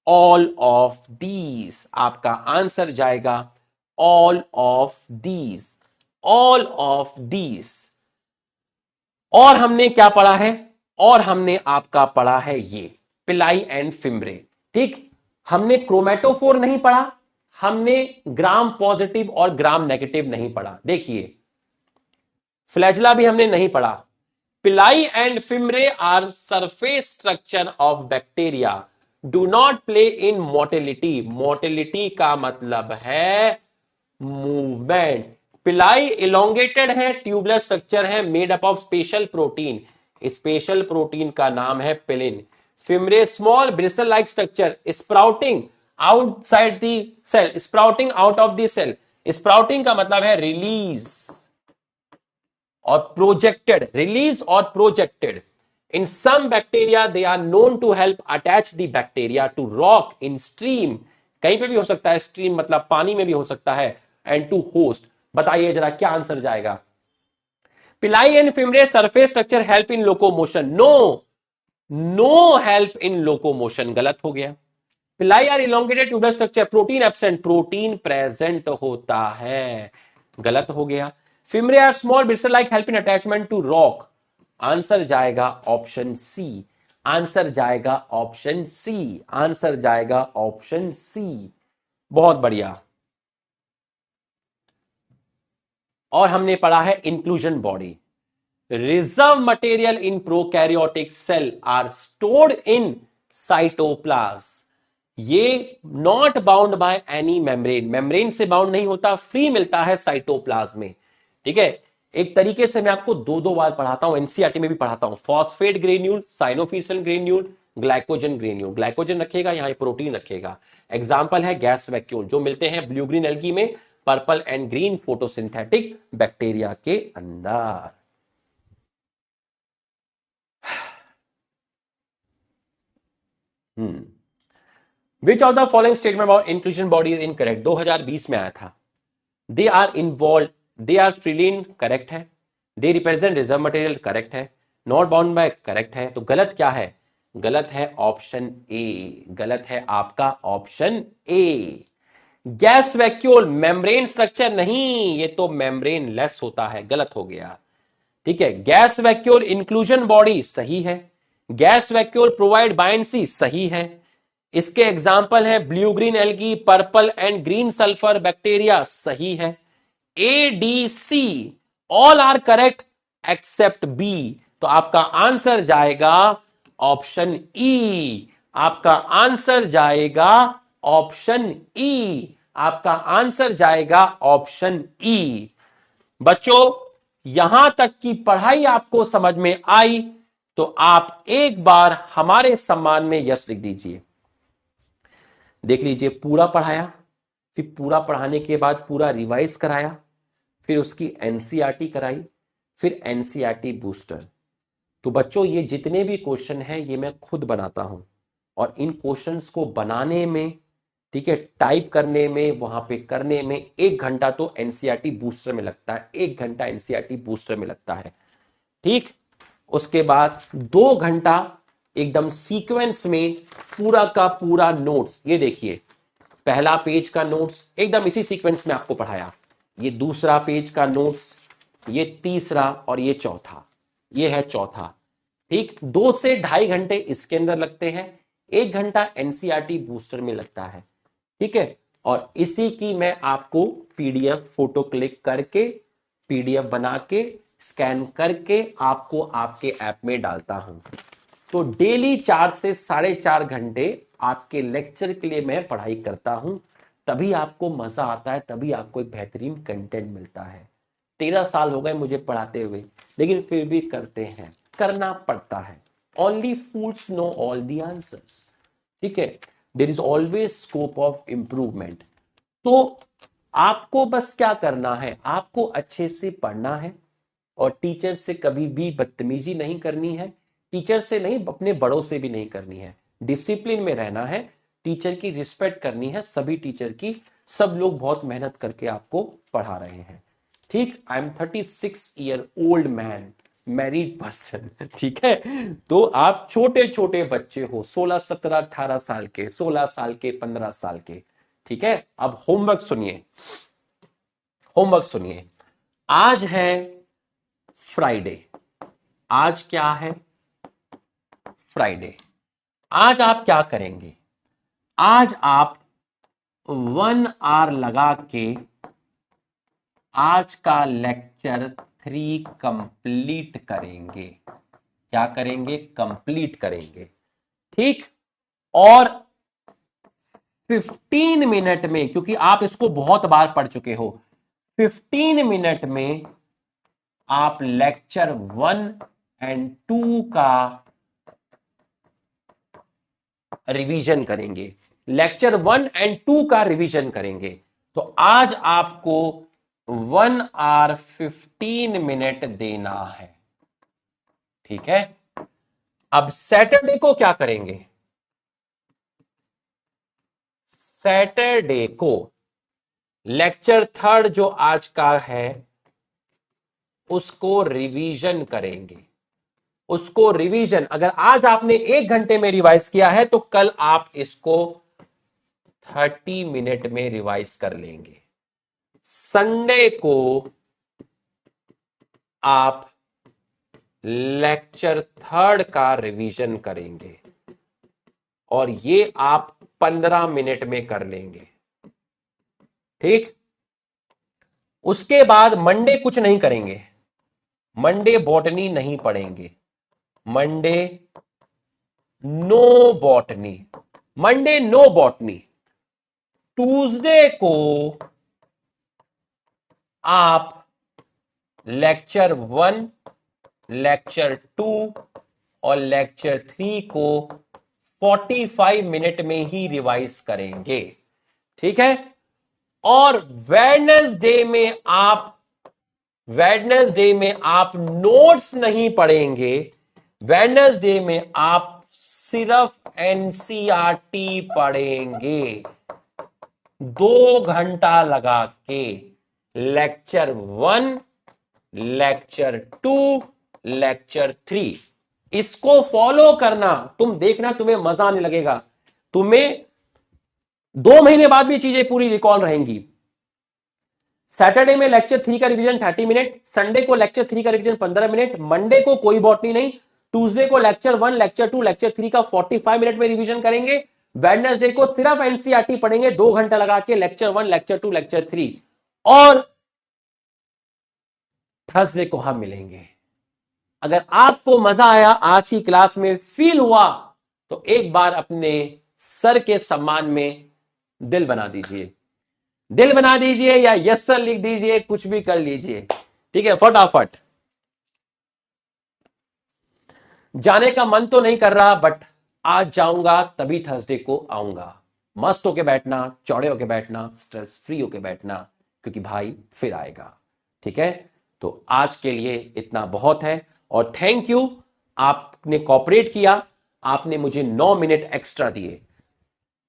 ऑल ऑफ दीज, आपका आंसर जाएगा all of these, all of these. और हमने क्या पढ़ा है, और हमने आपका पढ़ा है ये पिलाई एंड फिम्ब्रे, ठीक। हमने क्रोमेटोफोर नहीं पढ़ा, हमने ग्राम पॉजिटिव और ग्राम नेगेटिव नहीं पढ़ा। देखिए फ्लैजला भी हमने नहीं पढ़ा। Pili and fimbriae are surface structure of bacteria, do not play in motility. Motility का मतलब है मूवमेंट। पिलाई इलोंगेटेड है, ट्यूबुलर स्ट्रक्चर है, made up of special protein, special protein का नाम है pilin. Fimbriae small bristle like structure, sprouting outside the cell, sprouting out of the cell. Sprouting का मतलब है रिलीज और प्रोजेक्टेड, रिलीज और projected. In some bacteria, they are known to help attach the bacteria to rock in stream, कहीं पे भी हो सकता है, स्ट्रीम मतलब पानी में भी हो सकता है, एंड टू होस्ट। बताइए जरा क्या आंसर जाएगा। Pili and fimbriae surface structure help in locomotion, no, no help in locomotion, गलत हो गया। Pili are elongated tubular structure, protein absent, protein present होता है, गलत हो गया। Fimbriae are small bristle like help in attachment to rock, answer जाएगा option C, answer जाएगा ऑप्शन सी, आंसर जाएगा ऑप्शन सी। बहुत बढ़िया। और हमने पढ़ा है inclusion body. Reserve material in prokaryotic cell are stored in cytoplasm, ये not bound by any membrane, membrane से बाउंड नहीं होता, फ्री मिलता है साइटोप्लाज्म में। ठीक है, एक तरीके से मैं आपको दो दो बार पढ़ाता हूं, एनसीईआरटी में भी पढ़ाता हूं। Phosphate granule, cyanophycin granule, glycogen granule, glycogen रखेगा यहां प्रोटीन रखेगा। एग्जाम्पल है गैस वैक्यूल, जो मिलते हैं ब्लू ग्रीन एल्गी में, purple and green photosynthetic bacteria के अंदर। Which of the following statement about inclusion body is incorrect, 2020 में आया था। They are involve, they are freely, correct है। They represent reserve material, correct है। नॉट बाउंड बाय, करेक्ट है। तो गलत क्या है, गलत है ऑप्शन ए, गलत है आपका option A. Gas vacuole membrane structure नहीं, ये तो मेम्ब्रेन लेस होता है, गलत हो गया। ठीक है, गैस वैक्यूल इंक्लूजन बॉडी सही है, गैस वैक्यूल प्रोवाइड बायंसी सही है। इसके एग्जाम्पल है blue green algae, purple and green sulphur bacteria, सही है। A D C all are correct except B, तो आपका आंसर जाएगा ऑप्शन ई, आपका आंसर जाएगा ऑप्शन ई, आपका आंसर जाएगा ऑप्शन ई। बच्चों, यहां तक की पढ़ाई आपको समझ में आई तो आप एक बार हमारे सम्मान में यस लिख दीजिए। देख लीजिए, पूरा पढ़ाया, फिर पूरा पढ़ाने के बाद पूरा रिवाइज कराया, फिर उसकी एनसीईआरटी कराई, फिर एनसीईआरटी बूस्टर। तो बच्चों, ये जितने भी क्वेश्चन हैं ये मैं खुद बनाता हूं, और इन क्वेश्चंस को बनाने में, ठीक है, टाइप करने में, वहां पे करने में 1 घंटा तो एनसीईआरटी बूस्टर में लगता है, 1 घंटा एनसीईआरटी बूस्टर में लगता है। ठीक, उसके बाद 2 घंटा एकदम सीक्वेंस में पूरा का पूरा नोट्स, ये देखिए पहला पेज का नोट्स एकदम इसी सीक्वेंस में आपको पढ़ाया, ये दूसरा पेज का नोट्स, ये तीसरा और ये चौथा, ये है चौथा। ठीक, 2 से 2.5 घंटे इसके अंदर लगते हैं, 1 घंटा एनसीईआरटी बूस्टर में लगता है। ठीक है, और इसी की मैं आपको पीडीएफ फोटो क्लिक करके, पीडीएफ बना के, स्कैन करके आपको आपके ऐप में डालता हूं। तो डेली 4 से 4.5 घंटे आपके लेक्चर के लिए मैं पढ़ाई करता हूं, तभी आपको मजा आता है, तभी आपको एक बेहतरीन कंटेंट मिलता है। 13 साल हो गए मुझे पढ़ाते हुए, लेकिन फिर भी करते हैं, करना पड़ता है। Only fools know all the answers. ठीक है, there is always scope of improvement. तो आपको बस क्या करना है, आपको अच्छे से पढ़ना है, और टीचर से कभी भी बदतमीजी नहीं करनी है, टीचर से नहीं, अपने बड़ों से भी नहीं करनी है, डिसिप्लिन में रहना है, टीचर की रिस्पेक्ट करनी है, सभी टीचर की, सब लोग बहुत मेहनत करके आपको पढ़ा रहे हैं। ठीक, I am 36 year old man, married person. ठीक है, तो आप छोटे छोटे बच्चे हो, 16 17 18 साल के, 16 साल के, 15 साल के। ठीक है, अब होमवर्क सुनिए, होमवर्क सुनिए। आज है फ्राइडे, आज क्या है, फ्राइडे। आज आप क्या करेंगे, आज आप 1 आवर लगा के आज का लेक्चर 3 कंप्लीट करेंगे। क्या करेंगे, कंप्लीट करेंगे। ठीक, और 15 मिनट में, क्योंकि आप इसको बहुत बार पढ़ चुके हो, 15 मिनट में आप लेक्चर 1 एंड 2 का रिवीजन करेंगे, लेक्चर 1 एंड 2 का रिवीजन करेंगे। तो आज आपको 1 आवर 15 मिनट देना है। ठीक है, अब सैटरडे को क्या करेंगे, सैटरडे को लेक्चर थर्ड जो आज का है उसको रिवीजन करेंगे। उसको रिवीजन अगर आज आपने 1 घंटे में रिवाइज किया है तो कल आप इसको 30 मिनट में रिवाइज कर लेंगे। संडे को आप लेक्चर थर्ड का रिवीजन करेंगे और ये आप 15 मिनट में कर लेंगे। ठीक। उसके बाद मंडे कुछ नहीं करेंगे, मंडे बॉटनी नहीं पढ़ेंगे, Monday no botany, Monday no botany. Tuesday को आप लेक्चर 1, लेक्चर 2 और लेक्चर 3 को 45 मिनट में ही रिवाइज करेंगे। ठीक है। और वेडनेसडे में आप नोट्स नहीं पढ़ेंगे, वेडनेसडे में आप सिर्फ एनसीईआरटी पढ़ेंगे 2 घंटा लगा के। लेक्चर 1, लेक्चर 2, लेक्चर 3 इसको फॉलो करना। तुम देखना तुम्हें मजा आने लगेगा। तुम्हें 2 महीने बाद भी चीजें पूरी रिकॉल रहेंगी। सैटरडे में लेक्चर 3 का रिवीजन 30 मिनट, संडे को लेक्चर 3 का रिवीजन 15 मिनट, मंडे को कोई बॉटनी नहीं, ट्यूसडे को लेक्चर 1, लेक्चर 2, लेक्चर 3 का 45 मिनट में रिवीजन करेंगे, वेडनेसडे को सिर्फ एनसीईआरटी पढ़ेंगे 2 घंटा लगा के, लेक्चर 1, लेक्चर 2, लेक्चर 3, और थर्सडे को हम मिलेंगे। अगर आपको मजा आया, आज की क्लास में फील हुआ, तो एक बार अपने सर के सम्मान में दिल बना दीजिए, दिल बना दीजिए या यस सर लिख दीजिए, कुछ भी कर लीजिए। ठीक है, फटाफट। जाने का मन तो नहीं कर रहा, बट आज जाऊंगा तभी थर्सडे को आऊंगा। मस्त होके बैठना, चौड़े होके बैठना, स्ट्रेस फ्री होके बैठना, क्योंकि भाई फिर आएगा। ठीक है, तो आज के लिए इतना बहुत है और थैंक यू, आपने कॉपरेट किया, आपने मुझे 9 मिनट एक्स्ट्रा दिए।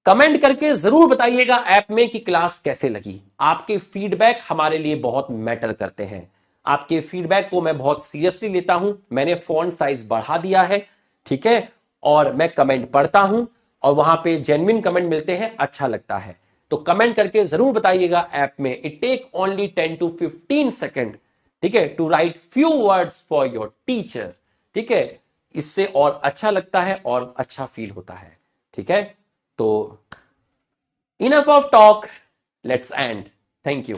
कमेंट करके जरूर बताइएगा ऐप में कि क्लास कैसे लगी। आपके फीडबैक हमारे लिए बहुत मैटर करते हैं। आपके फीडबैक को मैं बहुत सीरियसली लेता हूं। मैंने फॉन्ट साइज बढ़ा दिया है, ठीक है, और मैं कमेंट पढ़ता हूं और वहां पे जेन्युइन कमेंट मिलते हैं, अच्छा लगता है। तो कमेंट करके जरूर बताइएगा ऐप में। It take only 10 to 15 second, ठीक है, to write few words for your teacher. ठीक है, इससे और अच्छा लगता है और अच्छा फील होता है। ठीक है, तो enough of talk, let's end. Thank you.